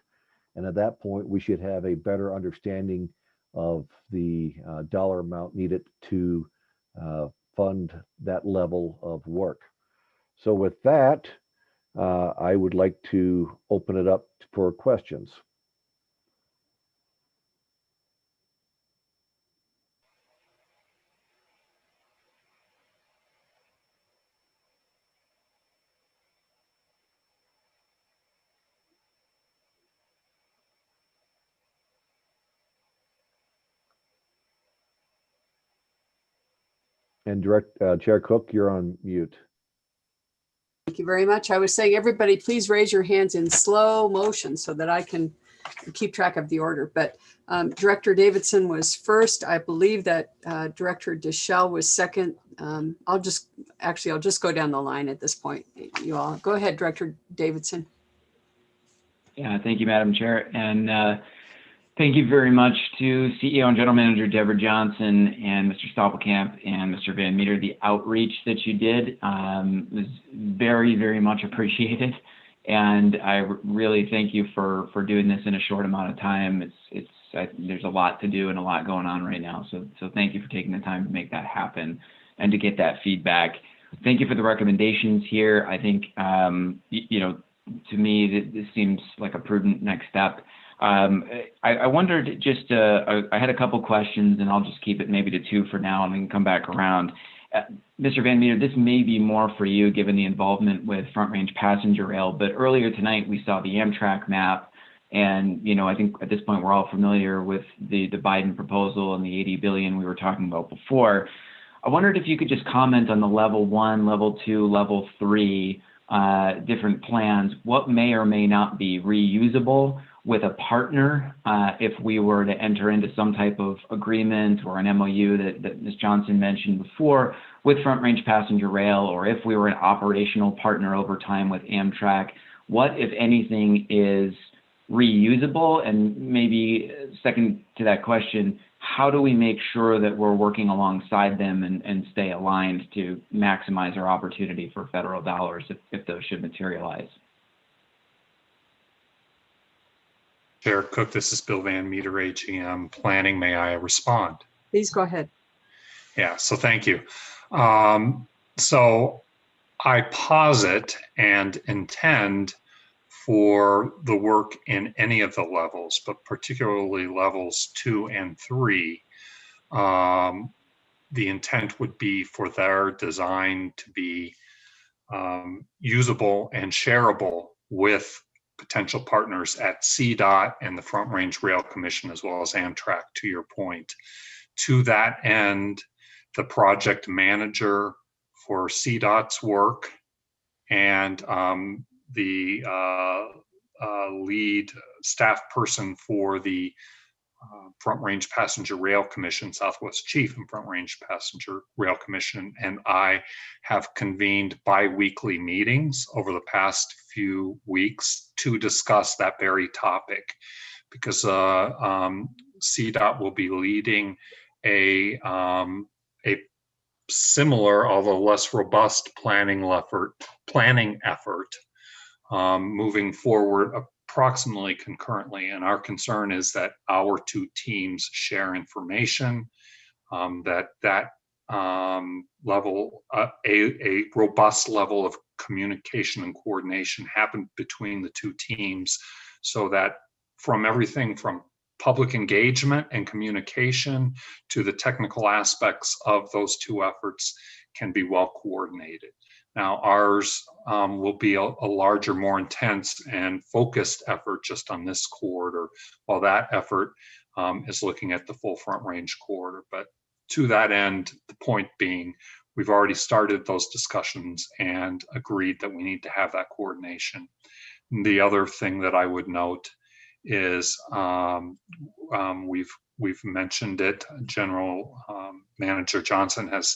And at that point, we should have a better understanding of the dollar amount needed to fund that level of work. So with that, I would like to open it up for questions. And Chair Cook, you're on mute. Thank you very much. I was saying, everybody, please raise your hands in slow motion so that I can keep track of the order. But Director Davidson was first. I believe that Director Deschel was second. I'll just go down the line at this point. You all go ahead, Director Davidson. Yeah, thank you, Madam Chair. And thank you very much to CEO and General Manager Deborah Johnson and Mr. Stoppelkamp and Mr. Van Meter. The outreach that you did was very, very much appreciated. And I really thank you for doing this in a short amount of time. There's a lot to do and a lot going on right now. So thank you for taking the time to make that happen and to get that feedback. Thank you for the recommendations here. I think, to me, this seems like a prudent next step. I wondered just, I had a couple questions, and I'll just keep it maybe to two for now and then come back around. Mr. Van Meter, this may be more for you given the involvement with Front Range Passenger Rail, but earlier tonight we saw the Amtrak map, and I think at this point we're all familiar with the Biden proposal and the $80 billion we were talking about before. I wondered if you could just comment on the level 1, level 2, level 3 different plans. What may or may not be reusable with a partner if we were to enter into some type of agreement or an MOU that Ms. Johnson mentioned before with Front Range Passenger Rail, or if we were an operational partner over time with Amtrak, what, if anything, is reusable? And maybe second to that question, how do we make sure that we're working alongside them and stay aligned to maximize our opportunity for federal dollars if those should materialize? Chair Cook, this is Bill Van Meter, AGM Planning. May I respond? Please go ahead. Yeah, so thank you. So I posit and intend for the work in any of the levels, but particularly levels 2 and 3. The intent would be for their design to be usable and shareable with potential partners at CDOT and the Front Range Rail Commission, as well as Amtrak, to your point. To that end, the project manager for CDOT's work and the lead staff person for the Front Range Passenger Rail Commission, Southwest Chief and Front Range Passenger Rail Commission, and I have convened bi-weekly meetings over the past few weeks to discuss that very topic, because CDOT will be leading a similar, although less robust planning effort moving forward approximately concurrently. And our concern is that our two teams share information, that level, a robust level of communication and coordination happen between the two teams, so that from everything from public engagement and communication to the technical aspects of those two efforts can be well coordinated. Now, ours will be a larger, more intense and focused effort just on this corridor, while that effort is looking at the full Front Range corridor. But to that end, the point being, we've already started those discussions and agreed that we need to have that coordination. And the other thing that I would note is we've mentioned it. General Manager Johnson has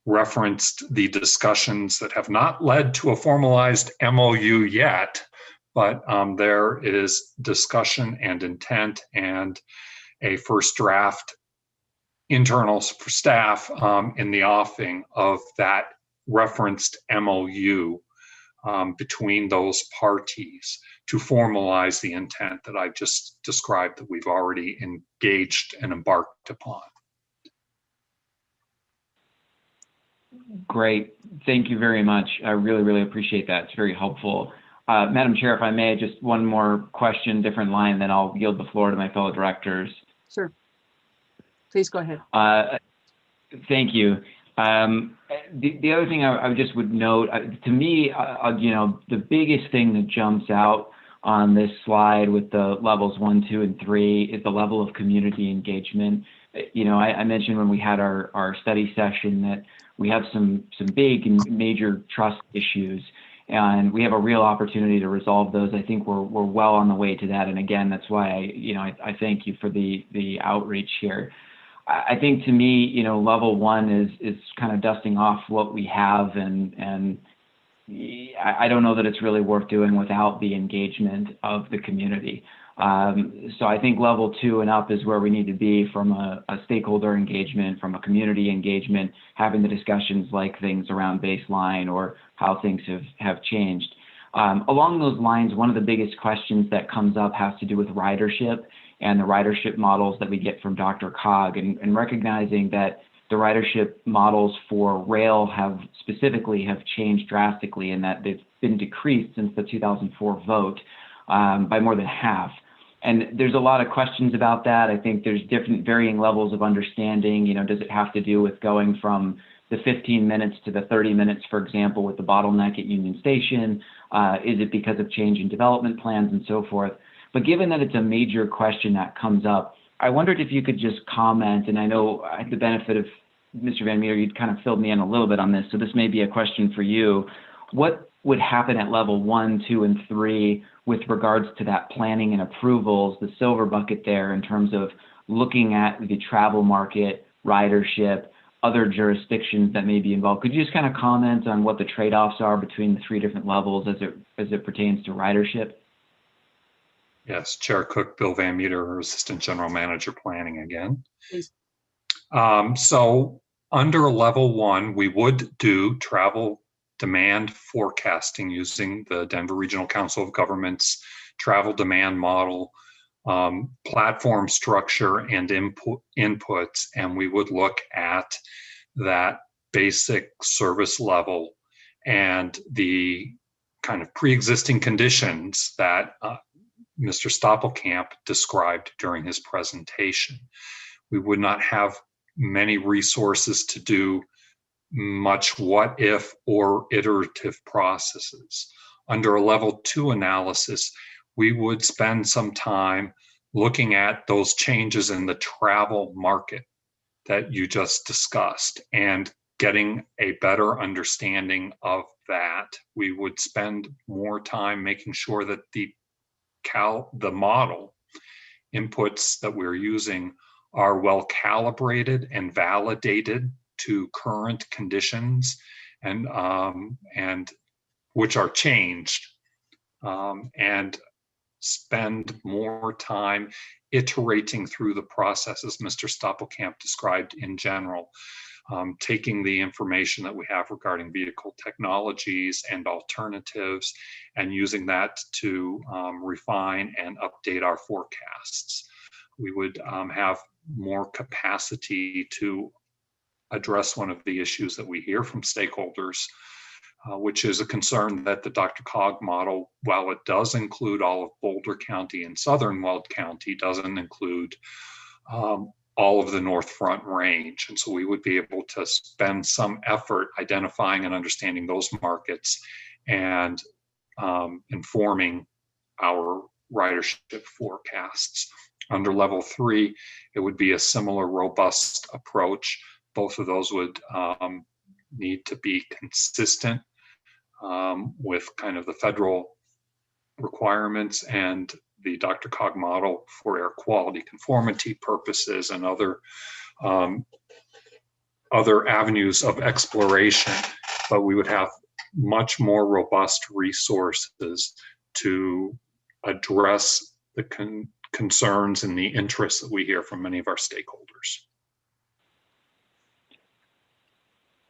referenced the discussions that have not led to a formalized MOU yet, but there is discussion and intent and a first draft internal for staff in the offing of that referenced MOU between those parties to formalize the intent that I've just described that we've already engaged and embarked upon. Great. Thank you very much. I really, really appreciate that. It's very helpful. Madam Chair, if I may, just one more question, different line, then I'll yield the floor to my fellow directors. Sure. Please go ahead. Thank you. The other thing I just would note, to me, you know, the biggest thing that jumps out on this slide with the levels 1, 2, and 3 is the level of community engagement. You know, I mentioned when we had our study session that we have some big and major trust issues, and we have a real opportunity to resolve those. I think we're well on the way to that. And again, that's why I thank you for the outreach here. I think, to me, you know, level 1 is kind of dusting off what we have, and I don't know that it's really worth doing without the engagement of the community. So I think level 2 and up is where we need to be from a stakeholder engagement, from a community engagement, having the discussions like things around baseline or how things have changed. Along those lines, one of the biggest questions that comes up has to do with ridership and the ridership models that we get from DRCOG, and recognizing that the ridership models for rail have changed drastically, in that they've been decreased since the 2004 vote by more than half. And there's a lot of questions about that. I think there's varying levels of understanding. You know, does it have to do with going from the 15 minutes to the 30 minutes, for example, with the bottleneck at Union Station? Is it because of change in development plans and so forth? But given that it's a major question that comes up, I wondered if you could just comment, and I know I had the benefit of Mr. Van Meter, you'd kind of filled me in a little bit on this, so this may be a question for you. What would happen at level 1, 2, and 3 with regards to that planning and approvals, the silver bucket there, in terms of looking at the travel market, ridership, other jurisdictions that may be involved? Could you just kind of comment on what the trade-offs are between the 3 different levels as it pertains to ridership? Yes, Chair Cook, Bill Van Meter, Assistant General Manager Planning again. Please. So under level 1, we would do travel demand forecasting using the Denver Regional Council of Governments travel demand model, platform structure and inputs, and we would look at that basic service level and the kind of pre-existing conditions that Mr. Stoppelkamp described during his presentation. We would not have many resources to do much what if or iterative processes. Under a level 2 analysis, we would spend some time looking at those changes in the travel market that you just discussed and getting a better understanding of that. We would spend more time making sure that the model inputs that we're using are well calibrated and validated to current conditions, and which are changed, and spend more time iterating through the process, as Mr. Stoppelkamp described in general, taking the information that we have regarding vehicle technologies and alternatives and using that to refine and update our forecasts. We would have more capacity to address one of the issues that we hear from stakeholders, which is a concern that the DRCOG model, while it does include all of Boulder County and Southern Weld County, doesn't include all of the North Front Range. And so we would be able to spend some effort identifying and understanding those markets and informing our ridership forecasts. Under level 3, it would be a similar robust approach. Both of those would need to be consistent with kind of the federal requirements and the DRCOG model for air quality conformity purposes and other avenues of exploration. But we would have much more robust resources to address the concerns and the interests that we hear from many of our stakeholders.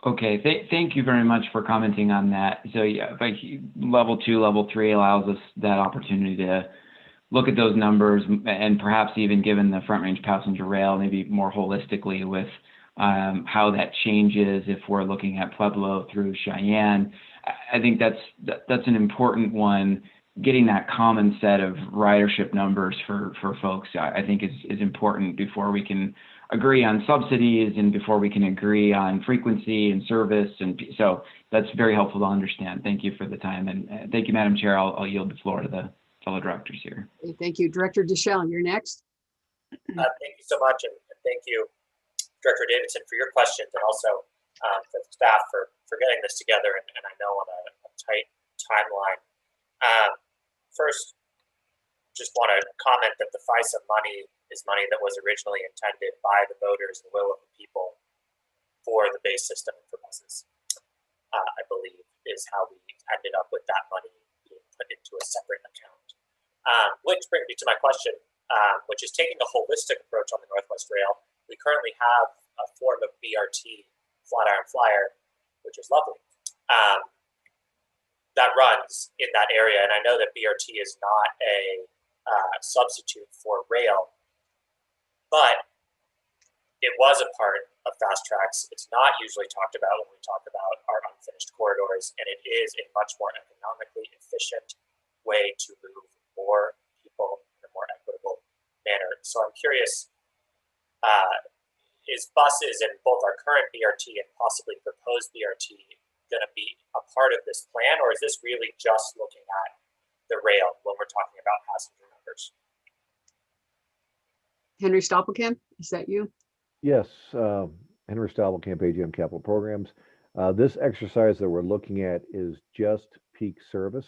Okay, thank you very much for commenting on that. So yeah, like level 2, level 3 allows us that opportunity to look at those numbers and perhaps even given the Front Range passenger rail, maybe more holistically with how that changes if we're looking at Pueblo through Cheyenne. I think that's an important one. Getting that common set of ridership numbers for folks, I think is important before we can agree on subsidies and before we can agree on frequency and service. And so that's very helpful to understand. Thank you for the time. And thank you, Madam Chair. I'll yield the floor to the fellow directors here. Thank you. Director Deschel, you're next. Thank you so much. And thank you, Director Davidson, for your questions, and also for the staff for getting this together, and I know on a tight timeline. First, just want to comment that the FISA money is money that was originally intended by the voters, the will of the people, for the base system and for buses. I believe is how we ended up with that money being put into a separate account. Which brings me to my question, which is taking a holistic approach on the Northwest Rail. We currently have a form of BRT, flat iron flyer, which is lovely. That runs in that area, and I know that BRT is not a substitute for rail, but it was a part of fast tracks. It's not usually talked about when we talk about our unfinished corridors, and it is a much more economically efficient way to move more people in a more equitable manner. So I'm curious, is buses in both our current BRT and possibly proposed BRT going to be a part of this plan, or is this really just looking at the rail when we're talking about passenger numbers? Henry Stoppelkamp, is that you? Yes, Henry Stoppelkamp, AGM Capital Programs. This exercise that we're looking at is just peak service.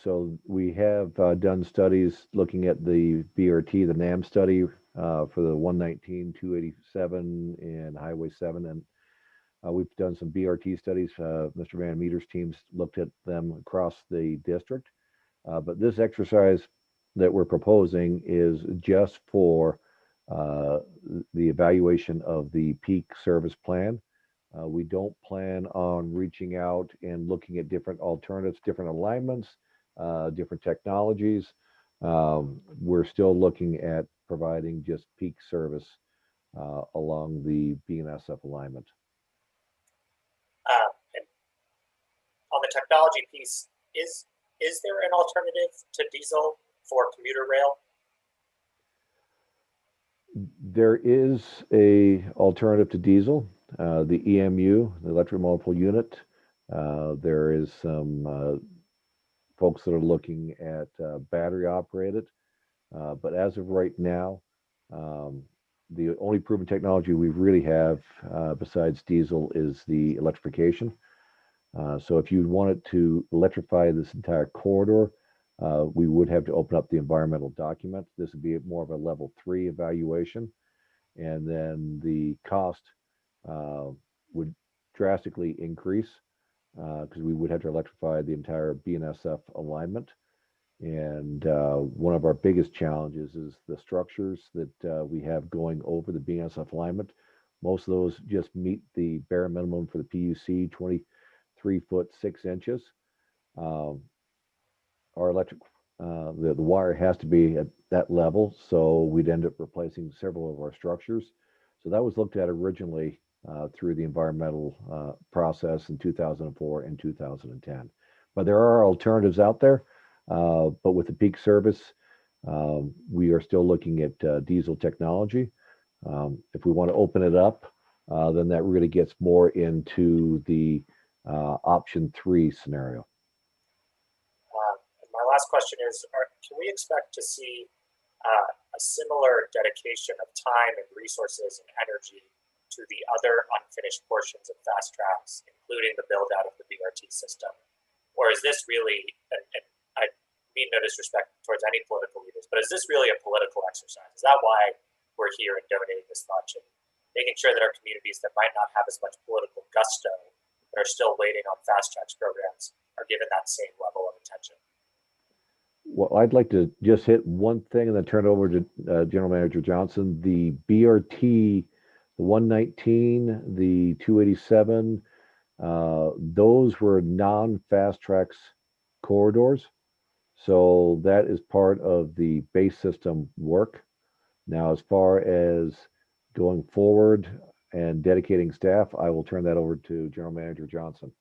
So we have done studies looking at the BRT, the NAM study for the 119, 287, and Highway 7. And we've done some BRT studies. Mr. Van Meter's teams looked at them across the district. But this exercise that we're proposing is just for the evaluation of the peak service plan. We don't plan on reaching out and looking at different alternatives, different alignments, different technologies. We're still looking at providing just peak service along the BNSF alignment. And on the technology piece, is there an alternative to diesel for commuter rail? There is a alternative to diesel, the EMU, the electric multiple unit. There is some folks that are looking at battery operated, but as of right now, the only proven technology we really have besides diesel is the electrification. So if you wanted to electrify this entire corridor, we would have to open up the environmental document. This would be more of a level 3 evaluation. And then the cost would drastically increase because we would have to electrify the entire BNSF alignment. And one of our biggest challenges is the structures that we have going over the BNSF alignment. Most of those just meet the bare minimum for the PUC, 23 foot 6 inches. Our electric, the wire has to be at that level, so we'd end up replacing several of our structures. So that was looked at originally through the environmental process in 2004 and 2010. But there are alternatives out there. But with the peak service, we are still looking at diesel technology. If we want to open it up, then that really gets more into the option 3 scenario. My last question is, can we expect to see a similar dedication of time and resources and energy to the other unfinished portions of fast tracks, including the build out of the BRT system? Or is this really, and I mean no disrespect towards any political leaders, but is this really a political exercise? Is that why we're here and donating this much and making sure that our communities that might not have as much political gusto but are still waiting on fast tracks programs are given that same level of attention? Well, I'd like to just hit one thing and then turn it over to General Manager Johnson. The BRT, the 119, the 287, those were non-fast tracks corridors. So that is part of the base system work. Now, as far as going forward and dedicating staff, I will turn that over to General Manager Johnson.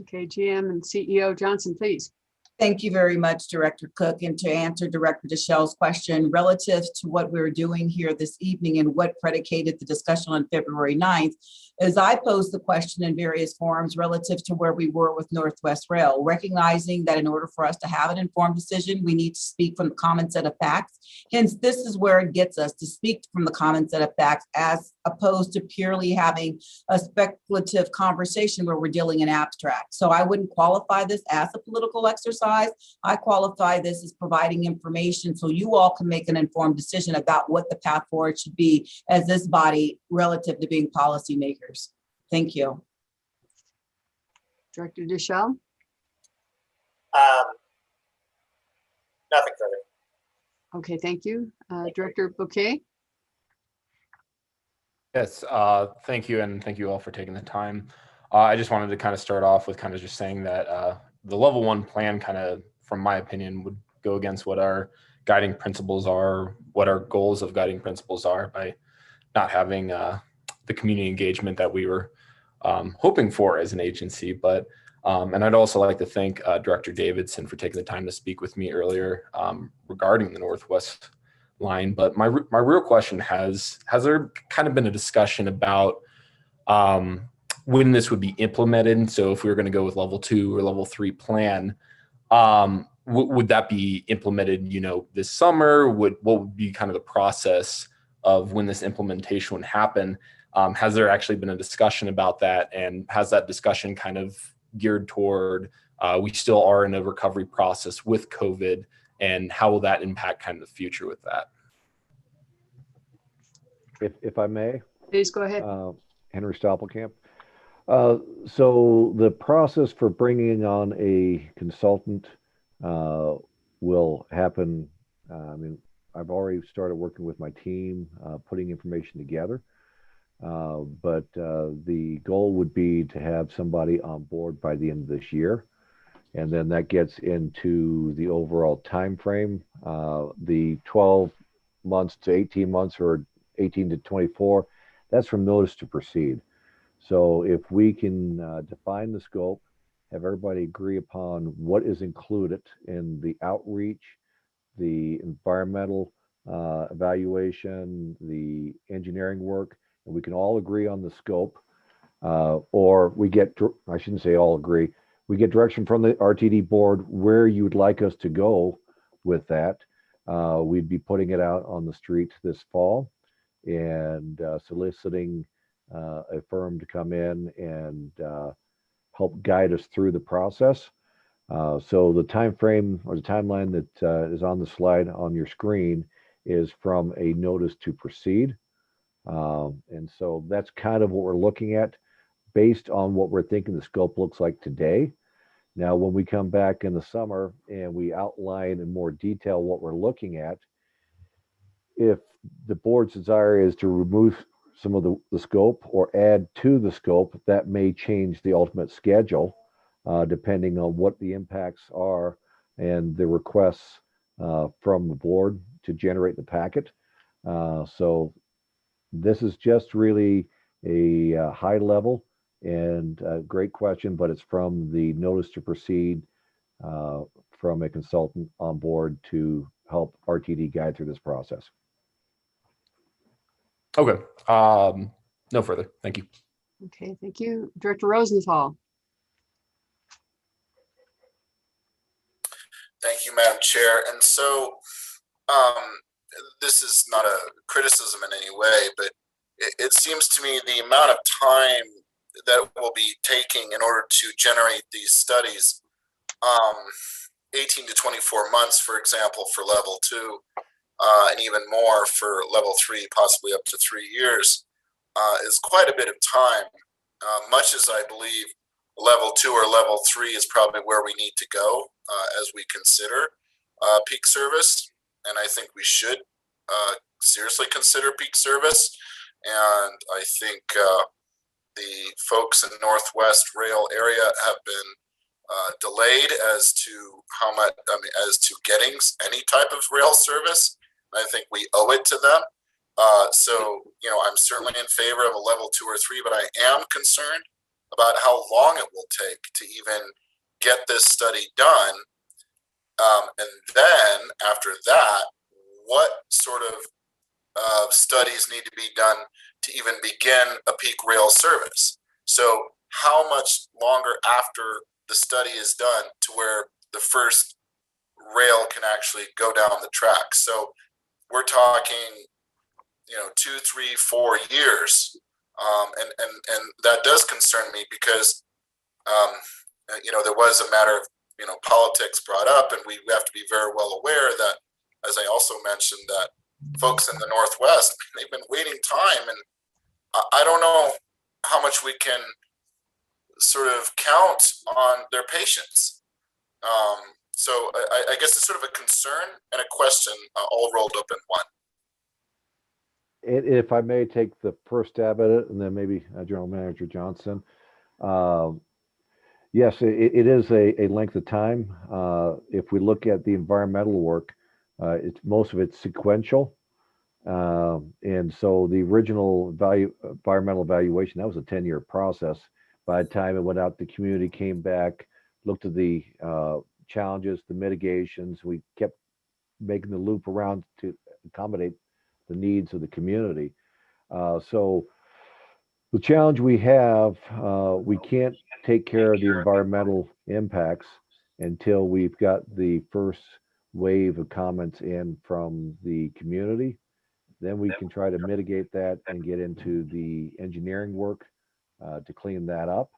Okay, GM and CEO Johnson, please. Thank you very much, Director Cook. And to answer Director Deschelle's question relative to what we're doing here this evening and what predicated the discussion on February 9th, as I posed the question in various forums relative to where we were with Northwest Rail, recognizing that in order for us to have an informed decision, we need to speak from the common set of facts. Hence, this is where it gets us to speak from the common set of facts as opposed to purely having a speculative conversation where we're dealing in abstract. So I wouldn't qualify this as a political exercise. I qualify this as providing information so you all can make an informed decision about what the path forward should be as this body relative to being policymakers. Thank you. Director Deschelle? Nothing further. Okay, thank you. Director Bouquet? Yes, thank you, and thank you all for taking the time. I just wanted to kind of start off with kind of just saying that the level 1 plan kind of, from my opinion, would go against what our guiding principles are, what our goals of guiding principles are, by not having the community engagement that we were hoping for as an agency. But and I'd also like to thank Director Davidson for taking the time to speak with me earlier regarding the Northwest line. But my real question has there kind of been a discussion about when this would be implemented? So if we were going to go with level 2 or level 3 plan, would that be implemented, this summer? What would be kind of the process of when this implementation would happen? Has there actually been a discussion about that? And has that discussion kind of geared toward, we still are in a recovery process with COVID, and how will that impact kind of the future with that? If I may. Please go ahead. Henry Stoppelkamp. So the process for bringing on a consultant will happen. I've already started working with my team, putting information together. But the goal would be to have somebody on board by the end of this year. And then that gets into the overall time frame, the 12 months to 18 months or 18 to 24, that's from notice to proceed. So if we can define the scope, have everybody agree upon what is included in the outreach, the environmental evaluation, the engineering work, and we can all agree on the scope, or we get, I shouldn't say all agree, we get direction from the RTD board where you would like us to go with that. We'd be putting it out on the street this fall and soliciting a firm to come in and help guide us through the process. So the time frame or the timeline that is on the slide on your screen is from a notice to proceed. And so that's kind of what we're looking at based on what we're thinking the scope looks like today. Now, when we come back in the summer and we outline in more detail what we're looking at, if the board's desire is to remove some of the scope or add to the scope, that may change the ultimate schedule, depending on what the impacts are and the requests from the board to generate the packet. So this is just really a high level and a great question, but it's from the notice to proceed from a consultant on board to help RTD guide through this process. Okay. No further. Thank you. Okay, thank you. Director Rosenthal. Thank you, Madam Chair. And so this is not a criticism in any way, but it seems to me the amount of time that we'll be taking in order to generate these studies, 18 to 24 months, for example, for level 2, and even more for level 3, possibly up to 3 years, is quite a bit of time. Much as I believe level 2 or level 3 is probably where we need to go as we consider peak service. And I think we should seriously consider peak service. And I think the folks in the Northwest Rail area have been delayed as to how much, as to getting any type of rail service. I think we owe it to them. So, I'm certainly in favor of a level 2 or 3, but I am concerned about how long it will take to even get this study done. And then after that, what sort of studies need to be done to even begin a peak rail service? So how much longer after the study is done to where the first rail can actually go down the track? So we're talking, 2, 3, 4 years. And that does concern me because, there was a matter of, politics brought up, and we have to be very well aware that, as I also mentioned, that folks in the Northwest, they've been waiting time, and I don't know how much we can sort of count on their patience. So I guess it's sort of a concern and a question all rolled up in one. If I may take the first stab at it, and then maybe General Manager Johnson. Yes, it is a length of time. If we look at the environmental work, most of it's sequential. And so the original environmental evaluation, that was a 10-year process. By the time it went out, the community came back, looked at the challenges, the mitigations. We kept making the loop around to accommodate the needs of the community. So the challenge we have, we can't take care of the environmental impacts until we've got the first wave of comments in from the community. Then we can try to mitigate that and get into the engineering work to clean that up.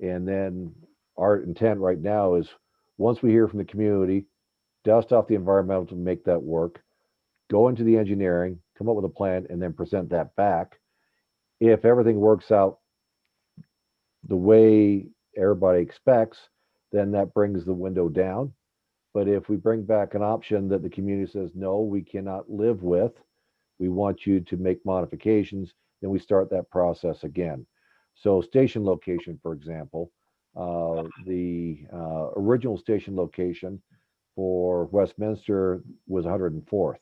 And then our intent right now is once we hear from the community, dust off the environmental to make that work, go into the engineering, come up with a plan, and then present that back. If everything works out the way everybody expects, then that brings the window down. But if we bring back an option that the community says, no, we cannot live with, we want you to make modifications, then we start that process again. So station location, for example, the original station location for Westminster was 104th.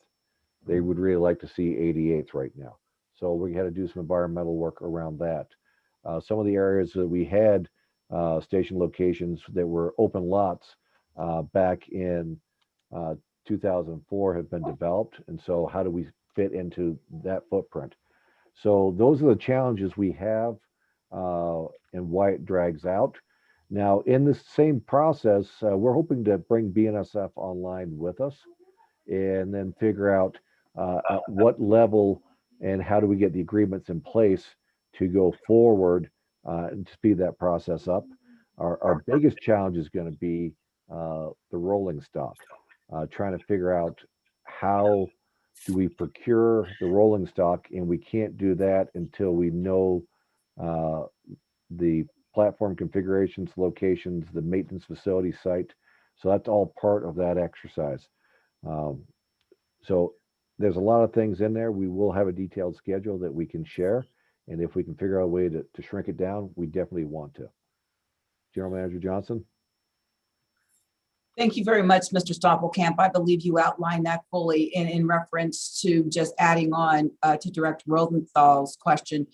They would really like to see 88th right now. So we had to do some environmental work around that. Some of the areas that we had station locations that were open lots back in 2004 have been developed. And so how do we fit into that footprint? So those are the challenges we have and why it drags out. Now, in the same process, we're hoping to bring BNSF online with us and then figure out at what level and how do we get the agreements in place to go forward and speed that process up. Our biggest challenge is going to be the rolling stock, trying to figure out how do we procure the rolling stock, and we can't do that until we know the platform configurations, locations, the maintenance facility site. So that's all part of that exercise. So there's a lot of things in there. We will have a detailed schedule that we can share. And if we can figure out a way to shrink it down, we definitely want to. General Manager Johnson. Thank you very much, Mr. Stoppelkamp. I believe you outlined that fully in reference to just adding on to Director Rosenthal's question.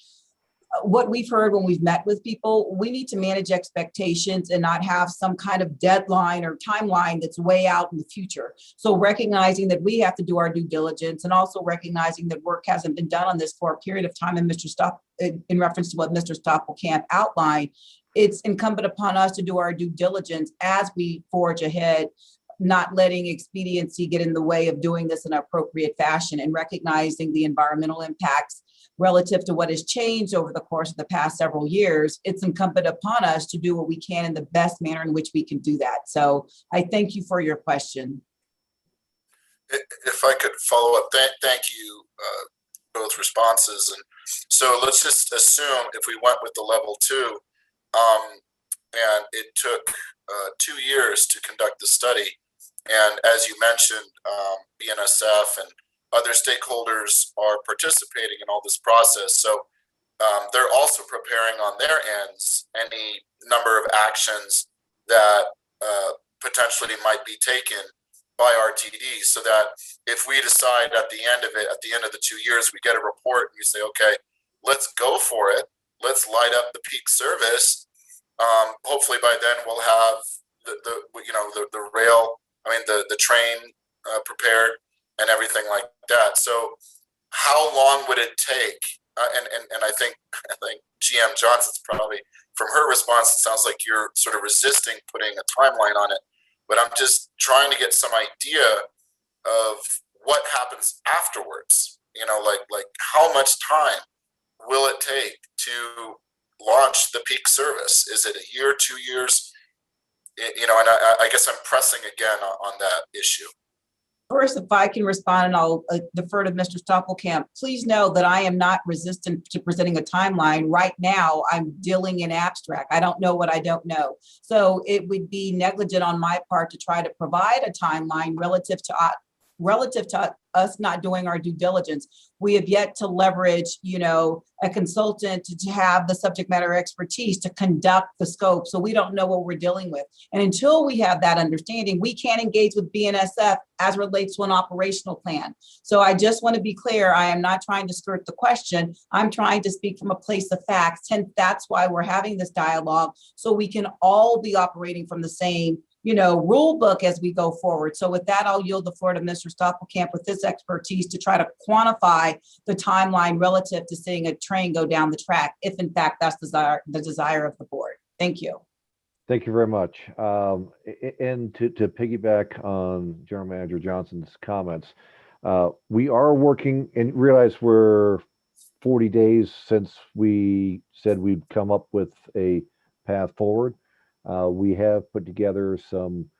What we've heard when we've met with people, we need to manage expectations and not have some kind of deadline or timeline that's way out in the future. So recognizing that we have to do our due diligence, and also recognizing that work hasn't been done on this for a period of time, and in reference to what Mr. Stoppelkamp outlined, it's incumbent upon us to do our due diligence as we forge ahead, not letting expediency get in the way of doing this in an appropriate fashion, and recognizing the environmental impacts relative to what has changed over the course of the past several years. It's incumbent upon us to do what we can in the best manner in which we can do that. So I thank you for your question. If I could follow up, thank you, both responses. And so let's just assume if we went with the level 2, and it took 2 years to conduct the study. And as you mentioned, BNSF and other stakeholders are participating in all this process. So they're also preparing on their ends any number of actions that potentially might be taken by RTD, so that if we decide at the end of it, at the end of the 2 years, we get a report and we say, okay, let's go for it. Let's light up the peak service. Hopefully by then we'll have the rail, the train prepared and everything like that. So how long would it take? And I think GM Johnson's probably, from her response, it sounds like you're sort of resisting putting a timeline on it. But I'm just trying to get some idea of what happens afterwards. Like how much time will it take to launch the peak service? Is it a year, 2 years? And I guess I'm pressing again on that issue. First, if I can respond, and I'll defer to Mr. Stoppelkamp, please know that I am not resistant to presenting a timeline. Right now, I'm dealing in abstract. I don't know what I don't know. So it would be negligent on my part to try to provide a timeline relative to us not doing our due diligence. We have yet to leverage, a consultant to have the subject matter expertise to conduct the scope. So we don't know what we're dealing with. And until we have that understanding, we can't engage with BNSF as relates to an operational plan. So I just want to be clear, I am not trying to skirt the question. I'm trying to speak from a place of facts. And that's why we're having this dialogue, so we can all be operating from the same rule book as we go forward. So with that, I'll yield the floor to Mr. Stoppelkamp with his expertise to try to quantify the timeline relative to seeing a train go down the track, if in fact that's the desire of the board. Thank you. Thank you very much. And to piggyback on General Manager Johnson's comments, we are working, and realize we're 40 days since we said we'd come up with a path forward. We have put together some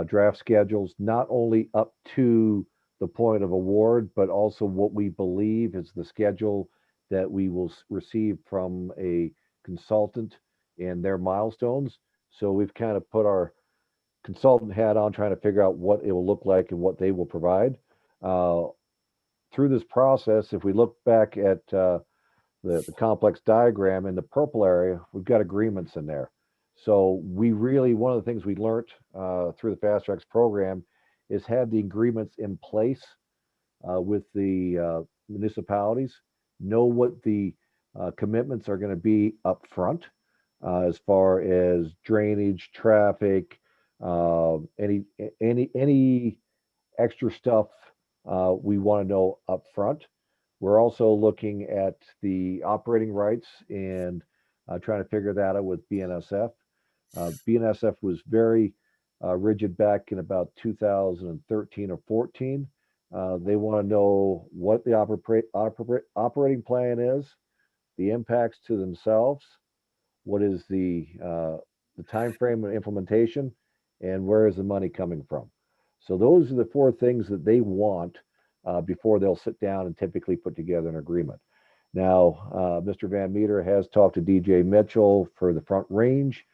draft schedules, not only up to the point of award, but also what we believe is the schedule that we will receive from a consultant and their milestones. So we've kind of put our consultant hat on, trying to figure out what it will look like and what they will provide. Through this process, if we look back at the complex diagram in the purple area, we've got agreements in there. So we really, one of the things we learned through the Fast Tracks program is have the agreements in place with the municipalities, know what the commitments are going to be up front as far as drainage, traffic, any extra stuff we want to know up front. We're also looking at the operating rights and trying to figure that out with BNSF. BNSF was very rigid back in about 2013 or 14. They want to know what the operating plan is, the impacts to themselves, what is the time frame of implementation, and where is the money coming from? So those are the 4 things that they want before they'll sit down and typically put together an agreement. Now, Mr. Van Meter has talked to DJ Mitchell for the Front Range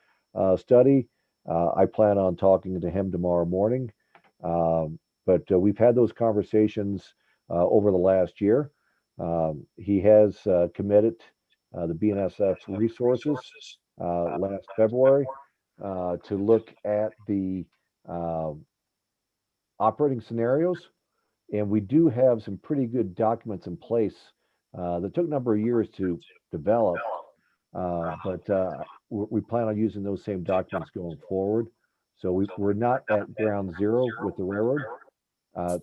study. I plan on talking to him tomorrow morning. But we've had those conversations over the last year. He has committed the BNSF's resources last February to look at the operating scenarios. And we do have some pretty good documents in place that took a number of years to develop, but we plan on using those same documents going forward. So we're not at ground zero with the railroad.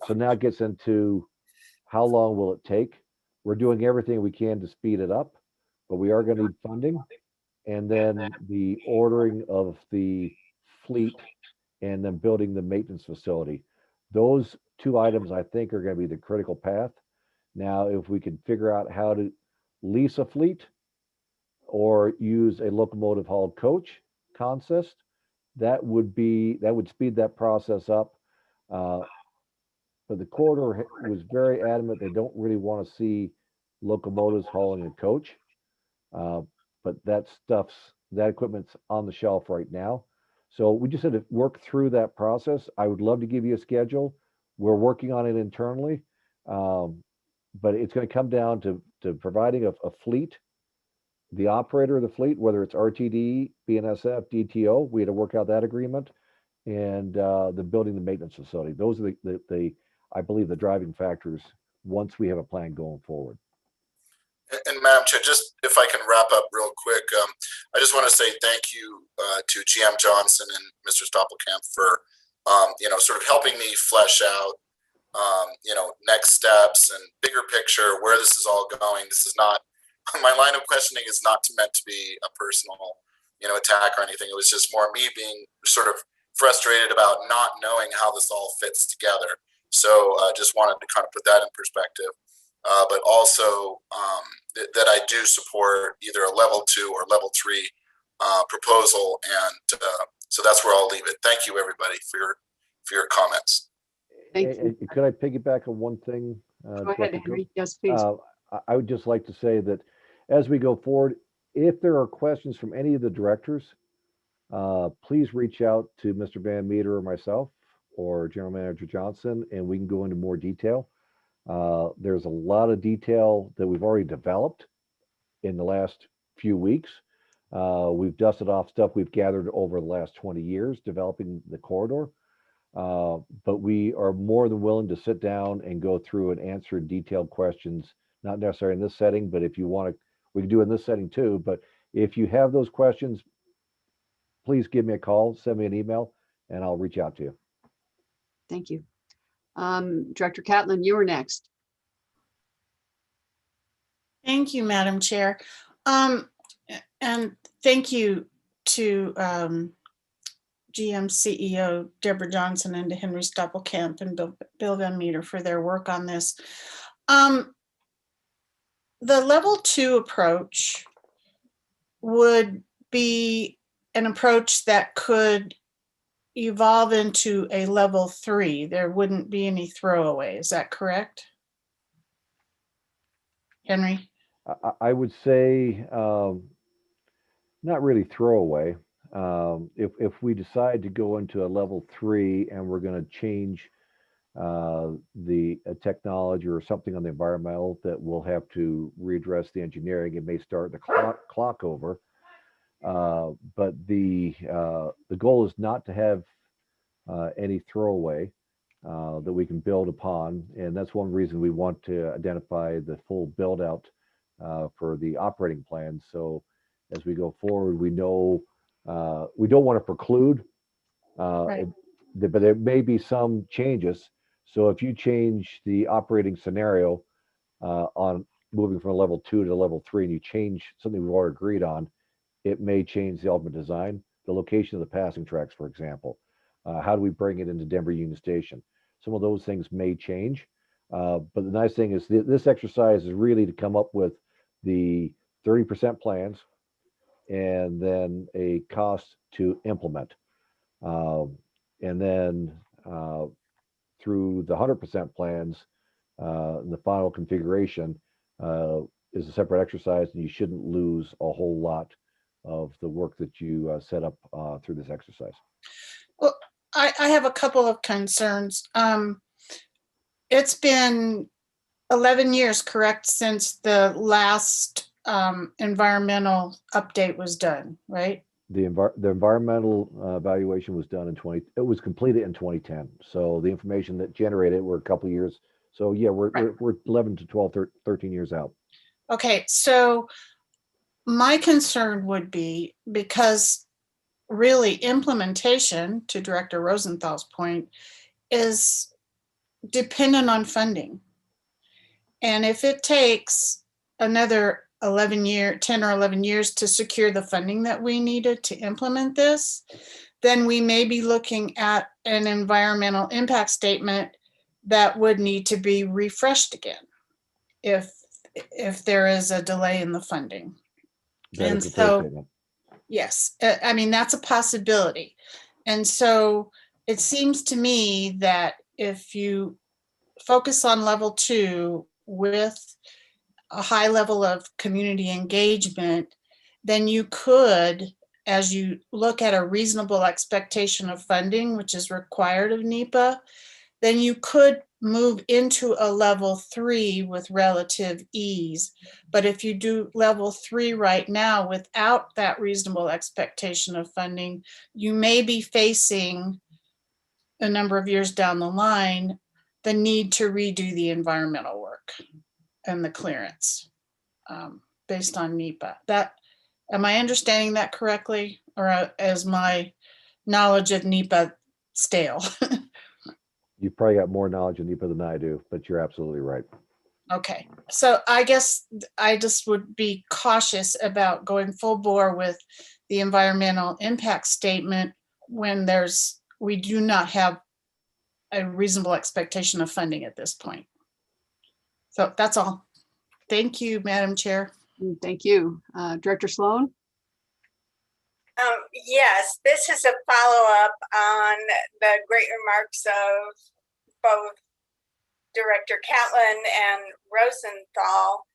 So now it gets into how long will it take? We're doing everything we can to speed it up, but we are going to need funding. And then the ordering of the fleet and then building the maintenance facility. Those 2 items I think are going to be the critical path. Now, if we can figure out how to lease a fleet or use a locomotive hauled coach concept, that would speed that process up. But the corridor was very adamant they don't really want to see locomotives hauling a coach. But that equipment's on the shelf right now. So we just had to work through that process. I would love to give you a schedule. We're working on it internally. But it's going to come down to providing a fleet, the operator of the fleet, whether it's RTD, BNSF, DTO, we had to work out that agreement, and the building the maintenance facility. Those are the I believe the driving factors once we have a plan going forward. And Madam Chair, just if I can wrap up real quick, I just want to say thank you to GM Johnson and Mr. Stoppelkamp for, sort of helping me flesh out, next steps and bigger picture, where this is all going. This is not, my line of questioning is not meant to be a personal, attack or anything. It was just more me being sort of frustrated about not knowing how this all fits together. So I just wanted to kind of put that in perspective. But also that I do support either a level 2 or level 3 proposal, and so that's where I'll leave it. Thank you, everybody, for your comments. Thank you. Could I piggyback on one thing? Go ahead, Henry. Yes, please. I would just like to say that as we go forward, if there are questions from any of the directors, please reach out to Mr. Van Meter or myself or General Manager Johnson, and we can go into more detail. There's a lot of detail that we've already developed in the last few weeks. We've dusted off stuff we've gathered over the last 20 years developing the corridor. But we are more than willing to sit down and go through and answer detailed questions, not necessarily in this setting, but if you want to, we can do it in this setting too. But if you have those questions, please give me a call, send me an email, and I'll reach out to you. Thank you. Director Catlin, you are next. Thank you, Madam Chair. And thank you to GM CEO Deborah Johnson and to Henry Stoppelkamp and Bill Van Meter for their work on this. The level 2 approach would be an approach that could evolve into a level 3. There wouldn't be any throwaway. Is that correct, Henry? I would say not really throwaway. If we decide to go into a level 3 and we're going to change the technology or something on the environmental that we'll have to readdress the engineering, it may start the clock over. But the goal is not to have any throwaway that we can build upon, and that's one reason we want to identify the full build out for the operating plan. So as we go forward, we know we don't want to preclude, right, but there may be some changes. So if you change the operating scenario on moving from a level 2 to level 3, and you change something we've already agreed on, it may change the ultimate design, the location of the passing tracks, for example. How do we bring it into Denver Union Station? Some of those things may change. But the nice thing is this exercise is really to come up with the 30% plans and then a cost to implement. And then through the 100% plans, the final configuration is a separate exercise, and you shouldn't lose a whole lot of the work that you set up through this exercise. Well, I have a couple of concerns. It's been 11 years, correct, since the last environmental update was done, right? The environmental evaluation was done it was completed in 2010. So the information that generated were a couple of years. So yeah, we're 11 to 12, 13 years out. Okay, so my concern would be, because really implementation, to Director Rosenthal's point, is dependent on funding. And if it takes another 10 or 11 years to secure the funding that we needed to implement this, then we may be looking at an environmental impact statement that would need to be refreshed again if there is a delay in the funding. And so, yes, I mean, that's a possibility. And so it seems to me that if you focus on level 2 with a high level of community engagement, then you could, as you look at a reasonable expectation of funding, which is required of NEPA, then you could move into a level 3 with relative ease. But if you do level 3 right now without that reasonable expectation of funding, you may be facing a number of years down the line the need to redo the environmental work and the clearance based on NEPA. Am I understanding that correctly, or is my knowledge of NEPA stale? You've probably got more knowledge of NEPA than I do, but you're absolutely right. Okay, so I guess I just would be cautious about going full bore with the environmental impact statement when we do not have a reasonable expectation of funding at this point. So that's all. Thank you, Madam Chair. Thank you. Director Sloan? Yes, this is a follow-up on the great remarks of both Director Catlin and Rosenthal.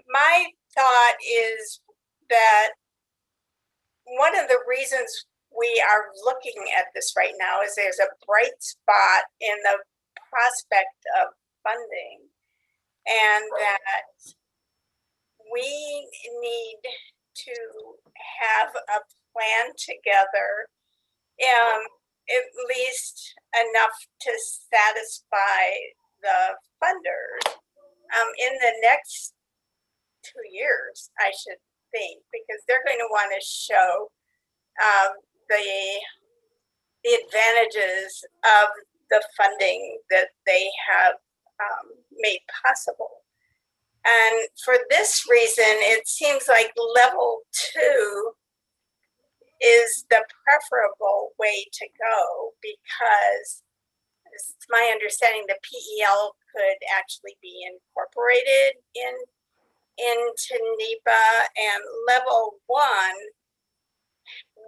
My thought is that one of the reasons we are looking at this right now is there's a bright spot in the prospect of funding, and that we need to have a plan together, at least enough to satisfy the funders in the next 2 years, I should think, because they're going to want to show the advantages of the funding that they have made possible. And for this reason, it seems like level 2 is the preferable way to go, because it's my understanding the PEL could actually be incorporated into NEPA, and level 1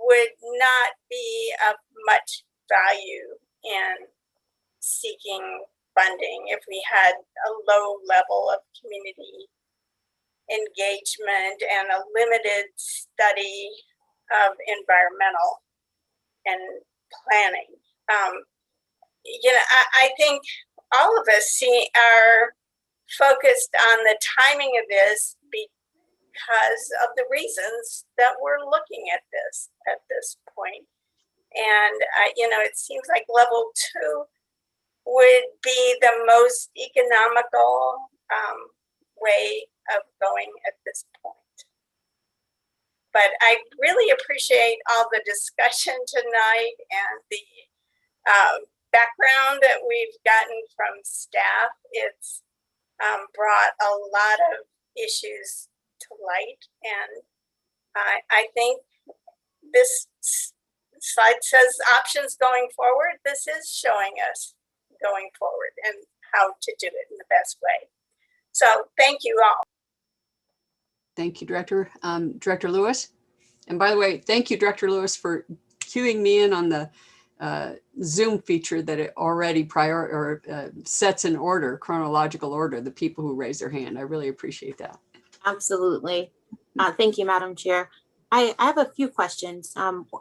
would not be of much value in seeking funding if we had a low level of community engagement and a limited study of environmental and planning. I think all of us are focused on the timing of this because of the reasons that we're looking at this at this point. And, it seems like level 2 would be the most economical way of going at this point. But I really appreciate all the discussion tonight and the background that we've gotten from staff. It's brought a lot of issues to light, and I think this slide says options going forward. This is showing us going forward and how to do it in the best way. So thank you all. Thank you, Director. Director Lewis. And by the way, thank you, Director Lewis, for queuing me in on the Zoom feature that it already sets in order, chronological order, the people who raise their hand. I really appreciate that. Absolutely. Thank you, Madam Chair. I have a few questions.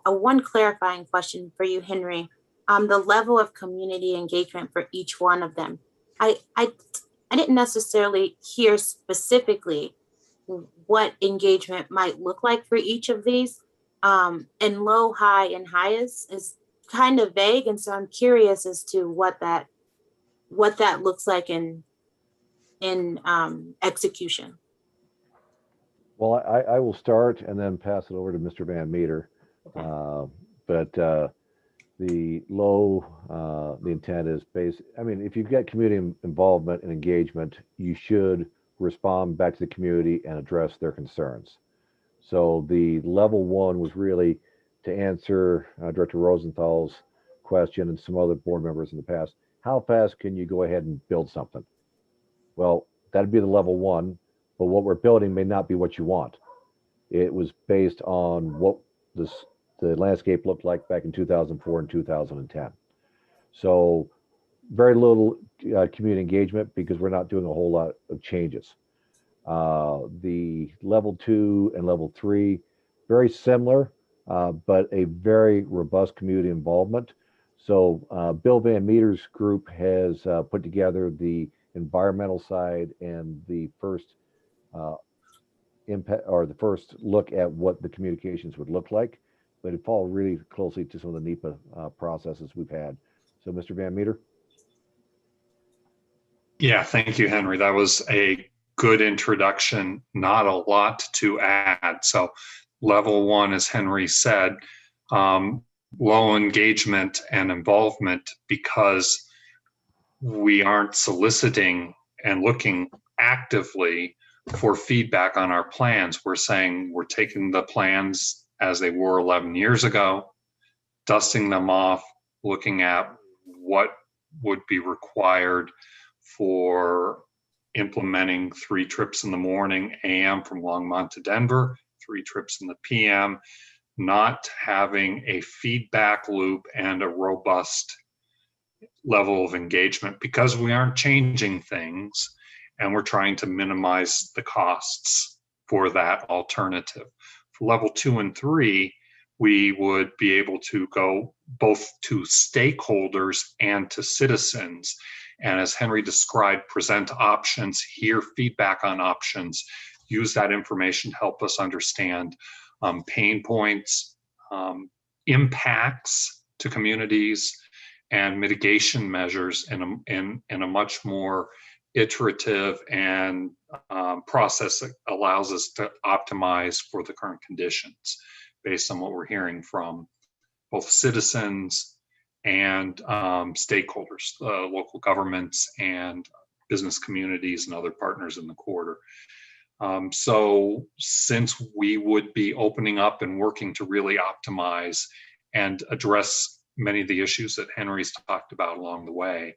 One clarifying question for you, Henry. The level of community engagement for each one of them. I didn't necessarily hear specifically what engagement might look like for each of these. And low, high, and highest is kind of vague, and so I'm curious as to what that looks like in execution. Well, I will start and then pass it over to Mr. Van Meter. The low, the intent is I mean, if you've got community involvement and engagement, you should respond back to the community and address their concerns. So the level 1 was really to answer Director Rosenthal's question and some other board members in the past. How fast can you go ahead and build something? Well, that'd be the level 1, but what we're building may not be what you want. It was based on what the landscape looked like back in 2004 and 2010. So very little community engagement because we're not doing a whole lot of changes. The level 2 and level 3, very similar, but a very robust community involvement. So Bill Van Meter's group has put together the environmental side and the first impact, or the first look at what the communications would look like, but it followed really closely to some of the NEPA processes we've had. So Mr. Van Meter. Yeah, thank you, Henry. That was a good introduction, not a lot to add. So level 1, as Henry said, low engagement and involvement because we aren't soliciting and looking actively for feedback on our plans. We're saying we're taking the plans as they were 11 years ago, dusting them off, looking at what would be required for implementing 3 trips in the morning AM from Longmont to Denver, 3 trips in the PM, not having a feedback loop and a robust level of engagement because we aren't changing things and we're trying to minimize the costs for that alternative. For level 2 and 3, we would be able to go both to stakeholders and to citizens. And as Henry described, present options, hear feedback on options, use that information to help us understand pain points, impacts to communities, and mitigation measures in a much more iterative and process that allows us to optimize for the current conditions based on what we're hearing from both citizens and stakeholders, local governments and business communities and other partners in the corridor. So since we would be opening up and working to really optimize and address many of the issues that Henry's talked about along the way,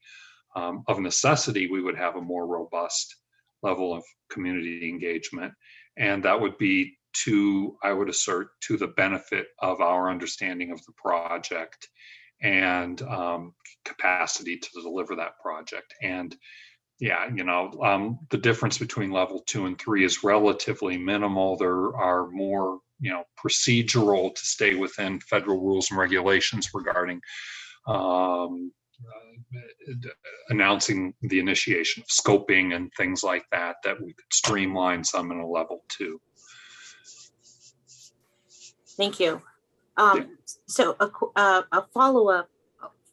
of necessity, we would have a more robust level of community engagement. And that would be I would assert, to the benefit of our understanding of the project and capacity to deliver that project. And yeah, the difference between level 2 and 3 is relatively minimal. There are more, procedural to stay within federal rules and regulations regarding announcing the initiation of scoping and things like that we could streamline some in a level 2. Thank you. So a follow-up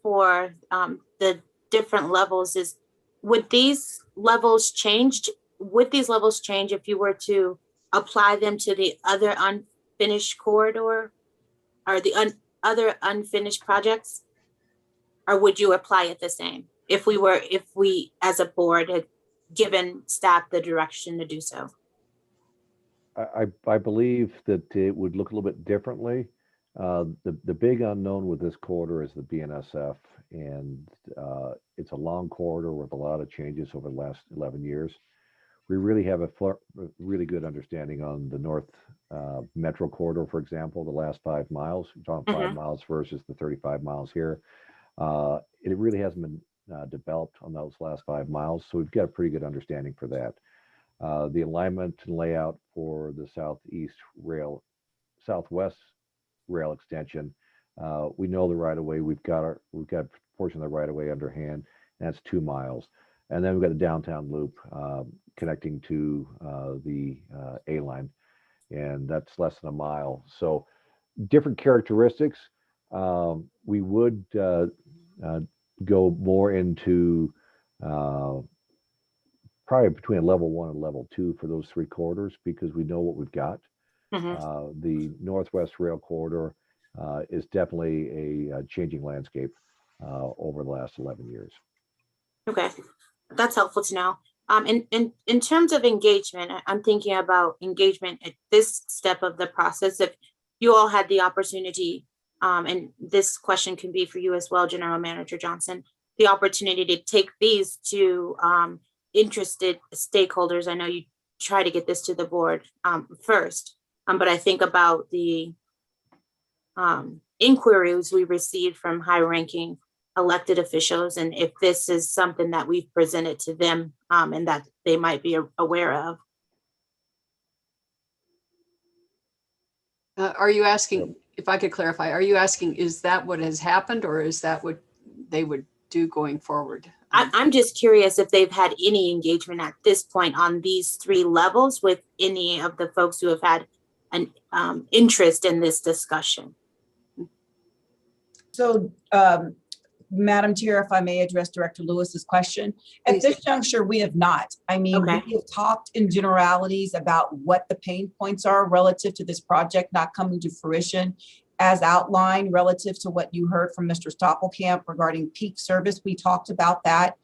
for the different levels is, would these levels change if you were to apply them to the other unfinished corridor or the other unfinished projects? Or would you apply it the same if we as a board had given staff the direction to do so? I believe that it would look a little bit differently. The big unknown with this corridor is the BNSF, and it's a long corridor with a lot of changes over the last 11 years. we really have a really good understanding on the North Metro Corridor, for example, the last 5 miles. We're talking 5 miles versus the 35 miles here. It really hasn't been developed on those last 5 miles, so we've got a pretty good understanding for that. The alignment and layout for the southwest rail extension, we know the right of way. We've got a portion of the right of way underhand, and that's 2 miles. And then we've got a downtown loop connecting to the A line, and that's less than a mile. So different characteristics. We would go more into probably between level 1 and level 2 for those 3 corridors, because we know what we've got. The Northwest Rail Corridor is definitely a changing landscape over the last 11 years. Okay, that's helpful to know. In terms of engagement, I'm thinking about engagement at this step of the process. If you all had the opportunity, and this question can be for you as well, General Manager Johnson, the opportunity to take these to interested stakeholders. I know you try to get this to the board first, but I think about the inquiries we received from high-ranking elected officials, and if this is something that we've presented to them and that they might be aware of. Are you asking, if I could clarify, are you asking, is that what has happened, or is that what they would do going forward? I'm just curious if they've had any engagement at this point on these 3 levels with any of the folks who have had an interest in this discussion. So, Madam Chair, if I may address Director Lewis's question. At this juncture, we have not. I mean, we have talked in generalities about what the pain points are relative to this project not coming to fruition, as outlined relative to what you heard from Mr. Stoppelkamp regarding peak service. We talked about that,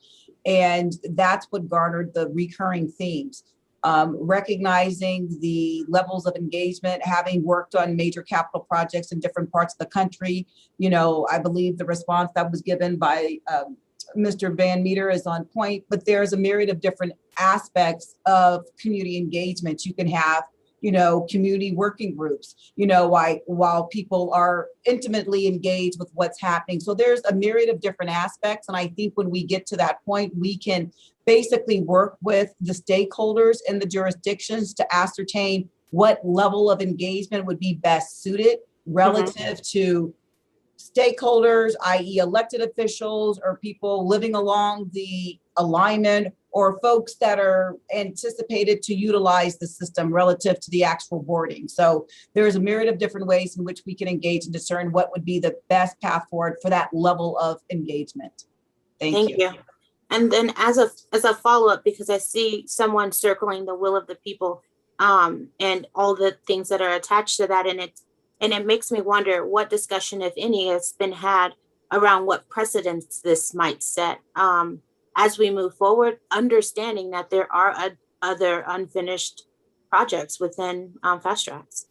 and that's what garnered the recurring themes. Recognizing the levels of engagement, having worked on major capital projects in different parts of the country. You know, I believe the response that was given by Mr. Van Meter is on point, but there's a myriad of different aspects of community engagement. You can have, you know, community working groups, you know, while people are intimately engaged with what's happening. So there's a myriad of different aspects. And I think when we get to that point, we can basically work with the stakeholders in the jurisdictions to ascertain what level of engagement would be best suited relative to stakeholders, i.e. elected officials or people living along the alignment, or folks that are anticipated to utilize the system relative to the actual boarding. So there's a myriad of different ways in which we can engage and discern what would be the best path forward for that level of engagement. Thank you. And then as a follow-up, because I see someone circling the will of the people and all the things that are attached to that, and it makes me wonder what discussion, if any, has been had around what precedents this might set as we move forward, understanding that there are other unfinished projects within Fast Tracks.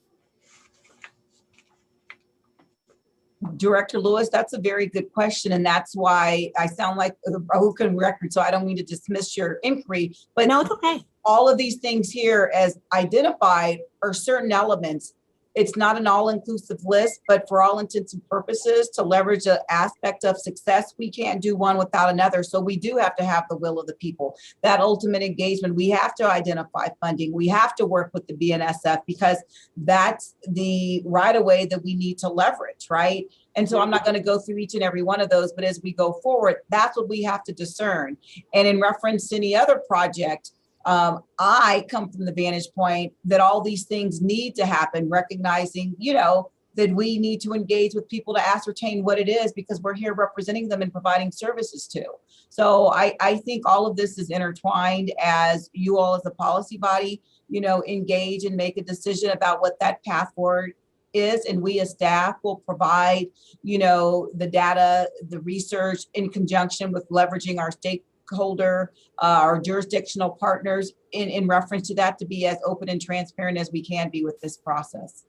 Director Lewis, that's a very good question. And that's why I sound like a broken record. So I don't mean to dismiss your inquiry, but no, it's okay. All of these things here as identified are certain elements. It's not an all-inclusive list, but for all intents and purposes, to leverage an aspect of success, we can't do one without another. So we do have to have the will of the people, that ultimate engagement. We have to identify funding. We have to work with the BNSF, because that's the right of way that we need to leverage, right? And so I'm not going to go through each and every one of those, but as we go forward, that's what we have to discern. And in reference to any other project, I come from the vantage point that all these things need to happen, recognizing, you know, that we need to engage with people to ascertain what it is, because we're here representing them and providing services to. So I think all of this is intertwined as you all as a policy body, you know, engage and make a decision about what that path forward is. And we as staff will provide, you know, the data, the research in conjunction with leveraging our stakeholder, our jurisdictional partners in reference to that, to be as open and transparent as we can be with this process.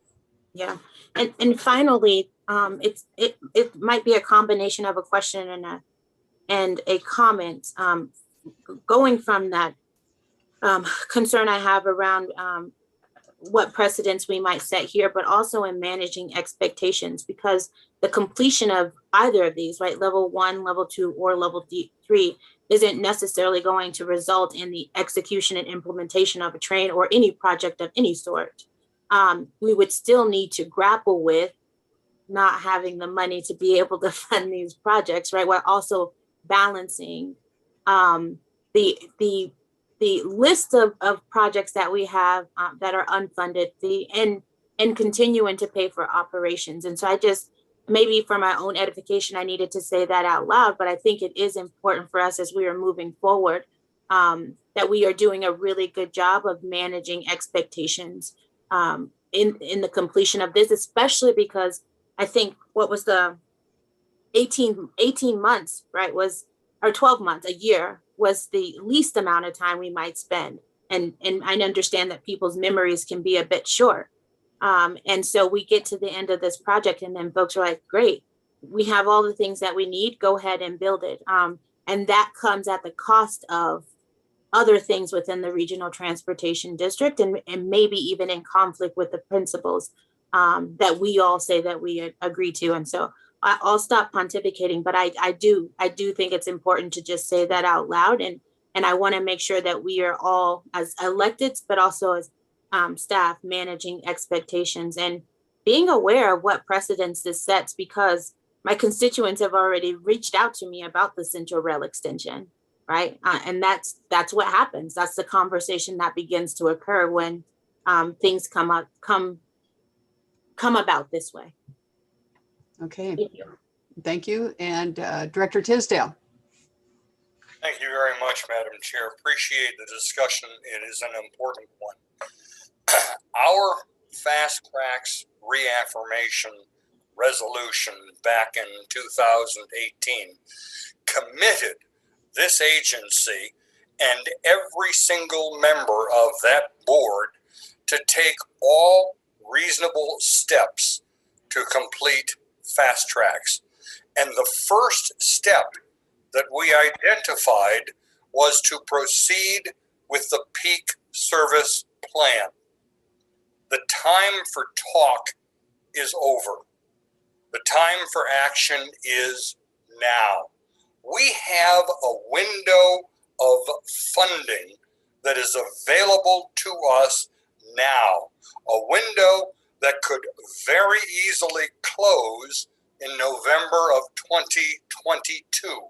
Yeah, and finally, it might be a combination of a question and a comment. Going from that concern I have around what precedents we might set here, but also in managing expectations, because the completion of either of these, right, level 1, level 2, or level 3, isn't necessarily going to result in the execution and implementation of a train or any project of any sort. We would still need to grapple with not having the money to be able to fund these projects, right? While also balancing the list of projects that we have that are unfunded, and continuing to pay for operations. And so I just, maybe for my own edification, I needed to say that out loud, but I think it is important for us as we are moving forward, that we are doing a really good job of managing expectations in the completion of this, especially because I think what was the 18 months, right, was, or 12 months, a year was the least amount of time we might spend. And I understand that people's memories can be a bit short. And so we get to the end of this project and then folks are like, great, we have all the things that we need, go ahead and build it. And that comes at the cost of other things within the regional transportation district, and maybe even in conflict with the principles that we all say that we agree to. And so I'll stop pontificating, but I do think it's important to just say that out loud. And I want to make sure that we are all, as electeds, but also as staff, managing expectations and being aware of what precedents this sets, because my constituents have already reached out to me about the Central Rail extension, right? And that's what happens. That's the conversation that begins to occur when things come about this way. Okay. Thank you. Thank you. And Director Tisdale. Thank you very much, Madam Chair. Appreciate the discussion. It is an important one. Our fast tracks reaffirmation resolution back in 2018 committed this agency and every single member of that board to take all reasonable steps to complete fast tracks. And the first step that we identified was to proceed with the peak service plan. The time for talk is over. The time for action is now. We have a window of funding that is available to us now, a window that could very easily close in November of 2022.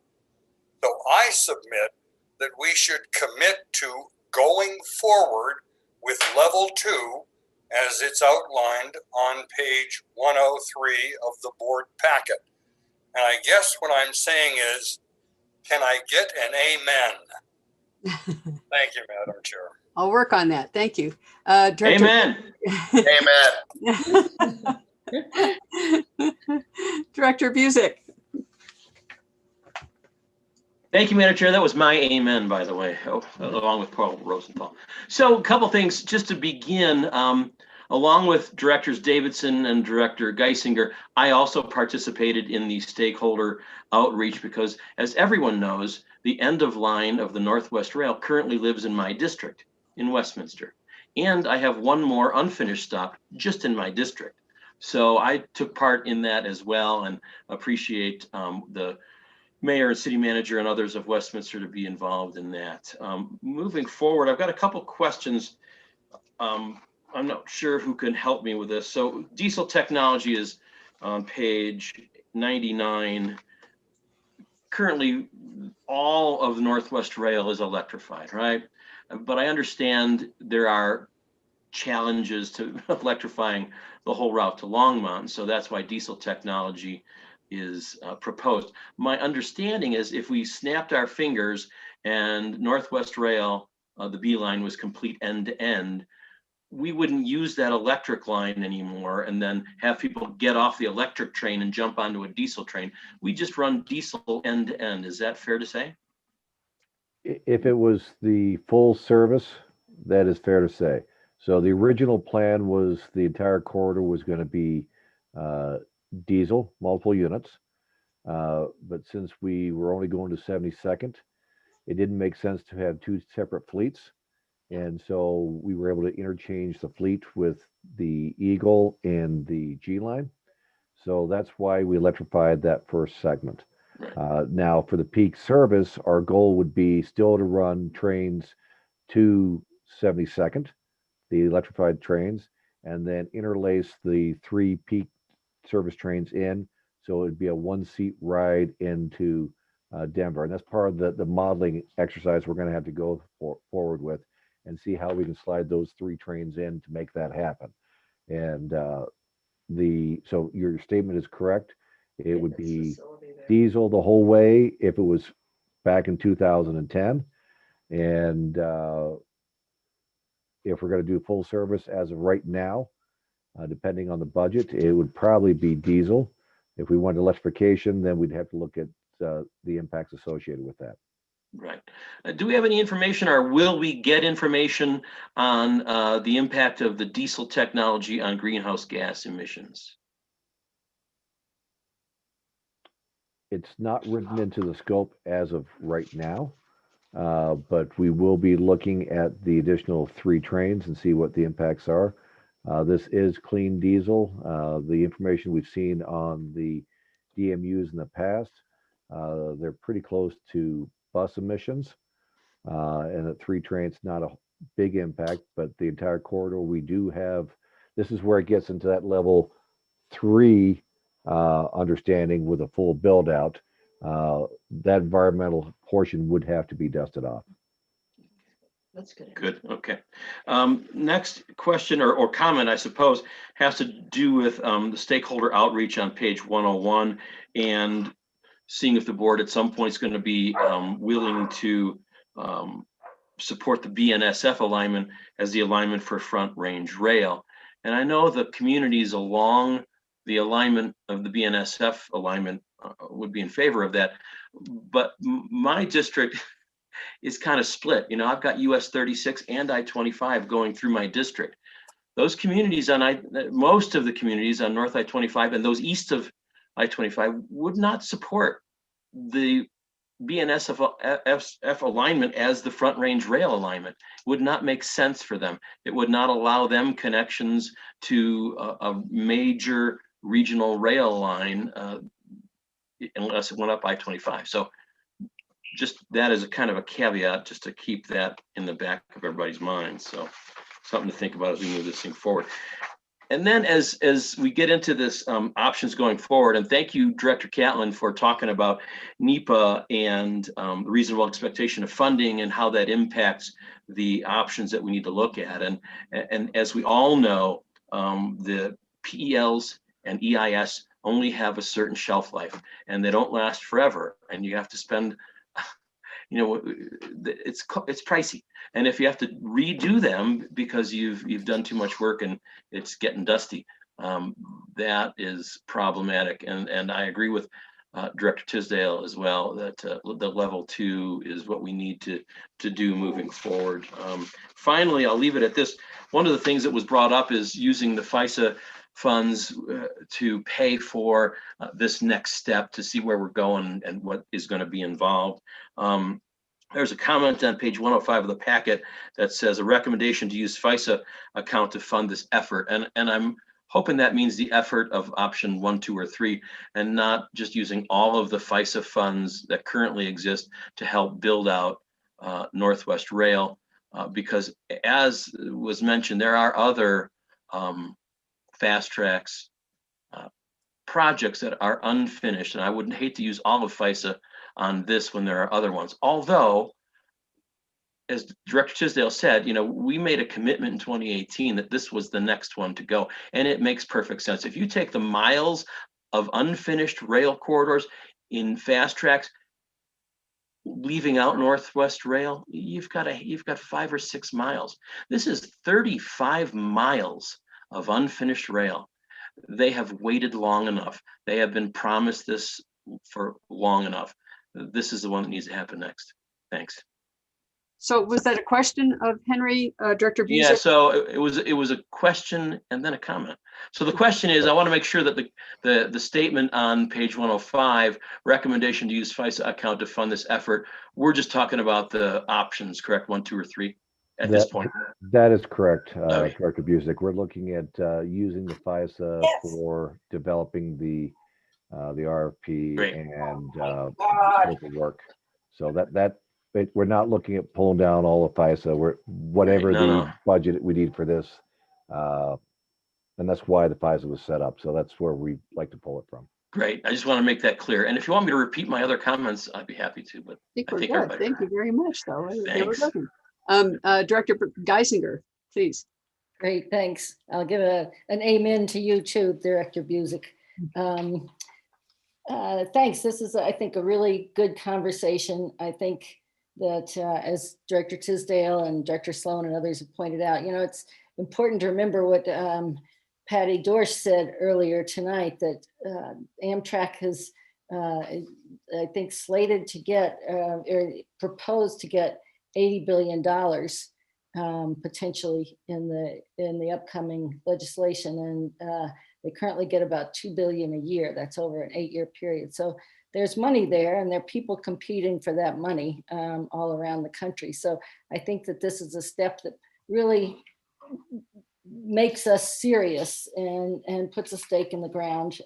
So I submit that we should commit to going forward with level 2 as it's outlined on page 103 of the board packet. And I guess what I'm saying is, can I get an amen? Thank you, Madam Chair. I'll work on that. Thank you. Director. Amen. Amen. Director Busick. Thank you, Madam Chair. That was my amen, by the way, along with Paul Rosenthal. So a couple things just to begin. Along with Directors Davidson and Director Geisinger, I also participated in the stakeholder outreach because, as everyone knows, the end of line of the Northwest Rail currently lives in my district in Westminster. And I have one more unfinished stop just in my district. So I took part in that as well and appreciate the mayor and city manager and others of Westminster to be involved in that. Moving forward, I've got a couple questions. I'm not sure who can help me with this. So diesel technology is on page 99. Currently, all of Northwest Rail is electrified, right? But I understand there are challenges to electrifying the whole route to Longmont. So that's why diesel technology is proposed. My understanding is if we snapped our fingers and Northwest Rail, the B line was complete end to end, we wouldn't use that electric line anymore and then have people get off the electric train and jump onto a diesel train. We just run diesel end to end. Is that fair to say? If it was the full service, that is fair to say. So the original plan was the entire corridor was going to be diesel, multiple units. But since we were only going to 72nd, it didn't make sense to have two separate fleets. And so we were able to interchange the fleet with the Eagle and the G line. So that's why we electrified that first segment. Now for the peak service, our goal would be still to run trains to 72nd, the electrified trains, and then interlace the 3 peak service trains in. So it'd be a 1-seat ride into Denver. And that's part of the modeling exercise we're going to have to go forward with and see how we can slide those 3 trains in to make that happen. And so your statement is correct. It would be diesel the whole way if it was back in 2010. And if we're going to do full service as of right now, depending on the budget, it would probably be diesel. If we wanted electrification, then we'd have to look at the impacts associated with that. Right. Do we have any information, or will we get information on the impact of the diesel technology on greenhouse gas emissions? It's not written into the scope as of right now, but we will be looking at the additional 3 trains and see what the impacts are. This is clean diesel. The information we've seen on the DMUs in the past, they're pretty close to bus emissions, and at 3 trains, not a big impact, but the entire corridor, we do have, this is where it gets into that level 3 understanding with a full build out. That environmental portion would have to be dusted off. That's good. Good. Okay. Next question or comment, I suppose, has to do with the stakeholder outreach on page 101 and seeing if the board at some point is going to be willing to support the BNSF alignment as the alignment for front range rail. And I know the communities along the alignment of the BNSF alignment would be in favor of that. But my district is kind of split. You know, I've got US 36 and I-25 going through my district. Those communities most of the communities on North I-25 and those east of I-25 would not support the BNSF alignment as the front range rail alignment. It would not make sense for them. It would not allow them connections to a major regional rail line unless it went up I-25. So just that is a kind of a caveat, just to keep that in the back of everybody's mind. So something to think about as we move this thing forward. And then as we get into this options going forward, and thank you, Director Catlin, for talking about NEPA and the reasonable expectation of funding and how that impacts the options that we need to look at. And as we all know, the PELs and EIS only have a certain shelf life and they don't last forever. And you have to spend, you know, it's pricey. And if you have to redo them because you've done too much work and it's getting dusty, that is problematic. And I agree with Director Tisdale as well that the level 2 is what we need to do moving forward. Finally, I'll leave it at this. One of the things that was brought up is using the FISA funds to pay for this next step to see where we're going and what is going to be involved. There's a comment on page 105 of the packet that says a recommendation to use FISA account to fund this effort. And I'm hoping that means the effort of option 1, 2, or 3, and not just using all of the FISA funds that currently exist to help build out Northwest Rail, because as was mentioned, there are other fast tracks projects that are unfinished, and I wouldn't hate to use all of FISA on this when there are other ones. Although, as Director Tisdale said, you know, we made a commitment in 2018 that this was the next one to go, and it makes perfect sense. If you take the miles of unfinished rail corridors in fast tracks, leaving out Northwest Rail, you've got 5 or 6 miles. This is 35 miles of unfinished rail. They have waited long enough. They have been promised this for long enough. This is the one that needs to happen next. Thanks. So was that a question of Henry, Director Busick? Yeah, so it was a question and then a comment. So the question is, I want to make sure that the statement on page 105, recommendation to use FISA account to fund this effort, we're just talking about the options, correct? 1, 2, or 3 at this point. That is correct, Director Busick. We're looking at using the FISA for developing the RFP and scope of work. So we're not looking at pulling down all of FISA. We're whatever the budget we need for this, and that's why the FISA was set up. So that's where we like to pull it from. Great. I just want to make that clear. And if you want me to repeat my other comments, I'd be happy to. But I think we're good. Thank you very much, though. Thanks. Director Geisinger, please. Great, thanks. I'll give an amen to you too, Director Busick. Thanks. This is, I think, a really good conversation. I think that as Director Tisdale and Director Sloan and others have pointed out, it's important to remember what Patty Dorsch said earlier tonight, that Amtrak has, I think, slated to get, or proposed to get $80 billion potentially in the upcoming legislation, and they currently get about $2 billion a year. That's over an 8-year period. So there's money there, and there are people competing for that money all around the country. So I think that this is a step that really makes us serious and puts a stake in the ground.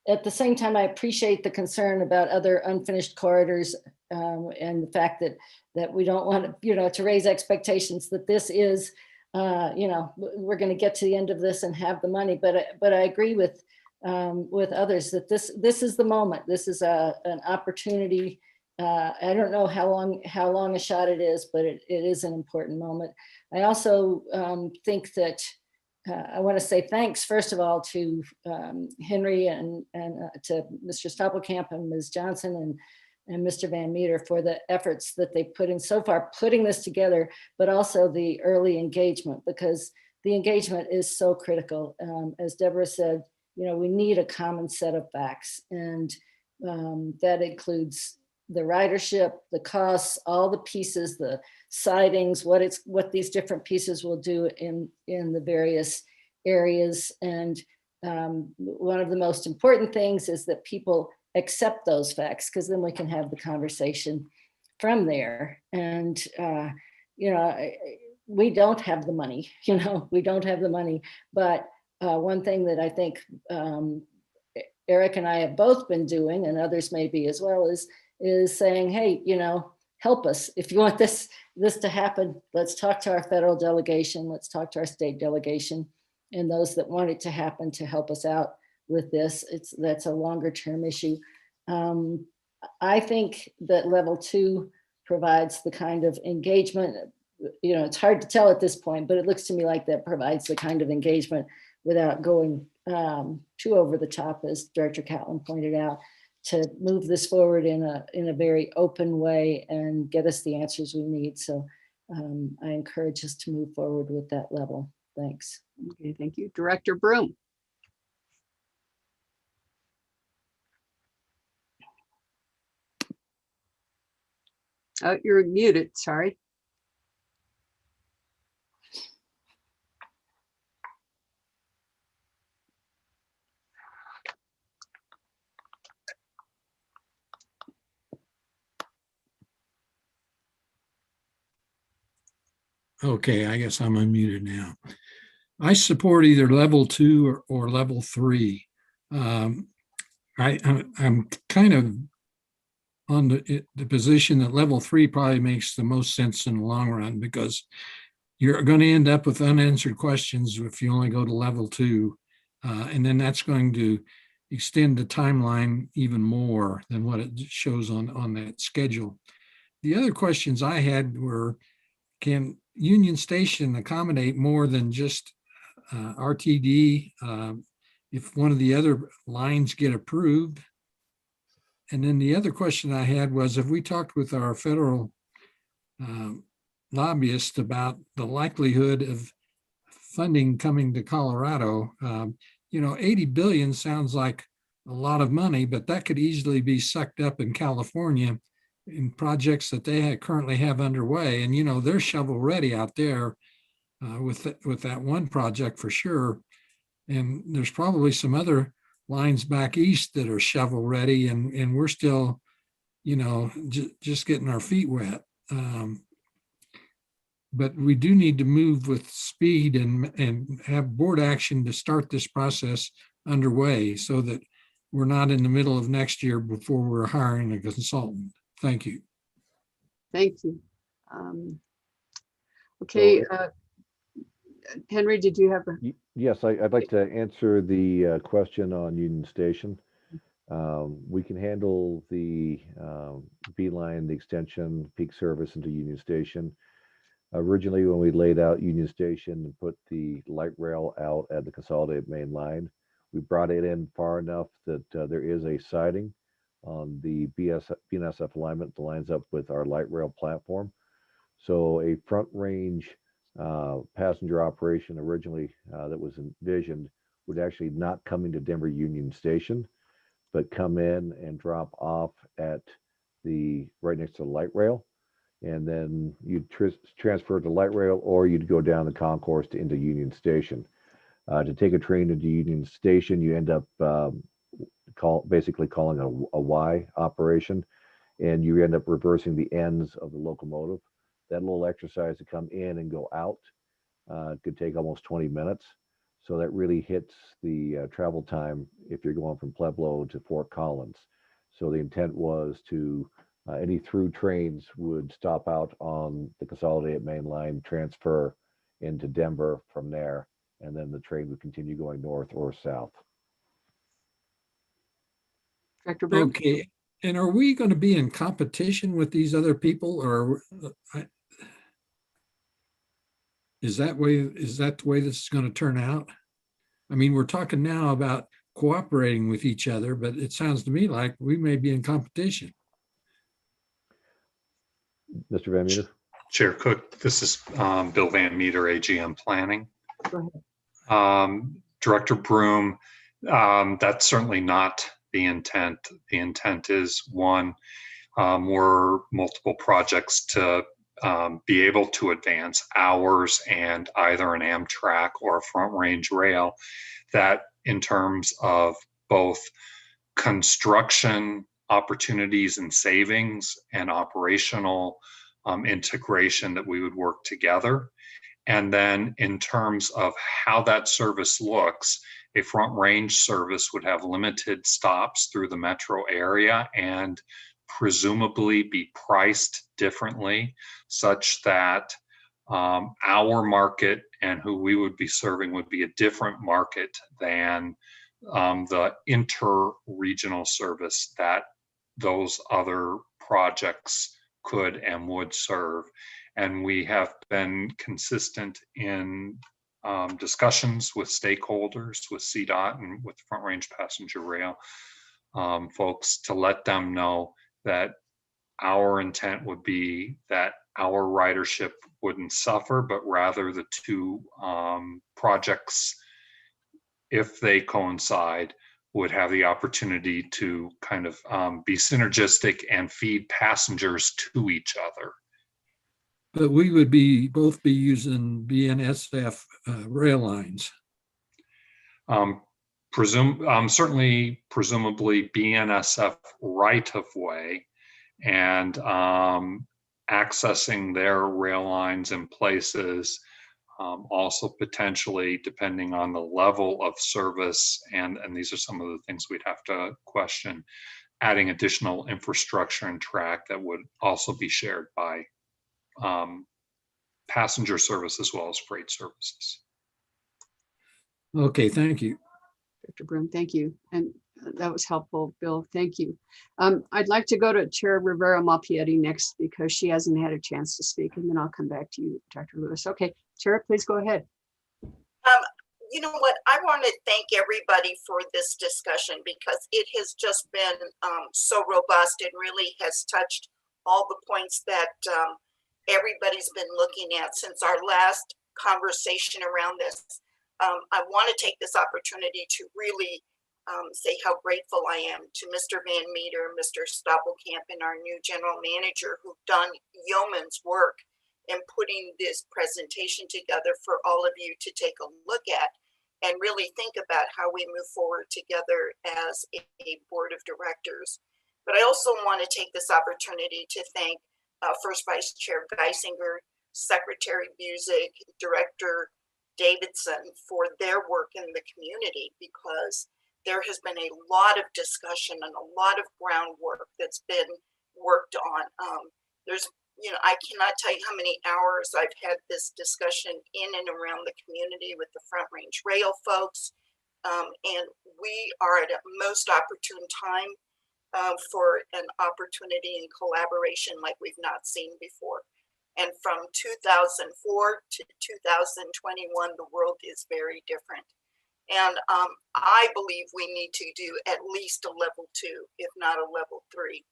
At the same time, I appreciate the concern about other unfinished corridors and the fact that we don't want to raise expectations that this is, we're going to get to the end of this and have the money. But I agree with others that this is the moment. This is an opportunity. I don't know how long a shot it is, but it is an important moment. I also think that I want to say thanks, first of all, to Henry and to Mr. Stoppelkamp and Ms. Johnson and Mr. Van Meter for the efforts that they put in so far, putting this together, but also the early engagement, because the engagement is so critical. As Deborah said, we need a common set of facts, and that includes the ridership, the costs, all the pieces, the sidings, what these different pieces will do in the various areas. And one of the most important things is that people accept those facts, because then we can have the conversation from there. And we don't have the money, we don't have the money. But one thing that I think Eric and I have both been doing, and others may be as well, is saying, hey, help us. If you want this to happen, let's talk to our federal delegation, let's talk to our state delegation, and those that want it to happen to help us out with this. That's a longer term issue. I think that level 2 provides the kind of engagement, it's hard to tell at this point, but it looks to me like that provides the kind of engagement without going too over the top, as Director Catlin pointed out, to move this forward in a very open way and get us the answers we need. So I encourage us to move forward with that level. Thanks. Okay, thank you. Director Broom. Oh, you're muted, sorry. Okay, I guess I'm unmuted now. I support either level 2 or level 3. I'm kind of on the position that level 3 probably makes the most sense in the long run, because you're going to end up with unanswered questions if you only go to level 2. And then that's going to extend the timeline even more than what it shows on that schedule. The other questions I had were, can Union Station accommodate more than just RTD if one of the other lines get approved? And then the other question I had was, if we talked with our federal lobbyists about the likelihood of funding coming to Colorado, 80 billion sounds like a lot of money, but that could easily be sucked up in California in projects that they currently have underway. And, they're shovel ready out there with that one project for sure. And there's probably some other lines back east that are shovel ready, and we're still, just getting our feet wet. but we do need to move with speed and have board action to start this process underway so that we're not in the middle of next year before we're hiring a consultant. Thank you. Thank you. Okay, Henry, did you have a? Yes, I'd like to answer the question on Union Station. We can handle the Beeline, the extension, peak service into Union Station. Originally, when we laid out Union Station and put the light rail out at the consolidated main line, we brought it in far enough that there is a siding on the BNSF alignment that lines up with our light rail platform. So a front range passenger operation originally that was envisioned would actually not come into Denver Union Station, but come in and drop off at the right next to the light rail. And then you'd transfer to light rail, or you'd go down the concourse into Union Station. To take a train into Union Station, you end up basically calling a Y operation, and you end up reversing the ends of the locomotive. That little exercise to come in and go out could take almost 20 minutes. So that really hits the travel time if you're going from Pueblo to Fort Collins. So the intent was to any through trains would stop out on the consolidated main line, transfer into Denver from there, and then the train would continue going north or south. Director Brown? Okay, and are we going to be in competition with these other people, or is that the way this is going to turn out? I mean, we're talking now about cooperating with each other, but it sounds to me like we may be in competition. Mr. Van Meter? Chair Cook, this is Bill Van Meter, AGM Planning. Go ahead. Director Broom, that's certainly not the intent. The intent is one, more multiple projects to be able to advance hours and either an Amtrak or a front range rail that in terms of both construction opportunities and savings and operational integration that we would work together. And then in terms of how that service looks, a front range service would have limited stops through the metro area and presumably be priced differently such that our market and who we would be serving would be a different market than the inter-regional service that those other projects could and would serve. And we have been consistent in discussions with stakeholders, with CDOT and with Front Range Passenger Rail folks to let them know that our intent would be that our ridership wouldn't suffer, but rather the two projects, if they coincide, would have the opportunity to kind of be synergistic and feed passengers to each other. But we would both be using BNSF rail lines. Certainly, presumably BNSF right of way, and accessing their rail lines in places. Also potentially, depending on the level of service, and these are some of the things we'd have to question, adding additional infrastructure and track that would also be shared by passenger service as well as freight services. Okay, thank you. Dr. Broom, thank you. And that was helpful, Bill. Thank you. I'd like to go to Chair Rivera Malpietti next because she hasn't had a chance to speak, and then I'll come back to you, Dr. Lewis. Okay, Chair, please go ahead. You know what? I want to thank everybody for this discussion because it has just been so robust and really has touched all the points that everybody's been looking at since our last conversation around this. I want to take this opportunity to really say how grateful I am to Mr. Van Meter, Mr. Stoppelkamp, and our new general manager who've done yeoman's work in putting this presentation together for all of you to take a look at and really think about how we move forward together as a board of directors. But I also want to take this opportunity to thank First Vice Chair Geisinger, Secretary Busick, Director Davidson for their work in the community, because there has been a lot of discussion and a lot of groundwork that's been worked on. There's, you know, I cannot tell you how many hours I've had this discussion in and around the community with the Front Range Rail folks. And we are at a most opportune time for an opportunity and collaboration like we've not seen before. And from 2004 to 2021, the world is very different. And I believe we need to do at least a level 2, if not a level 3.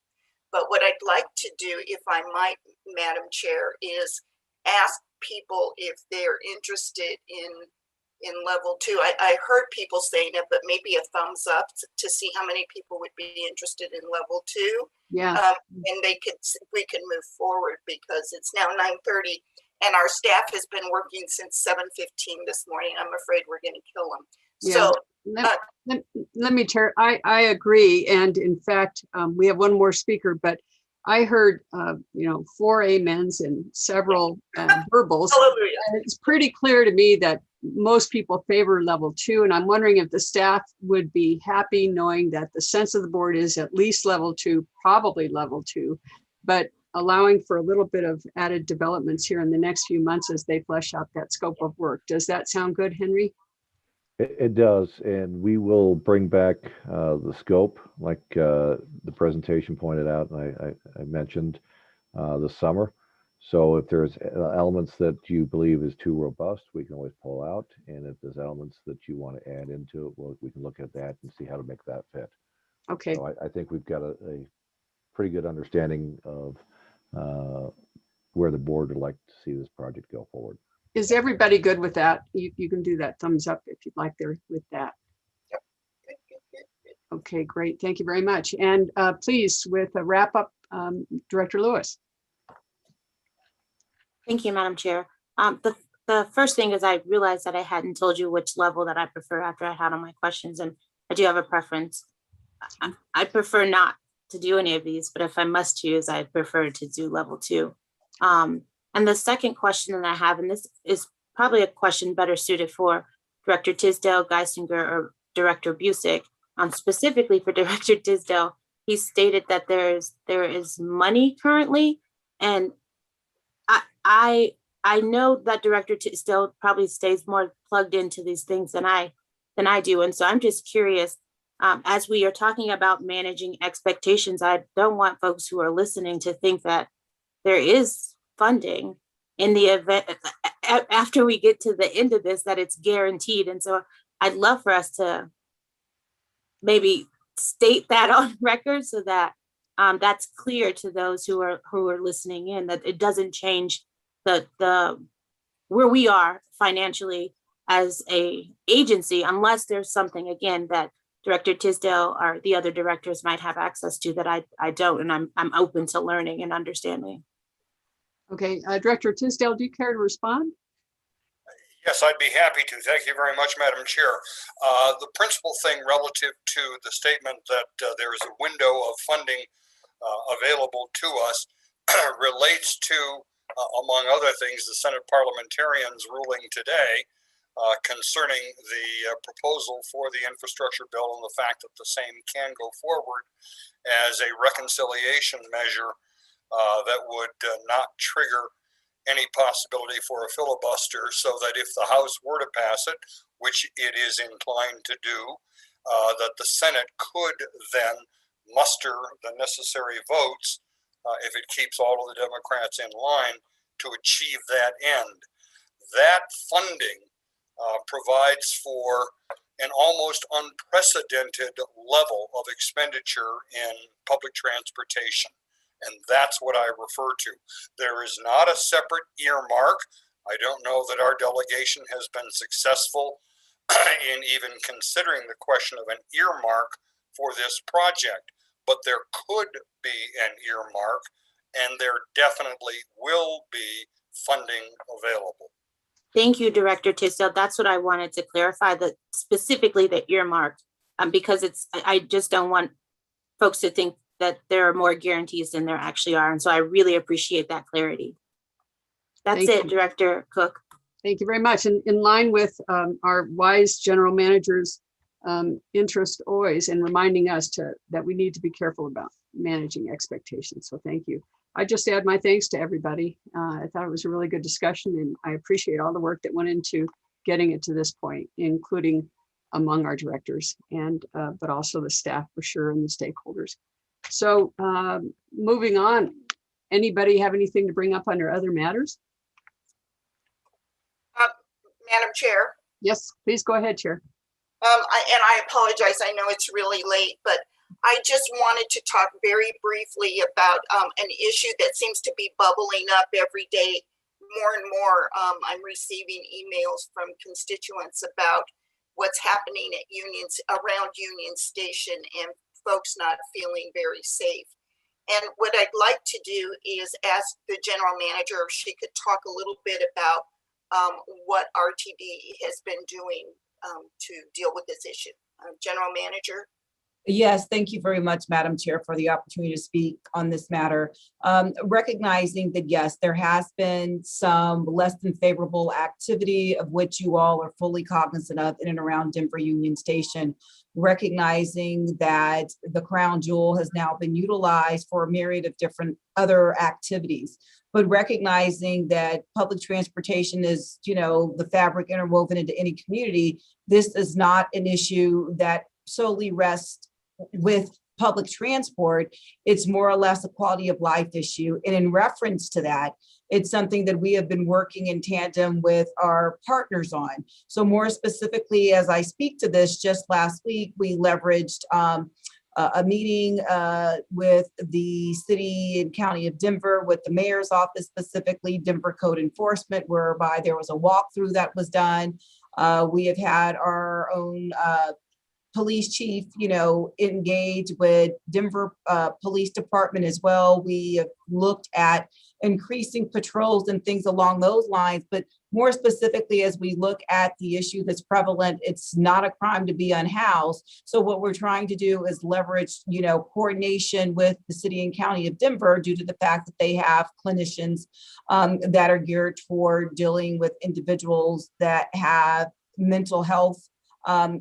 But what I'd like to do, if I might, Madam Chair, is ask people if they're interested in level 2. I heard people saying it, but maybe a thumbs up to see how many people would be interested in level 2. Yeah. And we can move forward, because it's now 9:30 and our staff has been working since 7:15 this morning. I'm afraid we're going to kill them. Yeah. So let me, Chair, I agree. And in fact, we have one more speaker, but I heard, 4 amens and several verbals. Hallelujah. And it's pretty clear to me that most people favor level 2. And I'm wondering if the staff would be happy knowing that the sense of the board is at least level 2, probably level 2, but allowing for a little bit of added developments here in the next few months as they flesh out that scope of work. Does that sound good, Henry? It does, and we will bring back the scope, like the presentation pointed out, and I mentioned this summer. So if there's elements that you believe is too robust, we can always pull out. And if there's elements that you want to add into it, well, we can look at that and see how to make that fit. Okay. So I think we've got a pretty good understanding of where the board would like to see this project go forward. Is everybody good with that? You can do that thumbs up if you'd like there with that. Okay, great. Thank you very much. And please, with a wrap up, Director Lewis. Thank you, Madam Chair. The first thing is I realized that I hadn't told you which level that I prefer after I had all my questions, and I do have a preference. I prefer not to do any of these, but if I must choose, I prefer to do level 2. And the second question that I have, and this is probably a question better suited for Director Tisdale, Geisinger, or Director Busick. Specifically for Director Tisdale, he stated that there is money currently, and I know that Director Tisdale probably stays more plugged into these things than I do, and so I'm just curious. As we are talking about managing expectations, I don't want folks who are listening to think that there is funding in the event after we get to the end of this, that it's guaranteed. And so I'd love for us to maybe state that on record so that that's clear to those who are listening in, that it doesn't change the where we are financially as a agency, unless there's something, again, that Director Tisdale or the other directors might have access to that I don't, and I'm open to learning and understanding. Okay, Director Tisdale, do you care to respond? Yes, I'd be happy to. Thank you very much, Madam Chair. The principal thing relative to the statement that there is a window of funding available to us relates to, among other things, the Senate parliamentarians ruling today concerning the proposal for the infrastructure bill and the fact that the same can go forward as a reconciliation measure that would not trigger any possibility for a filibuster, so that if the House were to pass it, which it is inclined to do, that the Senate could then muster the necessary votes if it keeps all of the Democrats in line to achieve that end. That funding provides for an almost unprecedented level of expenditure in public transportation. And that's what I refer to. There is not a separate earmark. I don't know that our delegation has been successful in even considering the question of an earmark for this project, but there could be an earmark, and there definitely will be funding available. Thank you, Director Tisdale. That's what I wanted to clarify, that specifically the earmark, because I just don't want folks to think that there are more guarantees than there actually are. And so I really appreciate that clarity. That's Thank it, you. Director Cook. Thank you very much. And in line with our wise general manager's interest always in reminding us that we need to be careful about managing expectations. So thank you. I just add my thanks to everybody. I thought it was a really good discussion, and I appreciate all the work that went into getting it to this point, including among our directors and but also the staff for sure and the stakeholders. So moving on, anybody have anything to bring up under other matters? Madam Chair. Yes, please go ahead, Chair. I apologize. I know it's really late, but I just wanted to talk very briefly about an issue that seems to be bubbling up every day more and more. I'm receiving emails from constituents about what's happening at around Union Station and folks not feeling very safe. And what I'd like to do is ask the general manager if she could talk a little bit about what RTD has been doing to deal with this issue. General Manager. Yes, thank you very much, Madam Chair, for the opportunity to speak on this matter. Recognizing that, yes, there has been some less than favorable activity of which you all are fully cognizant of in and around Denver Union Station. Recognizing that the crown jewel has now been utilized for a myriad of different other activities. But recognizing that public transportation is, the fabric interwoven into any community, this is not an issue that solely rests with public transport. It's more or less a quality of life issue. And in reference to that, it's something that we have been working in tandem with our partners on. So more specifically, as I speak to this, just last week, we leveraged a meeting with the city and county of Denver, with the mayor's office, specifically Denver Code Enforcement, whereby there was a walkthrough that was done. We have had our own police chief, engage with Denver Police Department as well. We have looked at increasing patrols and things along those lines, but more specifically, as we look at the issue that's prevalent, it's not a crime to be unhoused. So what we're trying to do is leverage, coordination with the city and county of Denver, due to the fact that they have clinicians that are geared toward dealing with individuals that have mental health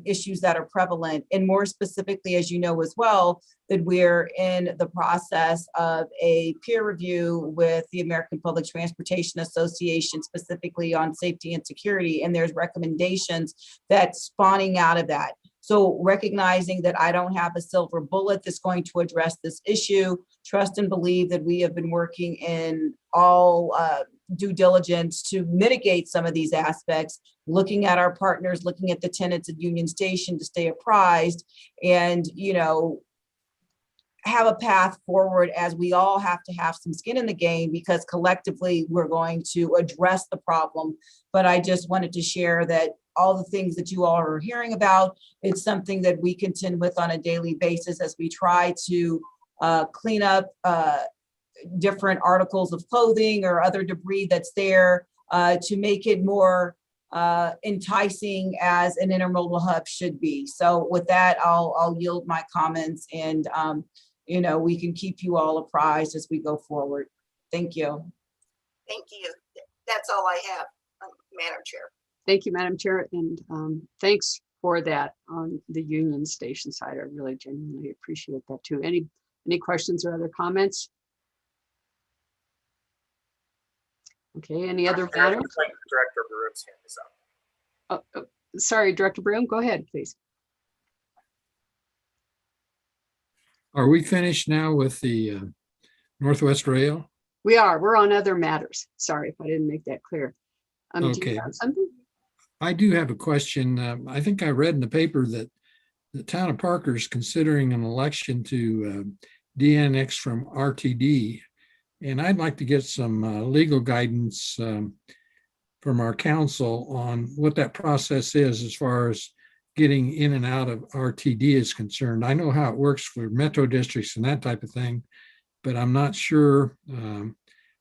issues that are prevalent. And more specifically, as you know as well, that we're in the process of a peer review with the American Public Transportation Association, specifically on safety and security. And there's recommendations that's spawning out of that. So recognizing that I don't have a silver bullet that's going to address this issue, trust and believe that we have been working in all due diligence to mitigate some of these aspects, looking at our partners, looking at the tenants at Union Station to stay apprised and, have a path forward, as we all have to have some skin in the game, because collectively we're going to address the problem. But I just wanted to share that all the things that you all are hearing about, it's something that we contend with on a daily basis as we try to clean up different articles of clothing or other debris that's there to make it more enticing as an intermodal hub should be. So with that, I'll yield my comments, and we can keep you all apprised as we go forward. Thank you. Thank you. That's all I have, Madam Chair. Thank you, Madam Chair, and thanks for that on the Union Station side. I really genuinely appreciate that too. Any questions or other comments? Okay, any other matters? Looks like Director Broom's hand is up. Oh, sorry, Director Broom, go ahead, please. Are we finished now with the Northwest Rail? We are. We're on other matters. Sorry if I didn't make that clear. Do you have something? I do have a question. I think I read in the paper that the town of Parker is considering an election to de-annex from RTD. And I'd like to get some legal guidance from our council on what that process is as far as getting in and out of RTD is concerned. I know how it works for metro districts and that type of thing, but I'm not sure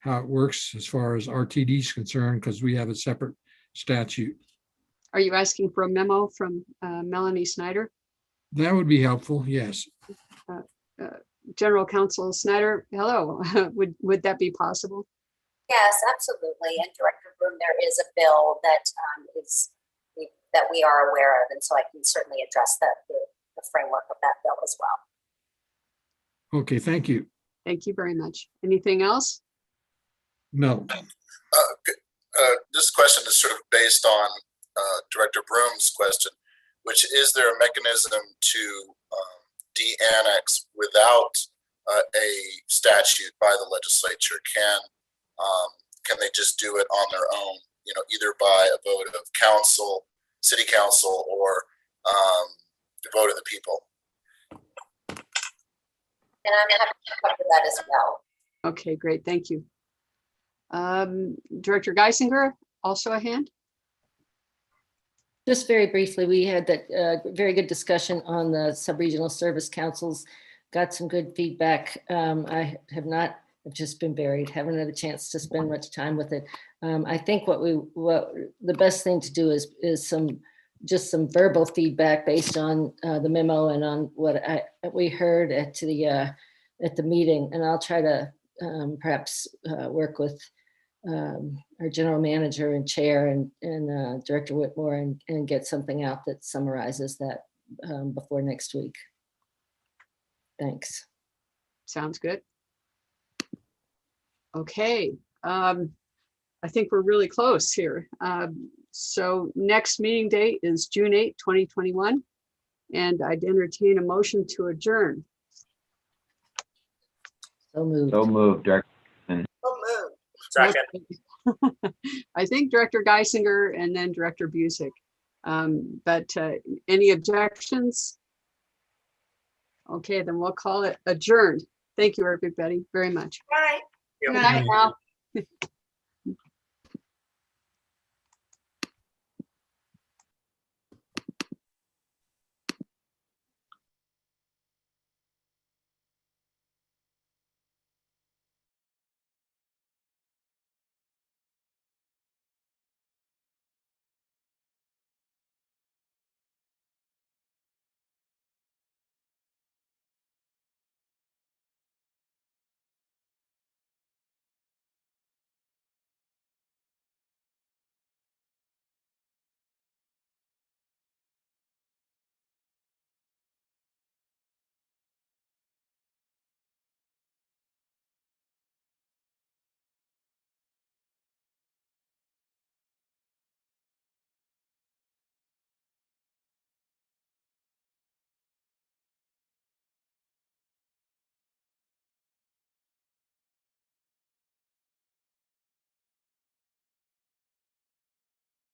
how it works as far as RTD is concerned, because we have a separate statute. Are you asking for a memo from Melanie Snyder? That would be helpful, yes. General Counsel Snyder, hello. Would that be possible? Yes, absolutely. And Director Broom, there is a bill that that we are aware of, and so I can certainly address the framework of that bill as well. Okay, thank you. Thank you very much. Anything else? No. This question is sort of based on Director Broom's question, which is there a mechanism to de-annex without a statute by the legislature? Can they just do it on their own, either by a vote of council, city council, or the vote of the people? And I'm happy to cover that as well. Okay, great. Thank you. Director Geisinger, also a hand? Just very briefly, we had that very good discussion on the sub-regional service councils, got some good feedback. I have not, I've just been buried, haven't had a chance to spend much time with it. I think what the best thing to do is just some verbal feedback based on the memo and on what we heard at the meeting. And I'll try to perhaps work with our general manager and chair and Director Whitmore and get something out that summarizes that before next week. Thanks. Sounds good. Okay. I think we're really close here. So next meeting date is June 8, 2021. And I'd entertain a motion to adjourn. So moved. So moved, Director. So moved. Second. I think Director Geisinger and then Director Busick. But any objections? Okay, then we'll call it adjourned. Thank you, everybody, very much. Bye. Good night now.